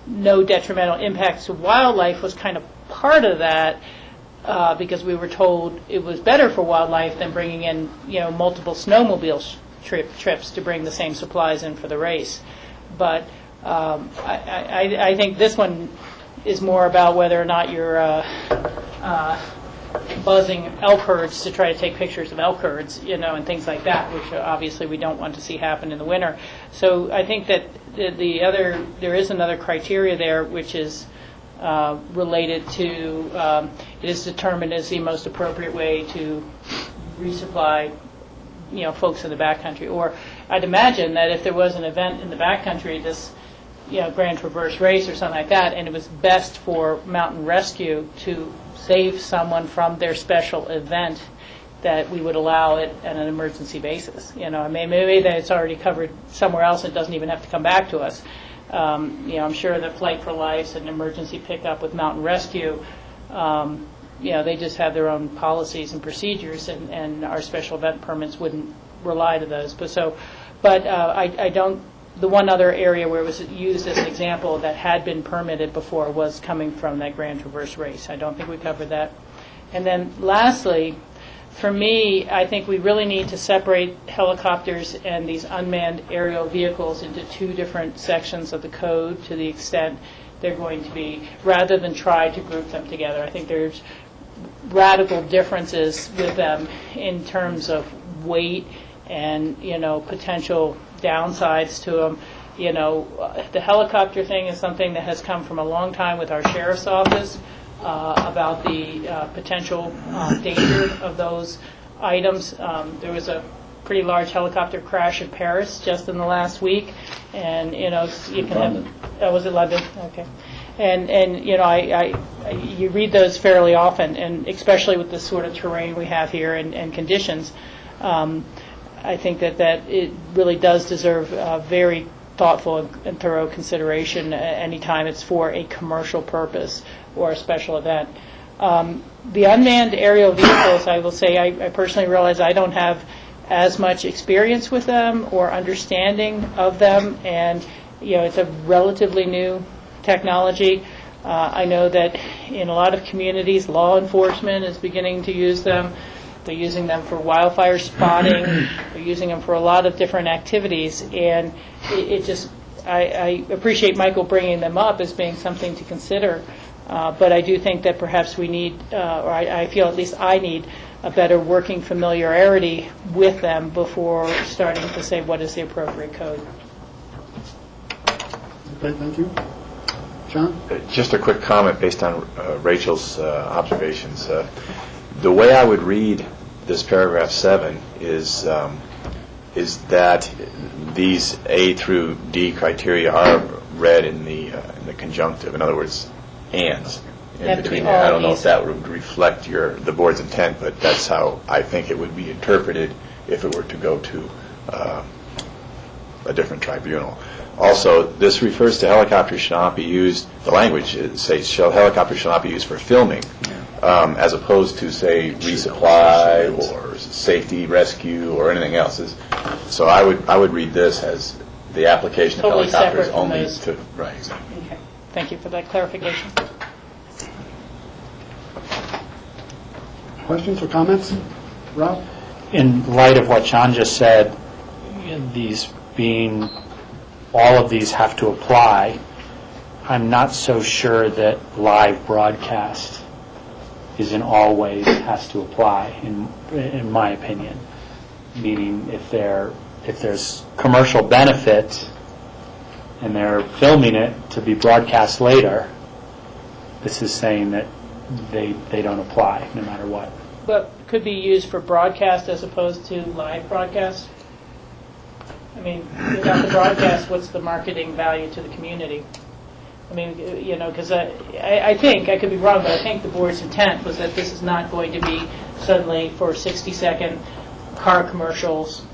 no detrimental impacts to wildlife was kind of part of that because we were told it was better for wildlife than bringing in, multiple snowmobile trips to bring the same supplies in for the race. But I think this one is more about whether or not you're buzzing elk herds to try to take pictures of elk herds, and things like that, which obviously we don't want to see happen in the winter. So I think that there is another criteria there, which is related to it is determined as the most appropriate way to resupply, folks in the backcountry. Or I'd imagine that if there was an event in the backcountry, this Grand Traverse race or something like that, and it was best for mountain rescue to save someone from their special event, that we would allow it on an emergency basis. Maybe that it's already covered somewhere else and doesn't even have to come back to us. I'm sure that Flight for Life's an emergency pickup with mountain rescue They just have their own policies and procedures, and our special event permits wouldn't rely to those. But I don't. The one other area where it was used as an example that had been permitted before was coming from that Grand Traverse race. I don't think we covered that. And then lastly, for me, I think we really need to separate helicopters and these unmanned aerial vehicles into two different sections of the code to the extent they're going to be, rather than try to group them together. I think there's radical differences with them in terms of weight and, potential downsides to them. The helicopter thing is something that has come from a long time with our sheriff's office about the potential danger of those items. There was a pretty large helicopter crash in Paris just in the last week, and you can have. Oh, was it London? Okay. And you read those fairly often, and especially with the sort of terrain we have here and conditions. I think that it really does deserve very thoughtful and thorough consideration anytime it's for a commercial purpose or a special event. The unmanned aerial vehicles, I will say, I personally realize I don't have as much experience with them or understanding of them, and it's a relatively new technology. I know that in a lot of communities, law enforcement is beginning to use them. They're using them for wildfire spotting. They're using them for a lot of different activities, and I appreciate Michael bringing them up as being something to consider. But I do think that perhaps we need, or I feel at least I need, a better working familiarity with them before starting to say what is the appropriate code. Okay, thank you. John? Just a quick comment based on Rachel's observations. The way I would read this paragraph 7 is that these A through D criteria are read in the conjunctive. In other words, ands in between there. I don't know if that would reflect the board's intent, but that's how I think it would be interpreted if it were to go to a different tribunal. Also, this refers to helicopters shall not be used, the language says helicopters shall not be used for filming, as opposed to, say, resupply or safety, rescue, or anything else. So I would read this as the application of Totally helicopters separate from only those. to, right, exactly. Okay. Thank you for that clarification. Questions or comments? Rob? In light of what John just said, all of these have to apply, I'm not so sure that live broadcast is in all ways has to apply, in my opinion. Meaning, if there's commercial benefit and they're filming it to be broadcast later, this is saying that they don't apply no matter what. But could be used for broadcast as opposed to live broadcast? I mean, without the broadcast, what's the marketing value to the community? I mean, because I think, I could be wrong, but I think the board's intent was that this is not going to be suddenly for 60-second car commercials.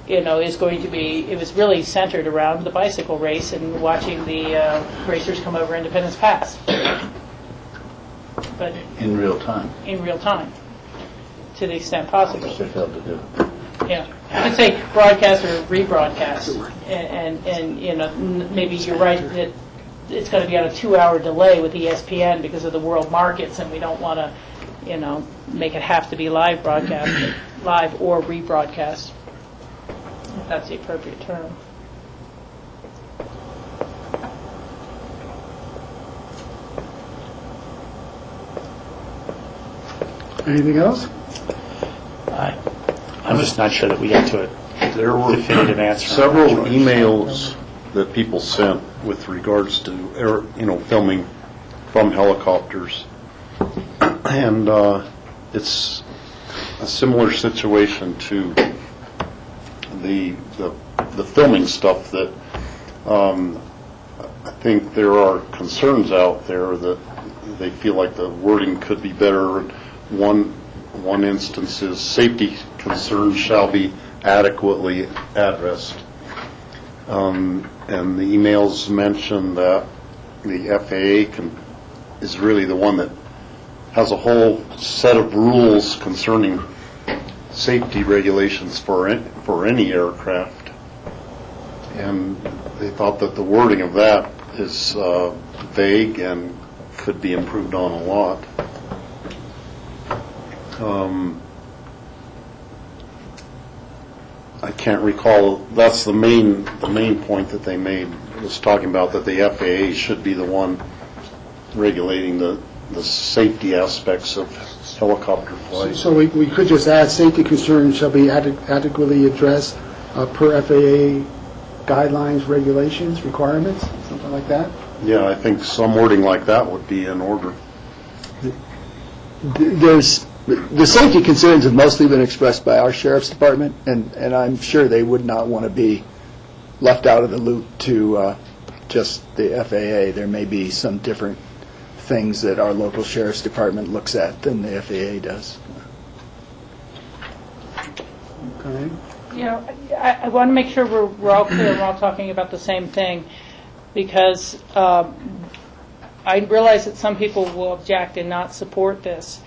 Is going to be, it was really centered around the bicycle race and watching the racers come over Independence Pass. But In real time. in real time, to the extent possible. Which they failed to do. Yeah, you could say broadcast or rebroadcast, and maybe you're right that it's going to be on a 2-hour delay with ESPN because of the world markets, and we don't want to, make it have to be live broadcast, live or rebroadcast, if that's the appropriate term. Anything else? I'm just not sure that we got to a There were definitive answer. several emails that people sent with regards to filming from helicopters, and it's a similar situation to the filming stuff that I think there are concerns out there that they feel like the wording could be better. One instance is safety concerns shall be adequately addressed. And the emails mention that the FAA can is really the one that has a whole set of rules concerning safety regulations for any aircraft. And they thought that the wording of that is vague and could be improved on a lot. I can't recall. That's the main point that they made, was talking about that the FAA should be the one regulating the safety aspects of helicopter flight. So we could just add, safety concerns shall be adequately addressed per FAA guidelines, regulations, requirements, something like that? Yeah, I think some wording like that would be in order. The safety concerns have mostly been expressed by our sheriff's department, and I'm sure they would not want to be left out of the loop to just the FAA. There may be some different things that our local sheriff's department looks at than the FAA does. Okay. You know, I want to make sure we're all clear, we're all talking about the same thing, because I realize that some people will object and not support this,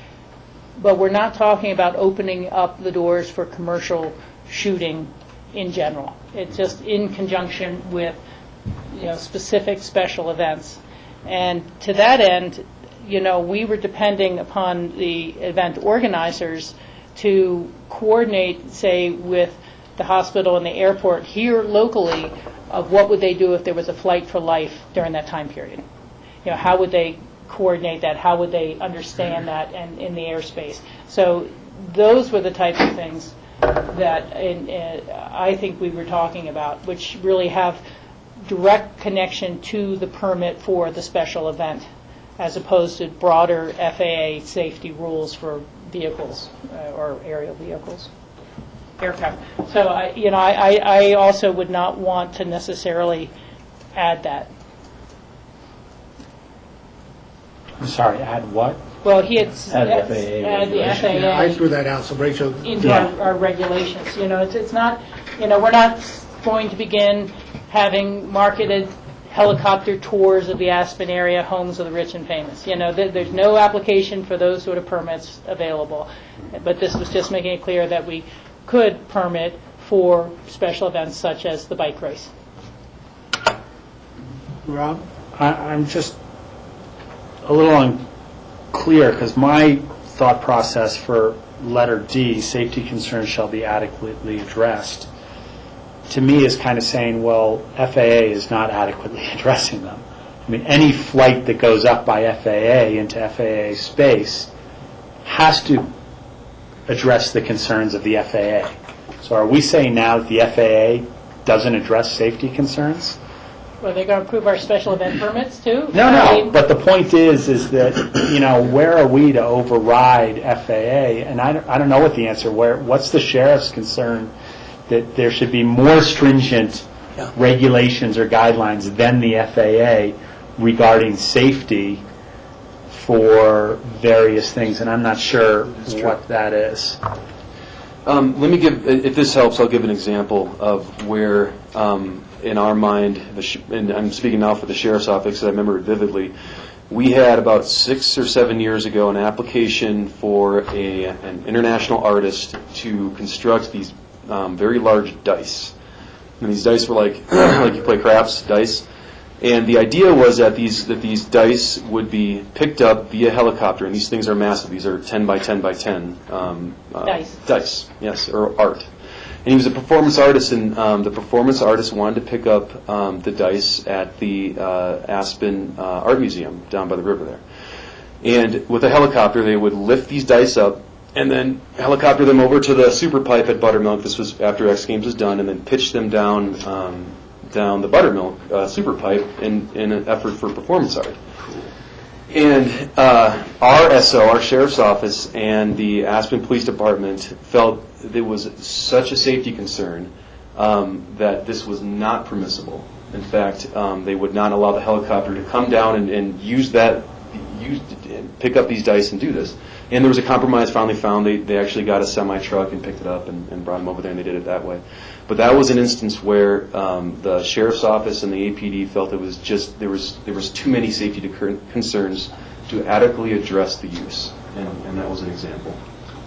but we're not talking about opening up the doors for commercial shooting in general. It's just in conjunction with, specific special events. And to that end, we were depending upon the event organizers to coordinate, say, with the hospital and the airport here locally, of what would they do if there was a flight for life during that time period. How would they coordinate that? How would they understand that and in the airspace? So those were the types of things that I think we were talking about, which really have direct connection to the permit for the special event, as opposed to broader FAA safety rules for vehicles or aerial vehicles, aircraft. So I also would not want to necessarily add that. I'm sorry, add what? Well, he had Add the FAA. Yeah, I threw that out, so Rachel. Into our regulations. It's not, we're not going to begin having marketed helicopter tours of the Aspen area, homes of the rich and famous. There's no application for those sort of permits available. But this was just making it clear that we could permit for special events such as the bike race. Rob? I'm just a little unclear, because my thought process for letter D, safety concerns shall be adequately addressed, to me is kind of saying, well, FAA is not adequately addressing them. I mean, any flight that goes up by FAA into FAA space has to address the concerns of the FAA. So are we saying now that the FAA doesn't address safety concerns? Well, they're going to approve our special event permits too? No. But the point is that, where are we to override FAA? And I don't know what the answer. What's the sheriff's concern that there should be more stringent regulations or guidelines than the FAA regarding safety for various things? And I'm not sure what that is. Let me give, if this helps, I'll give an example of where, in our mind, and I'm speaking now for the sheriff's office, because I remember it vividly, we had about 6 or 7 years ago an application for an international artist to construct these very large dice. And these dice were like like you play craps, dice. And the idea was that these dice would be picked up via helicopter, and these things are massive. These are 10 by 10 by 10 dice, yes, or art. And he was a performance artist, and the performance artist wanted to pick up the dice at the Aspen Art Museum down by the river there. And with a helicopter, they would lift these dice up and then helicopter them over to the super pipe at Buttermilk. This was after X Games was done, and then pitch them down the Buttermilk super pipe in an effort for performance art. And our SO, our sheriff's office, and the Aspen Police Department felt it was such a safety concern that this was not permissible. In fact, they would not allow the helicopter to come down and pick up these dice and do this. And there was a compromise finally found. They actually got a semi-truck and picked it up and brought them over there, and they did it that way. But that was an instance where the sheriff's office and the APD felt it was just there was too many safety concerns to adequately address the use, and that was an example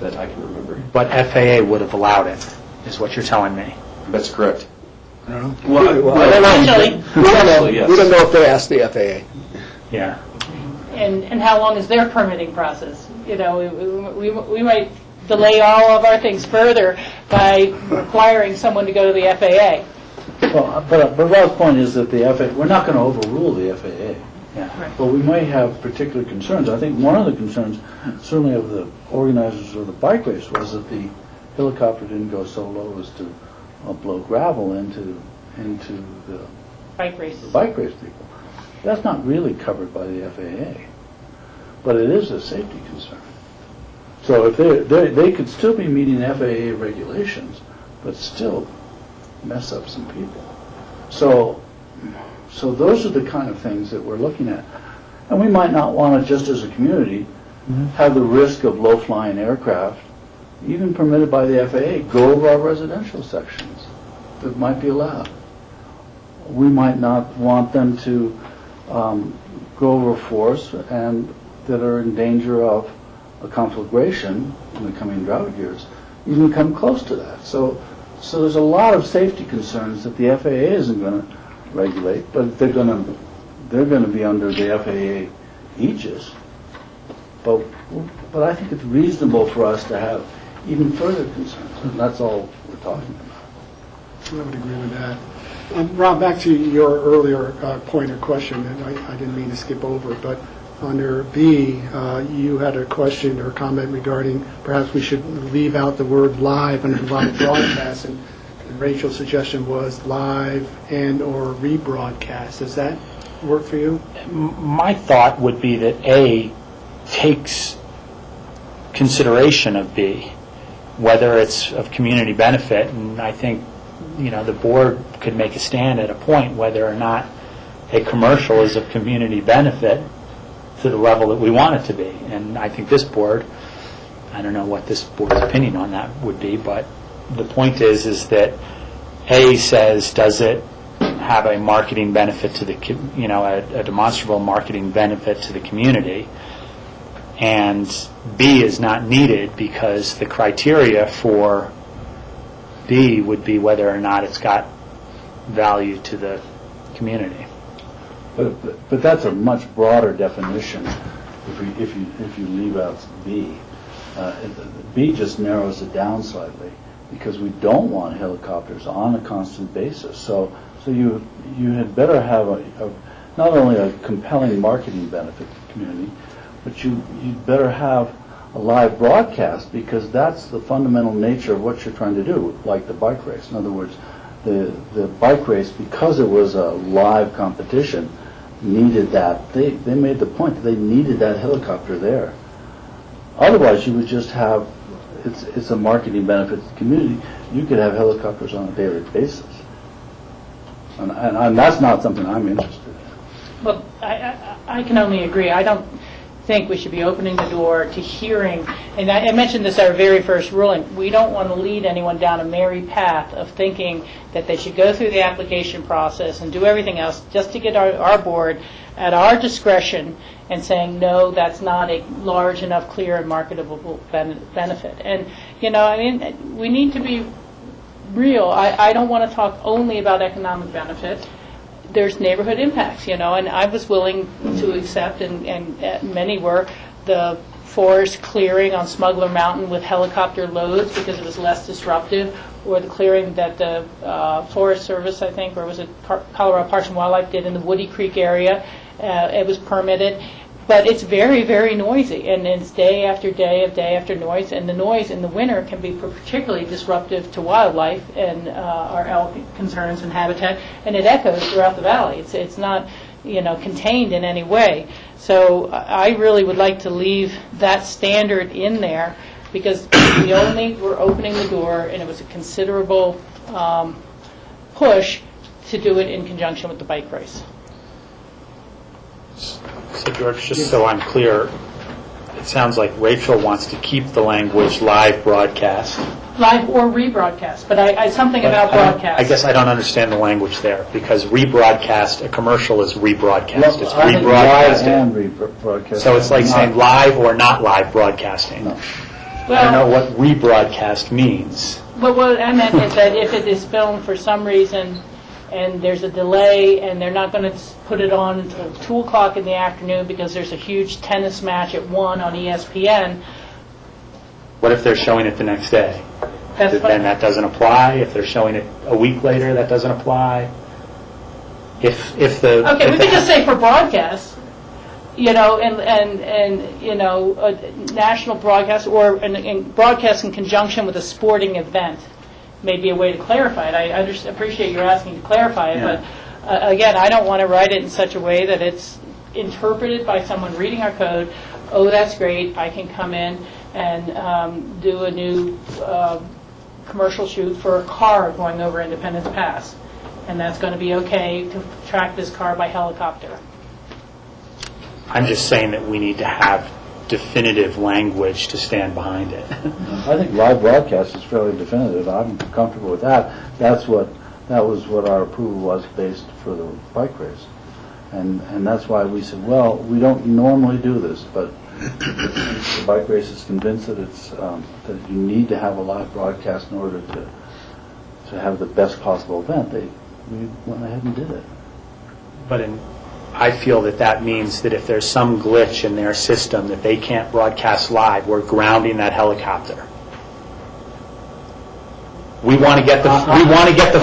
that I can remember. But FAA would have allowed it, is what you're telling me. That's correct. I don't know. Well, I don't know. Actually, yes. We don't know if they asked the FAA. Yeah. And how long is their permitting process? You know, we might delay all of our things further by requiring someone to go to the FAA. Well, but Rob's point is that the FAA, we're not going to overrule the FAA. Yeah. But we may have particular concerns. I think one of the concerns, certainly of the organizers of the bike race, was that the helicopter didn't go so low as to blow gravel into the Bike races. bike race people. That's not really covered by the FAA, but it is a safety concern. So if they could still be meeting FAA regulations, but still mess up some people. So those are the kind of things that we're looking at. And we might not want to, just as a community, have the risk of low-flying aircraft, even permitted by the FAA, go over our residential sections that might be allowed. We might not want them to go over forests and that are in danger of a conflagration in the coming drought years, even come close to that. So there's a lot of safety concerns that the FAA isn't going to regulate, but they're going to be under the FAA aegis. But I think it's reasonable for us to have even further concerns, and that's all we're talking about. I would agree with that. Rob, back to your earlier point or question, and I didn't mean to skip over, but under B, you had a question or comment regarding perhaps we should leave out the word live under live broadcast, and Rachel's suggestion was live and or rebroadcast. Does that work for you? My thought would be that A takes consideration of B, whether it's of community benefit, and I think the board could make a stand at a point whether or not a commercial is of community benefit to the level that we want it to be. And I think this board, I don't know what this board's opinion on that would be, but the point is that A says, does it have a marketing benefit to the, a demonstrable marketing benefit to the community? And B is not needed because the criteria for B would be whether or not it's got value to the community. But that's a much broader definition if you leave out B. B just narrows it down slightly because we don't want helicopters on a constant basis. So you had better have not only a compelling marketing benefit to the community, but you'd better have a live broadcast because that's the fundamental nature of what you're trying to do, like the bike race. In other words, the bike race, because it was a live competition, needed that. They made the point that they needed that helicopter there. Otherwise, you would just have, it's a marketing benefit to the community. You could have helicopters on a daily basis. And that's not something I'm interested in. Well, I can only agree. I don't think we should be opening the door to hearing, and I mentioned this at our very first ruling, we don't want to lead anyone down a merry path of thinking that they should go through the application process and do everything else just to get our board at our discretion and saying, no, that's not a large enough, clear, and marketable benefit. And, we need to be real. I don't want to talk only about economic benefit. There's neighborhood impacts, and I was willing to accept, and many were, the forest clearing on Smuggler Mountain with helicopter loads because it was less disruptive, or the clearing that the Forest Service, I think, or was it Colorado Parks and Wildlife did in the Woody Creek area. It was permitted. But it's very, very noisy, and it's day after day after noise, and the noise in the winter can be particularly disruptive to wildlife and our elk concerns and habitat, and it echoes throughout the valley. It's not, contained in any way. So I really would like to leave that standard in there because we only were opening the door, and it was a considerable push to do it in conjunction with the bike race. So, George, just so I'm clear, it sounds like Rachel wants to keep the language live broadcast. Live or rebroadcast, but something about broadcast. I guess I don't understand the language there, because rebroadcast, a commercial is rebroadcast. It's I think live rebroadcasted. and rebroadcast. So it's like saying live or not live broadcasting. I don't know what rebroadcast means. But what I meant is that if it is filmed for some reason and there's a delay and they're not going to put it on until 2 o'clock in the afternoon because there's a huge tennis match at 1 on ESPN. What if they're showing it the next day? Then that doesn't apply. If they're showing it a week later, that doesn't apply. If we could just say for broadcast, and a national broadcast or broadcast in conjunction with a sporting event may be a way to clarify it. I appreciate your asking to clarify it, but again, I don't want to write it in such a way that it's interpreted by someone reading our code. Oh, that's great. I can come in and do a new commercial shoot for a car going over Independence Pass, and that's going to be okay to track this car by helicopter. I'm just saying that we need to have definitive language to stand behind it. I think live broadcast is fairly definitive. I'm comfortable with that. That was what our approval was based for the bike race. And that's why we said, well, we don't normally do this, but the bike race is convinced that it's that you need to have a live broadcast in order to have the best possible event. We went ahead and did it. But I feel that means that if there's some glitch in their system that they can't broadcast live, we're grounding that helicopter. We want to get the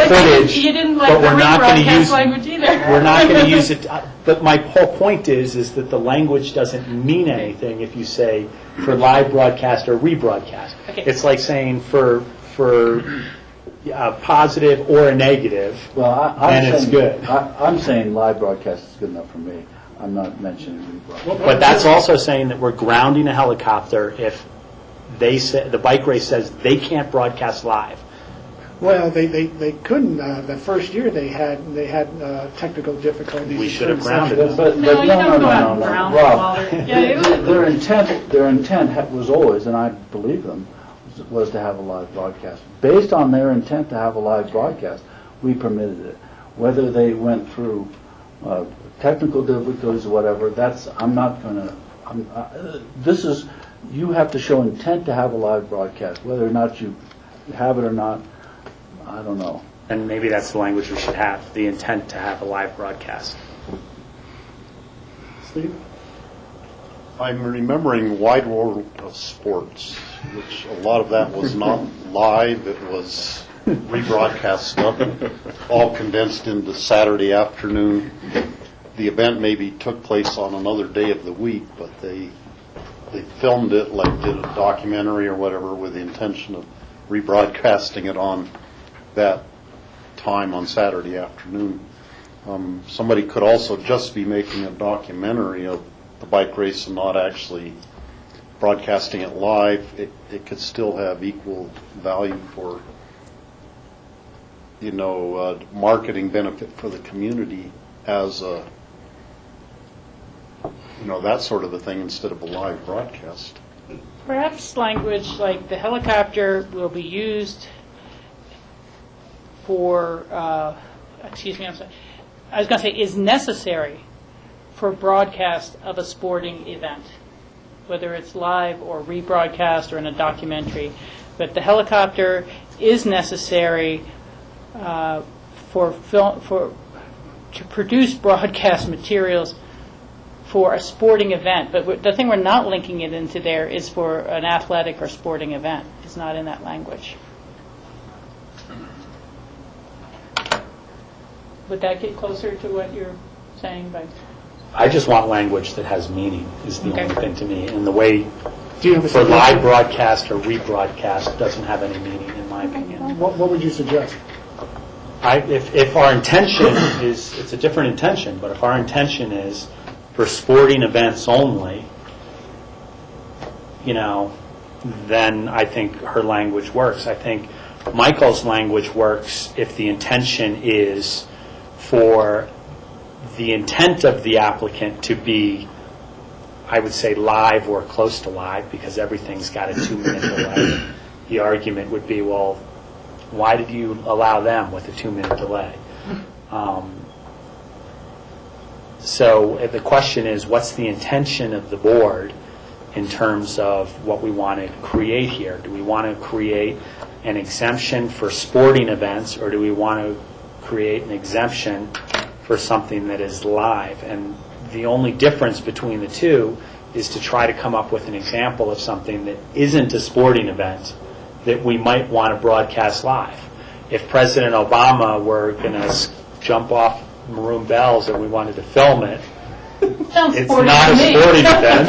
footage, you didn't like but we're not going to use language either. We're not going to use it. But my whole point is that the language doesn't mean anything if you say for live broadcast or rebroadcast. Okay. It's like saying for positive or a negative, then it's good. I'm saying live broadcast is good enough for me. I'm not mentioning rebroadcast. But that's also saying that we're grounding a helicopter if the bike race says they can't broadcast live. Well, they couldn't. The first year they had technical difficulties. We should have grounded them. But no. Rob, their intent was always, and I believe them, was to have a live broadcast. Based on their intent to have a live broadcast, we permitted it. Whether they went through technical difficulties or whatever, I'm not going to. You have to show intent to have a live broadcast. Whether or not you have it or not, I don't know. And maybe that's the language we should have, the intent to have a live broadcast. Steve? I'm remembering Wide World of Sports, which a lot of that was not live. It was rebroadcast stuff, all condensed into Saturday afternoon. The event maybe took place on another day of the week, but they filmed it, like did a documentary or whatever, with the intention of rebroadcasting it on that time on Saturday afternoon. Somebody could also just be making a documentary of the bike race and not actually broadcasting it live. It could still have equal value for, marketing benefit for the community as a, that sort of a thing instead of a live broadcast. Perhaps language like the helicopter will be used for, I was going to say is necessary for broadcast of a sporting event, whether it's live or rebroadcast or in a documentary. But the helicopter is necessary to produce broadcast materials for a sporting event. But the thing we're not linking it into there is for an athletic or sporting event. It's not in that language. Would that get closer to what you're saying? I just want language that has meaning is the only thing to me. And the way for live broadcast or rebroadcast doesn't have any meaning in my opinion. What would you suggest? If our intention is, it's a different intention, but if our intention is for sporting events only, then I think her language works. I think Michael's language works if the intention is for the intent of the applicant to be I would say live or close to live, because everything's got a 2-minute delay. The argument would be, well, why did you allow them with a 2-minute delay? So the question is, what's the intention of the board in terms of what we want to create here? Do we want to create an exemption for sporting events, or do we want to create an exemption for something that is live? And the only difference between the two is to try to come up with an example of something that isn't a sporting event that we might want to broadcast live. If President Obama were going to jump off Maroon Bells and we wanted to film it, it's not a sporting event.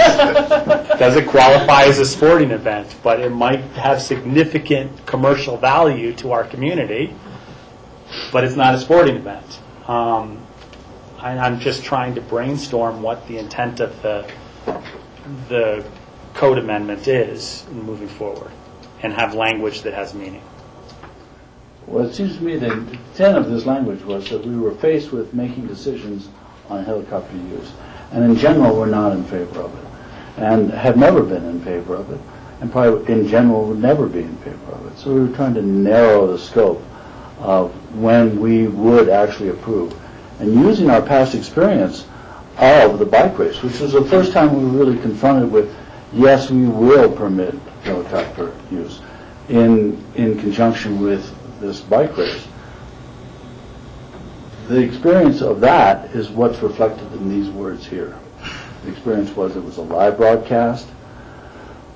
Doesn't qualify as a sporting event, but it might have significant commercial value to our community, but it's not a sporting event. I'm just trying to brainstorm what the intent of the code amendment is moving forward, and have language that has meaning. Well, it seems to me that the intent of this language was that we were faced with making decisions on helicopter use. And in general, we're not in favor of it, and have never been in favor of it, and probably in general would never be in favor of it. So we were trying to narrow the scope of when we would actually approve. And using our past experience of the bike race, which was the first time we were really confronted with, yes, we will permit helicopter use in conjunction with this bike race. The experience of that is what's reflected in these words here. The experience was it was a live broadcast.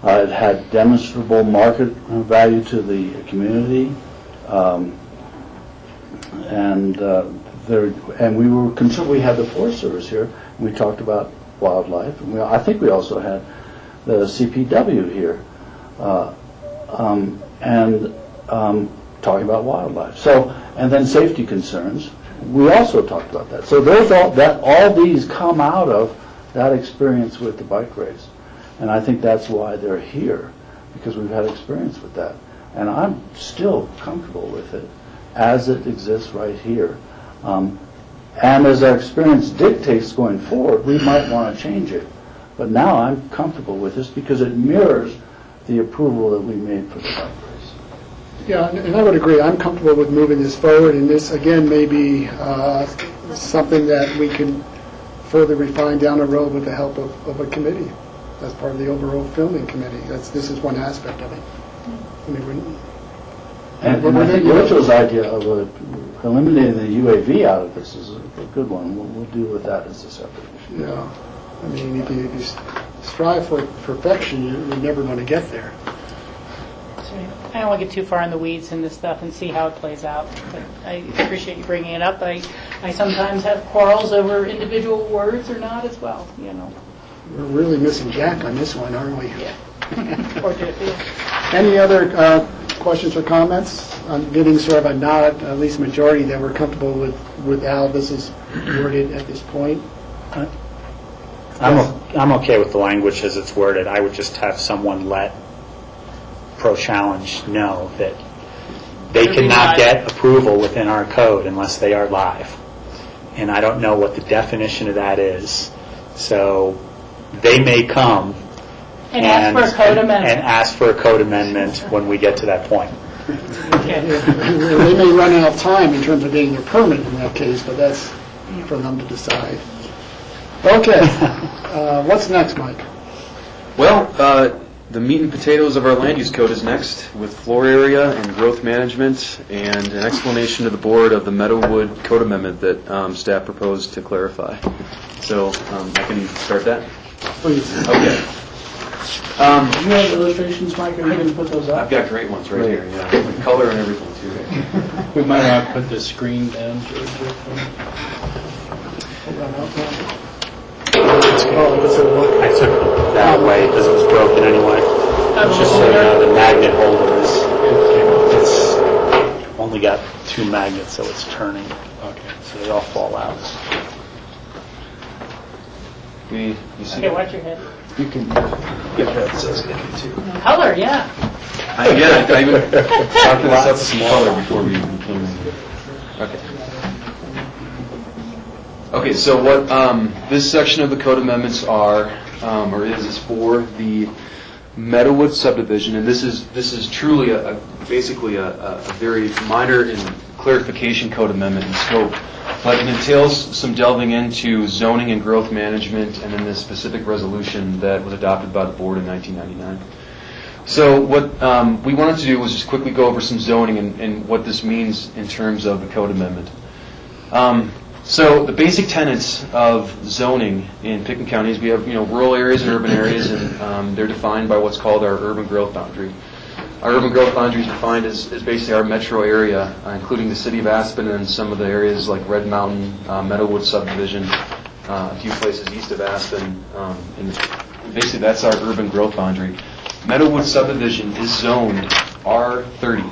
It had demonstrable market value to the community, and we were concerned. We had the Forest Service here, and we talked about wildlife. And I think we also had the CPW here, talking about wildlife. So, and then safety concerns. We also talked about that. So all these come out of that experience with the bike race. And I think that's why they're here, because we've had experience with that. And I'm still comfortable with it as it exists right here. And as our experience dictates going forward, we might want to change it. But now I'm comfortable with this because it mirrors the approval that we made for the bike race. Yeah, and I would agree. I'm comfortable with moving this forward, and this, again, may be something that we can further refine down the road with the help of a committee. That's part of the overall filming committee. This is one aspect of it. I mean, I think Rachel's idea of eliminating the UAV out of this is a good one. We'll deal with that as a separate issue. Yeah. I mean, if you strive for perfection, you're never going to get there. I don't want to get too far in the weeds in this stuff and see how it plays out. But I appreciate you bringing it up. I sometimes have quarrels over individual words or not as well, you know. We're really missing Jack on this one, aren't we? Yeah. Or did it? Any other questions or comments? I'm getting sort of a nod, at least majority, that we're comfortable with how this is worded at this point. I'm okay with the language as it's worded. I would just have someone let Pro Challenge know that they cannot get approval within our code unless they are live. And I don't know what the definition of that is. So they may come and ask for a code amendment when we get to that point. They may run out of time in terms of getting their permit in that case, but that's for them to decide. Okay. What's next, Mike? Well, the meat and potatoes of our land use code is next, with floor area and growth management, and an explanation to the board of the Meadowwood code amendment that staff proposed to clarify. So I can start that? Please. Okay. Do you have illustrations, Mike? Are you going to put those up? I've got great ones right here, yeah. With color and everything, too. We might want to put the screen down. I took it that way because it was broken anyway. Just so you know, the magnet holder it's only got 2 magnets, so it's turning. Okay. So they all fall out. You see? Okay, watch your head. You can get that says it too. Color, yeah. I even talked this up smaller before we even came in. Okay. Okay, so what this section of the code amendments are is for the Meadowood subdivision, and this is truly basically a very minor and clarification code amendment in scope, but it entails some delving into zoning and growth management, and then this specific resolution that was adopted by the board in 1999. So what we wanted to do was just quickly go over some zoning and what this means in terms of the code amendment. So the basic tenets of zoning in Pickens County is we have rural areas and urban areas, and they're defined by what's called our urban growth boundary. Our urban growth boundary is defined as basically our metro area, including the city of Aspen and some of the areas like Red Mountain, Meadowood subdivision, a few places east of Aspen. And basically that's our urban growth boundary. Meadowood subdivision is zoned R30.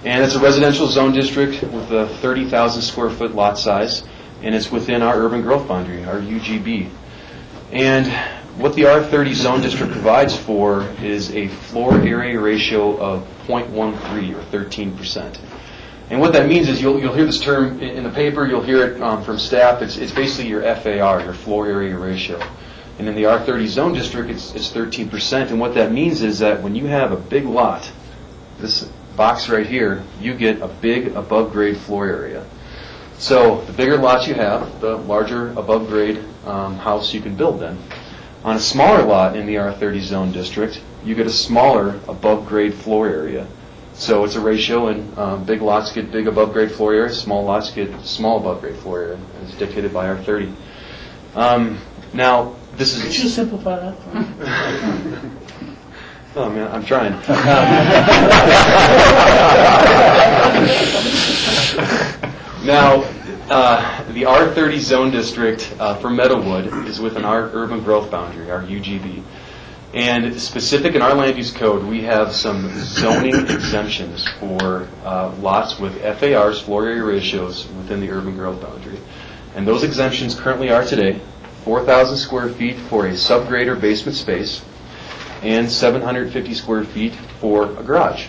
And it's a residential zone district with a 30,000 square foot lot size, and it's within our urban growth boundary, our UGB. And what the R30 zone district provides for is a floor area ratio of 0.13 or 13%. And what that means is you'll hear this term in the paper, you'll hear it from staff, it's basically your FAR, your floor area ratio. And in the R30 zone district, it's 13%, and what that means is that when you have a big lot, this box right here, you get a big above-grade floor area. So the bigger lots you have, the larger above-grade house you can build then. On a smaller lot in the R30 zone district, you get a smaller above-grade floor area. So it's a ratio, and big lots get big above-grade floor area, small lots get small above-grade floor area, and it's dictated by R30. Now, this is... Could you simplify that for me? Oh man, I'm trying. Now, the R30 zone district for Meadowood is within our urban growth boundary, our UGB. And specific in our land use code, we have some zoning exemptions for lots with FARs, floor area ratios, within the urban growth boundary. And those exemptions currently are today 4,000 square feet for a subgrade or basement space, and 750 square feet for a garage.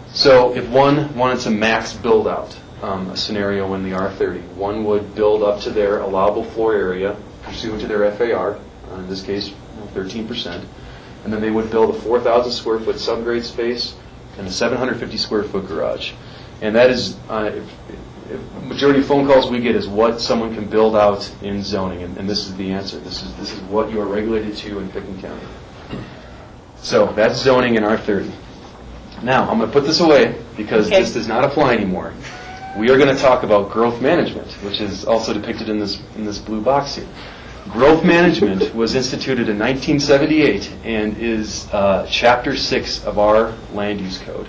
So if one wanted to max build out, a scenario in the R30, one would build up to their allowable floor area pursuant to their FAR, in this case 13%, and then they would build a 4,000 square foot subgrade space and a 750 square foot garage. And that is, majority of phone calls we get is what someone can build out in zoning, and this is the answer. This is what you are regulated to in Pickens County. So that's zoning in R30. Now, I'm going to put this away because this does not apply anymore. We are going to talk about growth management, which is also depicted in this blue box here. Growth management was instituted in 1978 and is Chapter 6 of our land use code.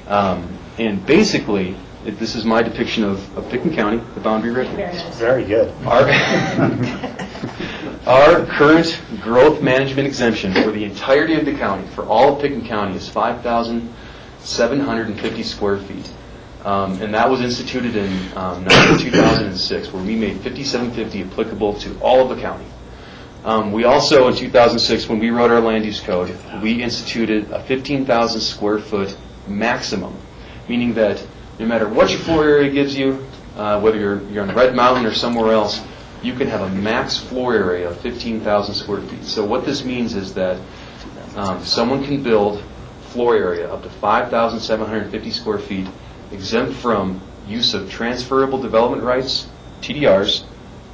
And basically, this is my depiction of Pickens County, the boundary right here. Very good. Our current growth management exemption for the entirety of the county, for all of Pickens County, is 5,750 square feet. And that was instituted in 2006, where we made 5,750 applicable to all of the county. We also, in 2006, when we wrote our land use code, we instituted a 15,000 square foot maximum, meaning that no matter what your floor area gives you, whether you're on Red Mountain or somewhere else, you can have a max floor area of 15,000 square feet. So what this means is that someone can build floor area up to 5,750 square feet, exempt from use of transferable development rights, TDRs,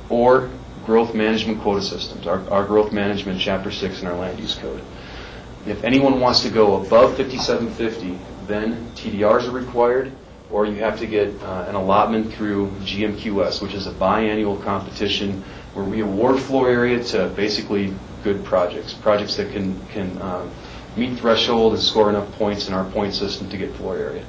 or growth management quota systems, our growth management Chapter 6 in our land use code. If anyone wants to go above 5,750, then TDRs are required, or you have to get an allotment through GMQS, which is a biannual competition where we award floor area to basically good projects that can meet threshold and score enough points in our point system to get floor area.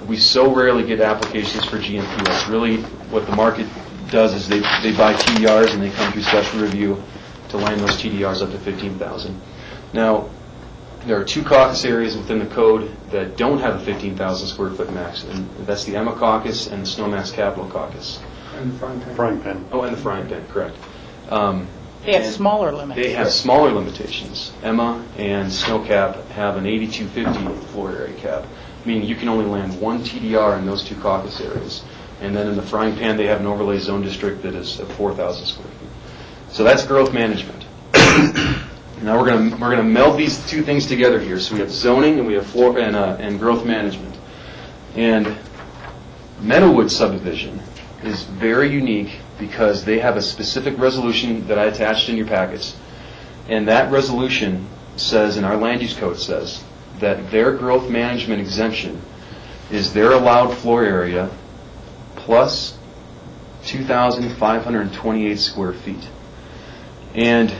We so rarely get applications for GMQS. Really, what the market does is they buy TDRs and they come through special review to land those TDRs up to 15,000. Now, there are two caucus areas within the code that don't have a 15,000 square foot max, and that's the Emma caucus and the Snowmass Capital caucus. And the frying pan. Frying pan. Oh, and the frying pan, correct. They have smaller limitations. They have smaller limitations. Emma and Snowcap have an 8,250 floor area cap, meaning you can only land one TDR in those two caucus areas. And then in the frying pan, they have an overlay zone district that is 4,000 square feet. So that's growth management. Now we're going to meld these two things together here. So we have zoning and we have floor and growth management. And Meadowood subdivision is very unique because they have a specific resolution that I attached in your packets. And that resolution says, and our land use code says, that their growth management exemption is their allowed floor area plus 2,528 square feet. And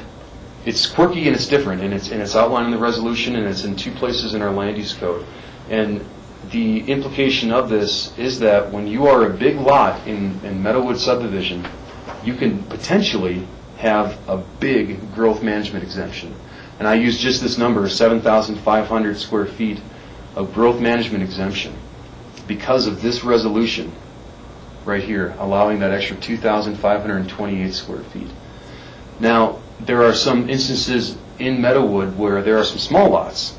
it's quirky and it's different, and it's outlined in the resolution, and it's in two places in our land use code. And the implication of this is that when you are a big lot in Meadowood subdivision, you can potentially have a big growth management exemption. And I use just this number, 7,500 square feet of growth management exemption, because of this resolution right here, allowing that extra 2,528 square feet. Now, there are some instances in Meadowood where there are some small lots,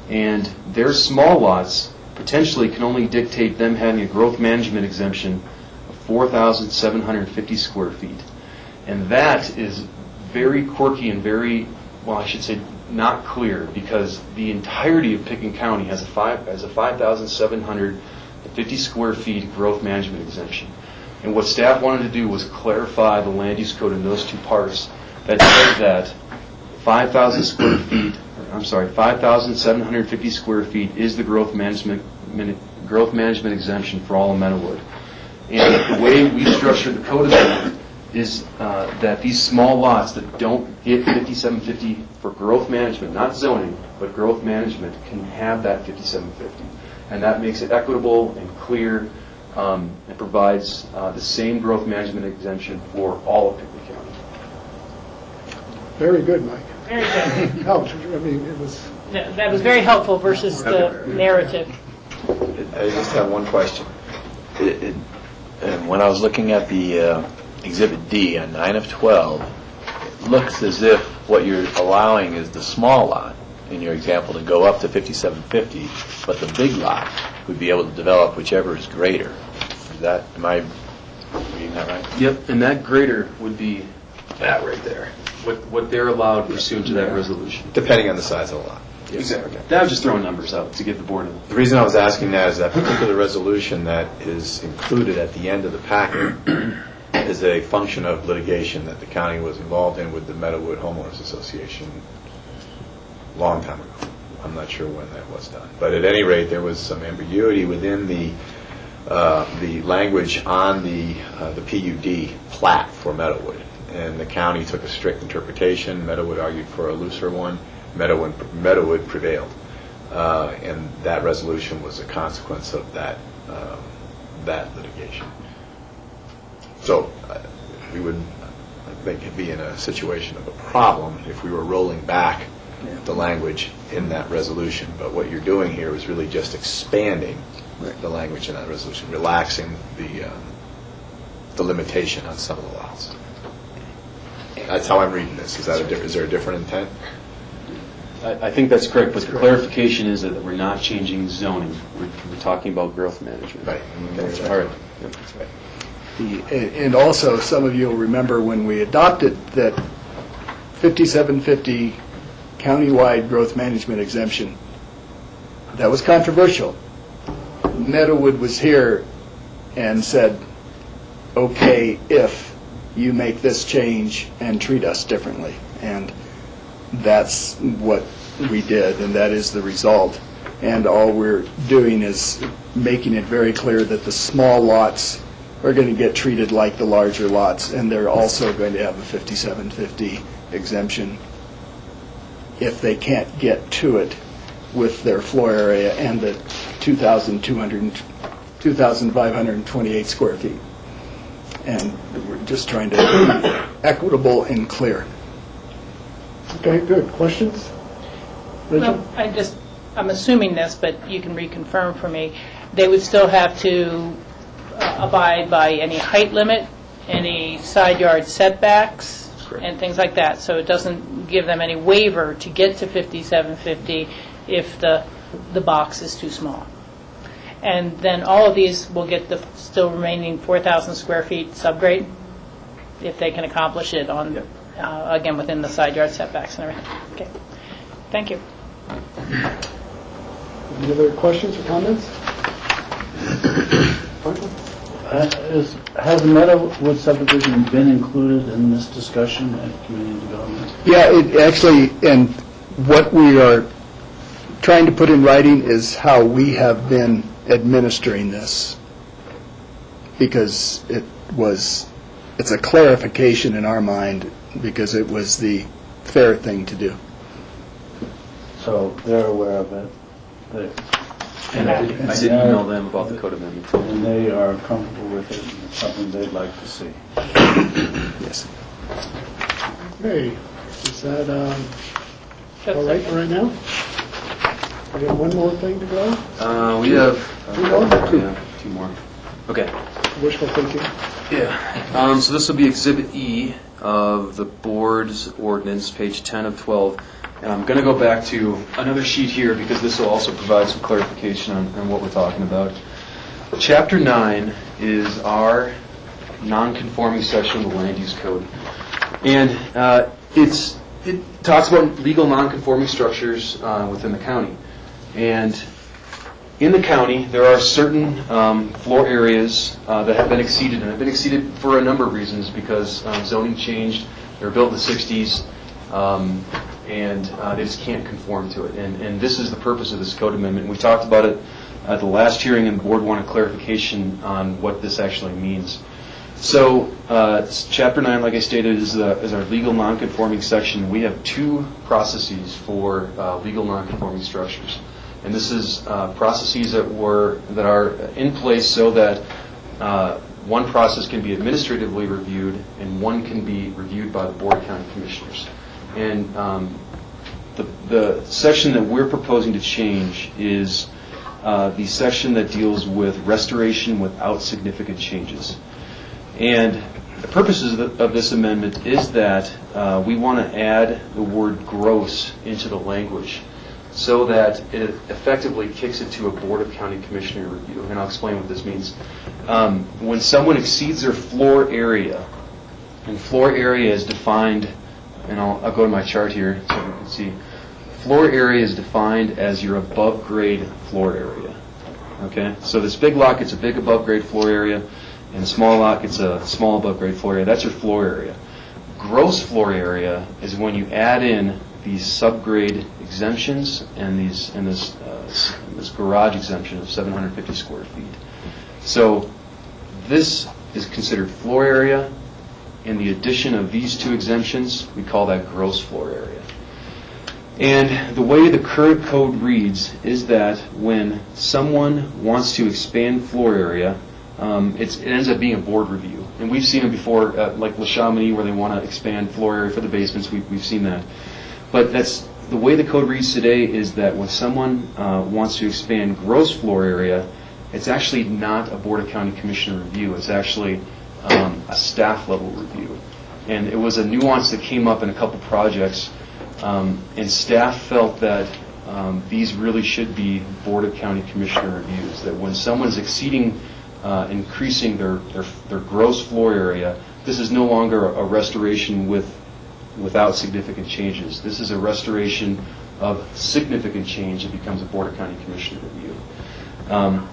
and their small lots potentially can only dictate them having a growth management exemption of 4,750 square feet. And that is very quirky and very, well, I should say not clear, because the entirety of Pickens County has a 5,750 square feet growth management exemption. And what staff wanted to do was clarify the land use code in those two parts that says that 5,750 square feet is the growth management exemption for all of Meadowood. And the way we structured the code is that these small lots that don't hit 5750 for growth management, not zoning, but growth management, can have that 5750. And that makes it equitable and clear. It provides the same growth management exemption for all of Pickens County. Very good, Mike. Very good. Ouch, I mean, it was... That was very helpful versus the narrative. I just have one question. And when I was looking at the Exhibit D on 9 of 12, it looks as if what you're allowing is the small lot, in your example, to go up to 5750, but the big lot would be able to develop whichever is greater. Am I reading that right? Yep, and that greater would be that right there, what they're allowed pursuant to that resolution. Depending on the size of the lot. Yes. Exactly. That was just throwing numbers out to get the board in. The reason I was asking that is that particular resolution that is included at the end of the packet is a function of litigation that the county was involved in with the Meadowood Homeowners Association a long time ago. I'm not sure when that was done. But at any rate, there was some ambiguity within the language on the PUD plat for Meadowood. And the county took a strict interpretation. Meadowood argued for a looser one. Meadowood prevailed. And that resolution was a consequence of that litigation. So we would, I think, be in a situation of a problem if we were rolling back the language in that resolution. But what you're doing here is really just expanding the language in that resolution, relaxing the limitation on some of the lots. That's how I'm reading this. Is there a different intent? I think that's correct, but the clarification is that we're not changing zoning. We're talking about growth management. Right. That's all right. Yep. That's right. And also, some of you will remember when we adopted that 5750 countywide growth management exemption, that was controversial. Meadowood was here and said, okay, if you make this change and treat us differently. And that's what we did, and that is the result. And all we're doing is making it very clear that the small lots are going to get treated like the larger lots, and they're also going to have a 5750 exemption if they can't get to it with their floor area and the 2,528 square feet. And we're just trying to be equitable and clear. Okay, good. Questions? Rachel? Well, I'm assuming this, but you can reconfirm for me. They would still have to abide by any height limit, any side yard setbacks, and things like that. So it doesn't give them any waiver to get to 5750 if the box is too small. And then all of these will get the still remaining 4,000 square feet subgrade if they can accomplish it on again, within the side yard setbacks and everything. Okay, thank you. Any other questions or comments? Has the Meadowwood subdivision been included in this discussion at community development? Yeah, it actually, and what we are trying to put in writing is how we have been administering this, because it's a clarification in our mind, because it was the fair thing to do. So they're aware of it. I did email them about the code amendment. And they are comfortable with it, and it's something they'd like to see. Yes. Okay, is that all right for right now? We have one more thing to go? We have Two more? two more. Okay. Wishful thinking. Yeah. So this will be Exhibit E of the board's ordinance, page 10 of 12. And I'm going to go back to another sheet here because this will also provide some clarification on what we're talking about. Chapter 9 is our non-conforming section of the Land Use Code. And it talks about legal non-conforming structures within the county. And in the county, there are certain floor areas that have been exceeded, and have been exceeded for a number of reasons, because zoning changed. They were built in the 60s, and they just can't conform to it. And this is the purpose of this code amendment. We talked about it at the last hearing, and the board wanted clarification on what this actually means. So, Chapter 9, like I stated, is our legal non-conforming section. We have two processes for legal non-conforming structures. And this is processes that are in place so that one process can be administratively reviewed and one can be reviewed by the Board of County Commissioners. And the section that we're proposing to change is the section that deals with restoration without significant changes. And the purposes of this amendment is that we want to add the word gross into the language, so that it effectively kicks it to a Board of County Commissioner review. And I'll explain what this means. When someone exceeds their floor area, and floor area is defined, and I'll go to my chart here so you can see. Floor area is defined as your above grade floor area. Okay? So this big lot gets a big above grade floor area, and the small lot gets a small above grade floor area. That's your floor area. Gross floor area is when you add in these subgrade exemptions and this garage exemption of 750 square feet. So this is considered floor area. In the addition of these two exemptions, we call that gross floor area. And the way the current code reads is that when someone wants to expand floor area, it ends up being a board review. And we've seen it before, like La Chamonix, where they want to expand floor area for the basements. We've seen that. But that's the way the code reads today, is that when someone wants to expand gross floor area, it's actually not a Board of County Commissioner review. It's actually a staff level review. And it was a nuance that came up in a couple projects, and staff felt that these really should be Board of County Commissioner reviews, that when someone's increasing their gross floor area, this is no longer a restoration without significant changes. This is a restoration of significant change. It becomes a Board of County Commissioner review.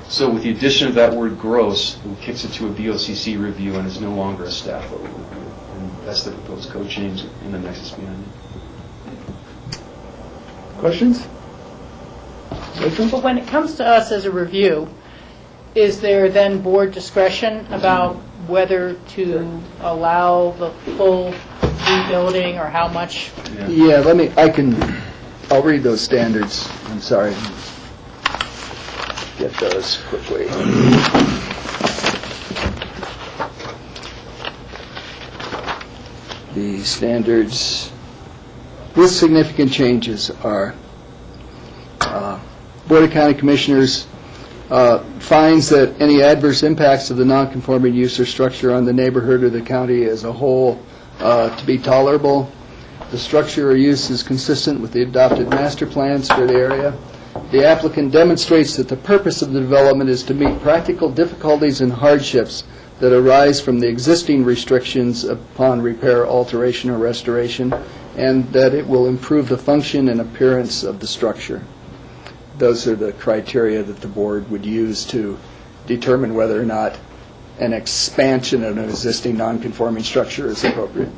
So with the addition of that word gross, it kicks it to a BOCC review and is no longer a staff level review. And that's the proposed code change in the nexus behind it. Questions? But when it comes to us as a review, is there then board discretion about whether to allow the full rebuilding or how much? Yeah, I'll read those standards. I'm sorry. Get those quickly. The standards with significant changes are Board of County Commissioners finds that any adverse impacts of the nonconforming use or structure on the neighborhood or the county as a whole to be tolerable. The structure or use is consistent with the adopted master plans for the area. The applicant demonstrates that the purpose of the development is to meet practical difficulties and hardships that arise from the existing restrictions upon repair, alteration, or restoration, and that it will improve the function and appearance of the structure. Those are the criteria that the board would use to determine whether or not an expansion of an existing non-conforming structure is appropriate.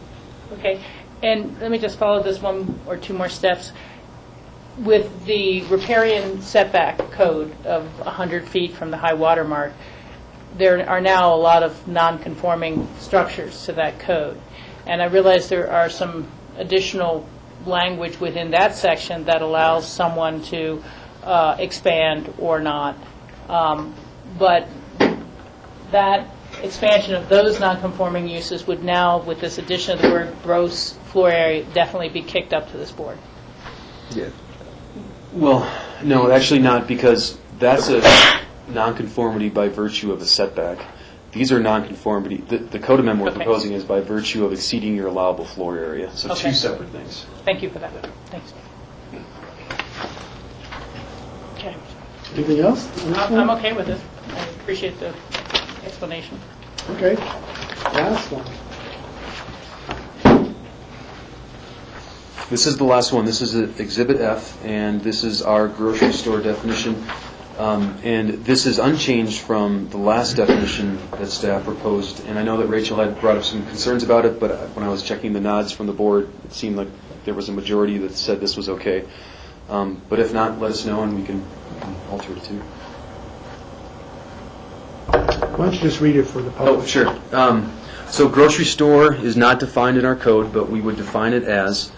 Okay, and let me just follow this one or two more steps. With the riparian setback code of 100 feet from the high water mark, there are now a lot of non-conforming structures to that code. And I realize there are some additional language within that section that allows someone to expand or not. But that expansion of those non-conforming uses would now, with this addition of the word gross floor area, definitely be kicked up to this board. Yeah. Well, no, actually not, because that's a nonconformity by virtue of a setback. These are nonconformity. The code amendment we're proposing is by virtue of exceeding your allowable floor area. So Okay. two separate things. Thank you for that. Thanks. Okay. Anything else? I'm okay with it. I appreciate the explanation. Okay. Last one. This is the last one. This is Exhibit F, and this is our grocery store definition. And this is unchanged from the last definition that staff proposed. And I know that Rachel had brought up some concerns about it, but when I was checking the nods from the board, it seemed like there was a majority that said this was okay. But if not, let us know, and we can alter it too. Why don't you just read it for the public? Oh, sure. So grocery store is not defined in our code, but we would define it as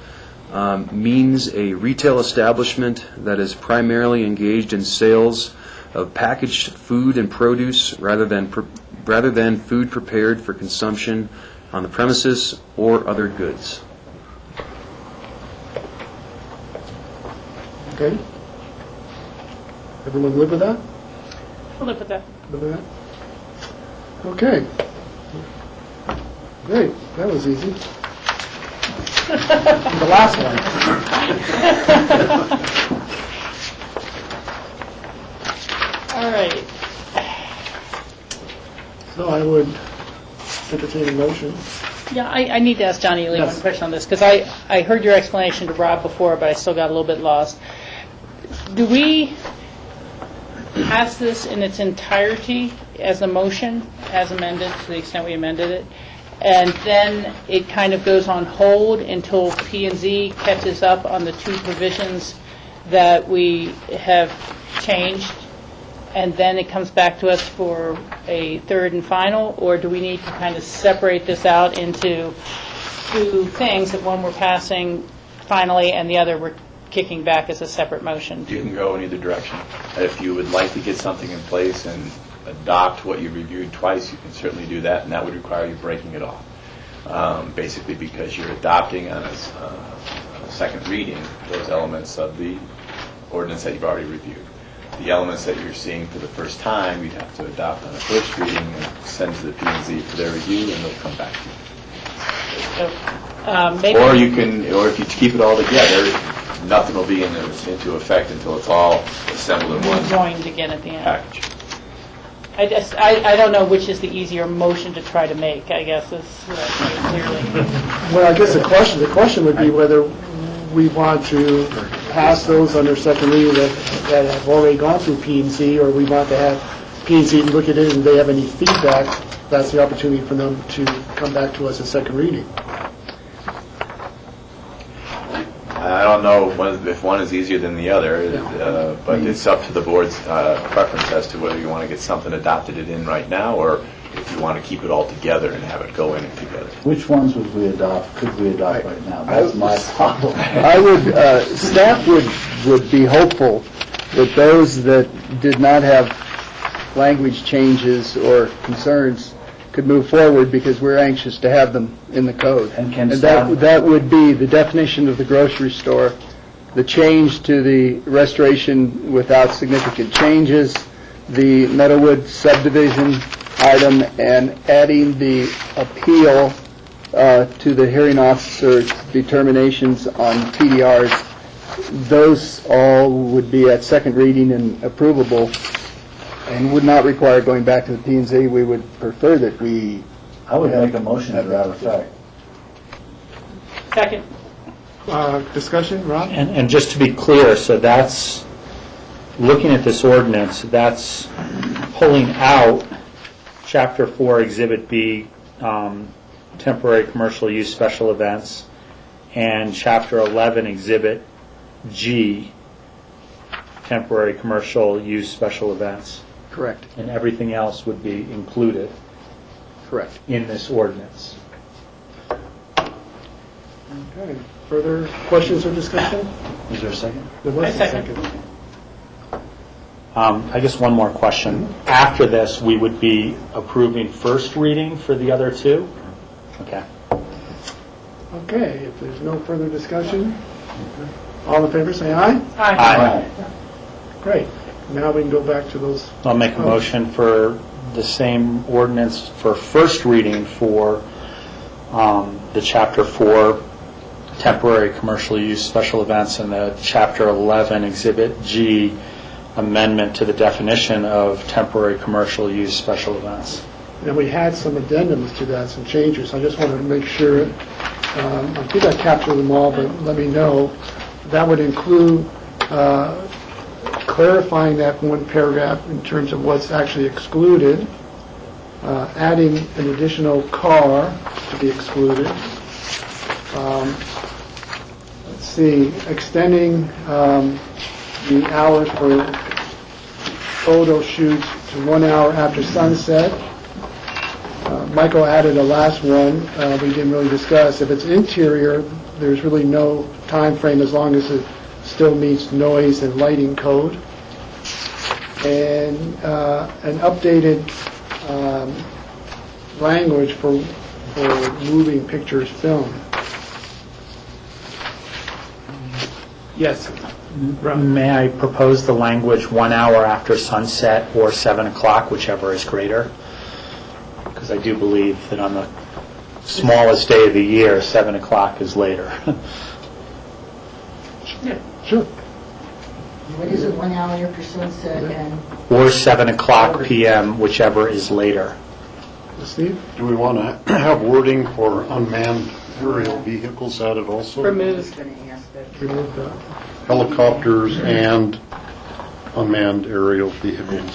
means a retail establishment that is primarily engaged in sales of packaged food and produce rather than food prepared for consumption on the premises or other goods. Okay. Everyone live with that? I'll live with that. Live with that? Okay. Great. That was easy. The last one. All right. So I would entertain a motion. Yeah, I need to ask Johnny Lee one question on this, because I heard your explanation to Rob before, but I still got a little bit lost. Do we pass this in its entirety as a motion, as amended, to the extent we amended it, and then it kind of goes on hold until P&Z catches up on the two provisions that we have changed, and then it comes back to us for a third and final, or do we need to kind of separate this out into two things, that one we're passing finally and the other we're kicking back as a separate motion? You can go in either direction. If you would like to get something in place and adopt what you reviewed twice, you can certainly do that, and that would require you breaking it off. Basically because you're adopting on a second reading those elements of the ordinance that you've already reviewed. The elements that you're seeing for the first time, you'd have to adopt on a first reading and send to the P&Z for their review, and they'll come back to you. So, maybe Or if you keep it all together, nothing will be into effect until it's all assembled in one joined again at the end. package. I don't know which is the easier motion to try to make, I guess, is clearly. Well, I guess the question would be whether we want to pass those under second reading that have already gone through P&Z, or we want to have P&Z look at it, and if they have any feedback, that's the opportunity for them to come back to us at second reading. I don't know if one is easier than the other, but it's up to the board's preference as to whether you want to get something adopted in right now, or if you want to keep it all together and have it go in together. Which ones could we adopt right now? That's my problem. I would, staff would be hopeful that those that did not have language changes or concerns could move forward, because we're anxious to have them in the code. And can that would be the definition of the grocery store, the change to the restoration without significant changes, the Meadowwood subdivision item, and adding the appeal to the hearing officer's determinations on TDRs. Those all would be at second reading and approvable. and would not require going back to the P&Z, we would prefer that we... I would make a motion to that effect. Second. Discussion, Rob? And just to be clear, so that's, looking at this ordinance, that's pulling out Chapter 4, Exhibit B, temporary commercial use special events, and Chapter 11, Exhibit G, temporary commercial use special events. Correct. And everything else would be included. Correct. In this ordinance. Okay. Further questions or discussion? Is there a second? There was a second. I guess one more question. After this, we would be approving first reading for the other two? Okay. Okay, if there's no further discussion, all in favor say aye. Aye. Great. Now we can go back to those. I'll make a motion for the same ordinance for first reading for the Chapter 4 temporary commercial use special events and the Chapter 11 Exhibit G amendment to the definition of temporary commercial use special events. And we had some addendums to that, some changes. I just wanted to make sure, I think I captured them all, but let me know. That would include clarifying that one paragraph in terms of what's actually excluded, adding an additional car to be excluded. Let's see, extending the hours for photo shoots to 1 hour after sunset. Michael added a last one we didn't really discuss. If it's interior, there's really no time frame as long as it still meets noise and lighting code. And an updated language for moving pictures filmed. Yes. May I propose the language 1 hour after sunset or 7 o'clock, whichever is greater? Because I do believe that on the smallest day of the year, 7 o'clock is later. Yeah, sure. What is it, 1 hour after sunset and... Or 7 o'clock p.m., whichever is later. Steve? Do we want to have wording for unmanned aerial vehicles added also? Removed. Remove that. Helicopters and unmanned aerial vehicles.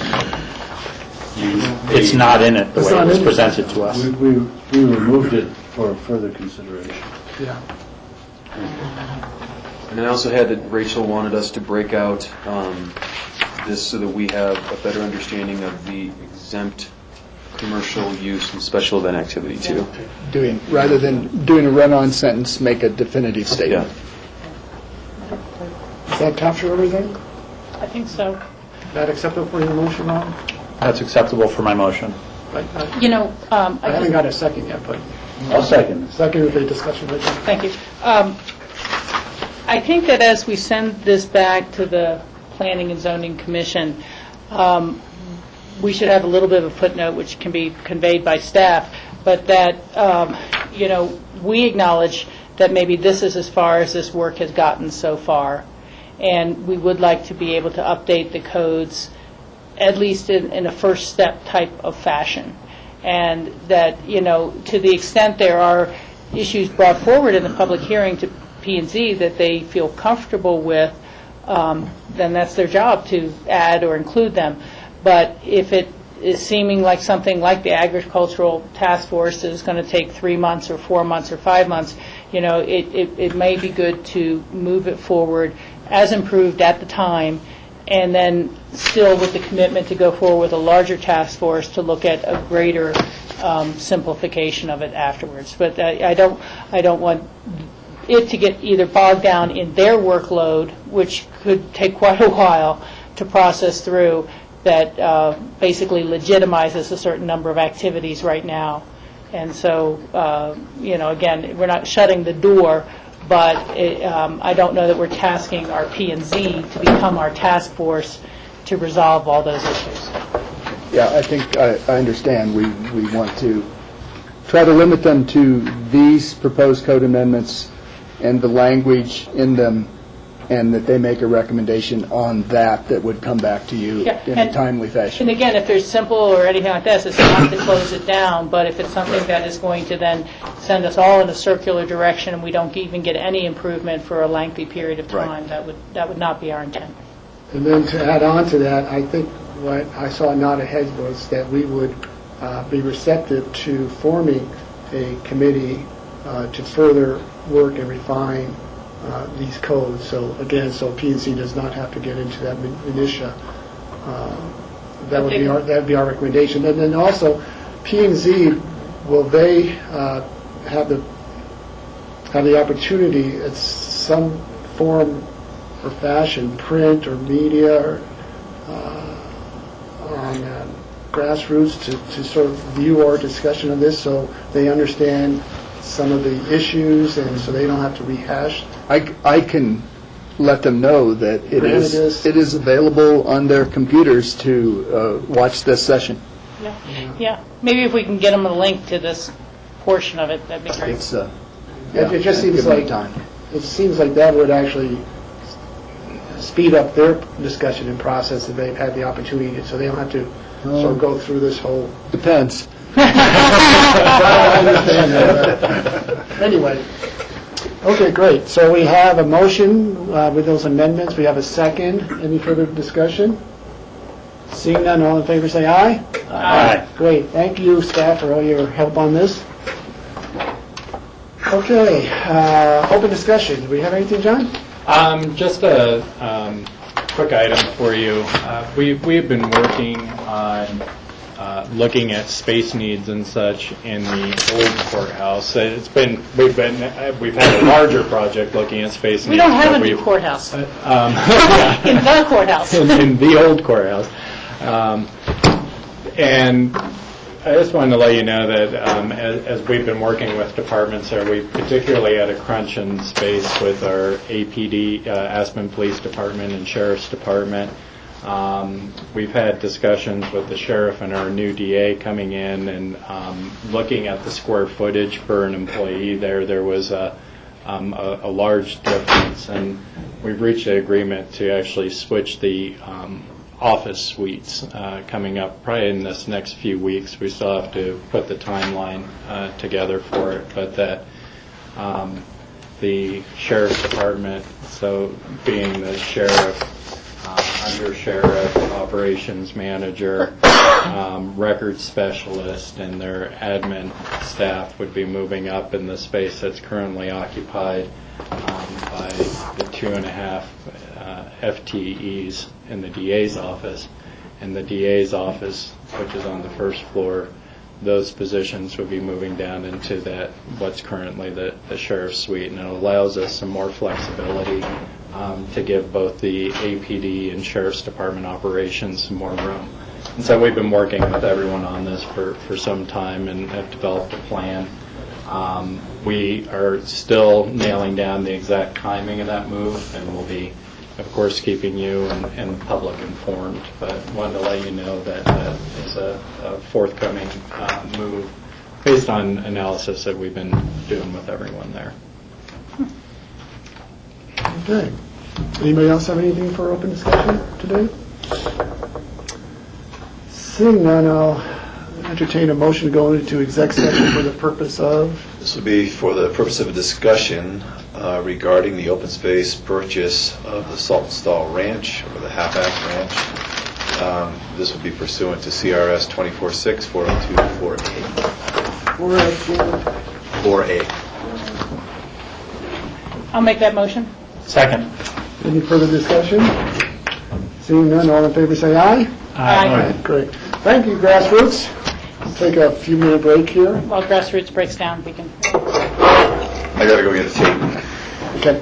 It's not in it the way it was presented to us. We removed it for further consideration. Yeah. And I also had that Rachel wanted us to break out this so that we have a better understanding of the exempt commercial use and special event activity too. Rather than doing a run-on sentence, make a definitive statement. Yeah. Does that capture everything? I think so. Is that acceptable for your motion, Ron? That's acceptable for my motion. You know, I haven't got a second yet, but... I'll second. Second with a discussion right now. Thank you. I think that as we send this back to the Planning and Zoning Commission, we should have a little bit of a footnote which can be conveyed by staff, but that, you know, we acknowledge that maybe this is as far as this work has gotten so far, and we would like to be able to update the codes at least in a first step type of fashion. And that, you know, to the extent there are issues brought forward in the public hearing to P&Z that they feel comfortable with, then that's their job to add or include them. But if it is seeming like something like the agricultural task force is going to take 3 months or 4 months or 5 months, you know, it may be good to move it forward as improved at the time, and then still with the commitment to go forward with a larger task force to look at a greater simplification of it afterwards. But I don't want it to get either bogged down in their workload, which could take quite a while to process through, that basically legitimizes a certain number of activities right now. And so, you know, again, we're not shutting the door, but I don't know that we're tasking our P&Z to become our task force to resolve all those issues. Yeah, I think I understand. We want to try to limit them to these proposed code amendments and the language in them and that they make a recommendation on that would come back to you Yeah, in a timely fashion. And again, if there's simple or anything like this, it's not to close it down, but if it's something that is going to then send us all in a circular direction and we don't even get any improvement for a lengthy period of time, that would not be our intent. And then to add on to that, I think what I saw nod ahead was that we would be receptive to forming a committee to further work and refine these codes. So again, so P&Z does not have to get into that minutia. That would be our recommendation. And then also, P&Z, will they have the opportunity at some form or fashion, print or media, or on grassroots to sort of view our discussion of this so they understand some of the issues and so they don't have to rehash? I can let them know that it is available on their computers to watch this session. Yeah. Maybe if we can get them a link to this portion of it, that'd be great. It just seems like that would actually speed up their discussion and process if they've had the opportunity, so they don't have to sort of go through this whole... Depends. I understand that. Anyway. Okay, great. So we have a motion with those amendments. We have a second. Any further discussion? Seeing none, all in favor say aye. Aye. Great. Thank you, staff, for all your help on this. Okay, open discussion. Do we have anything, John? Just a quick item for you. We've been working on looking at space needs and such in the old courthouse. We've had a larger project looking at space needs. We don't have a new courthouse. In the courthouse. in the old courthouse. And I just wanted to let you know that as we've been working with departments there, we particularly had a crunch in space with our APD, Aspen Police Department and Sheriff's Department. We've had discussions with the sheriff and our new DA coming in and looking at the square footage per an employee there. There was a large difference, and we've reached an agreement to actually switch the office suites coming up probably in this next few weeks. We still have to put the timeline together for it, but that the sheriff's department, so being the sheriff, under sheriff, operations manager, records specialist, and their admin staff would be moving up in the space that's currently occupied by the 2.5 FTEs in the DA's office. And the DA's office, which is on the first floor, those positions would be moving down into that what's currently the sheriff's suite, and it allows us some more flexibility to give both the APD and Sheriff's Department operations some more room. And so we've been working with everyone on this for some time and have developed a plan. We are still nailing down the exact timing of that move, and we'll be, of course, keeping you and the public informed, but wanted to let you know that is a forthcoming move based on analysis that we've been doing with everyone there. Okay. Anybody else have anything for open discussion today? Seeing none, I'll entertain a motion to go into exec session for the purpose of... This would be for the purpose of a discussion regarding the open space purchase of the Saltonstall Ranch, or the Half-Act Ranch. This would be pursuant to CRS 24-6, 402, 4A. I'll make that motion. Second. Any further discussion? Seeing none, all in favor say aye. Aye. Great. Thank you, Grassroots. We'll take a few minute break here. While Grassroots breaks down, we can... I gotta go get a tape. Okay.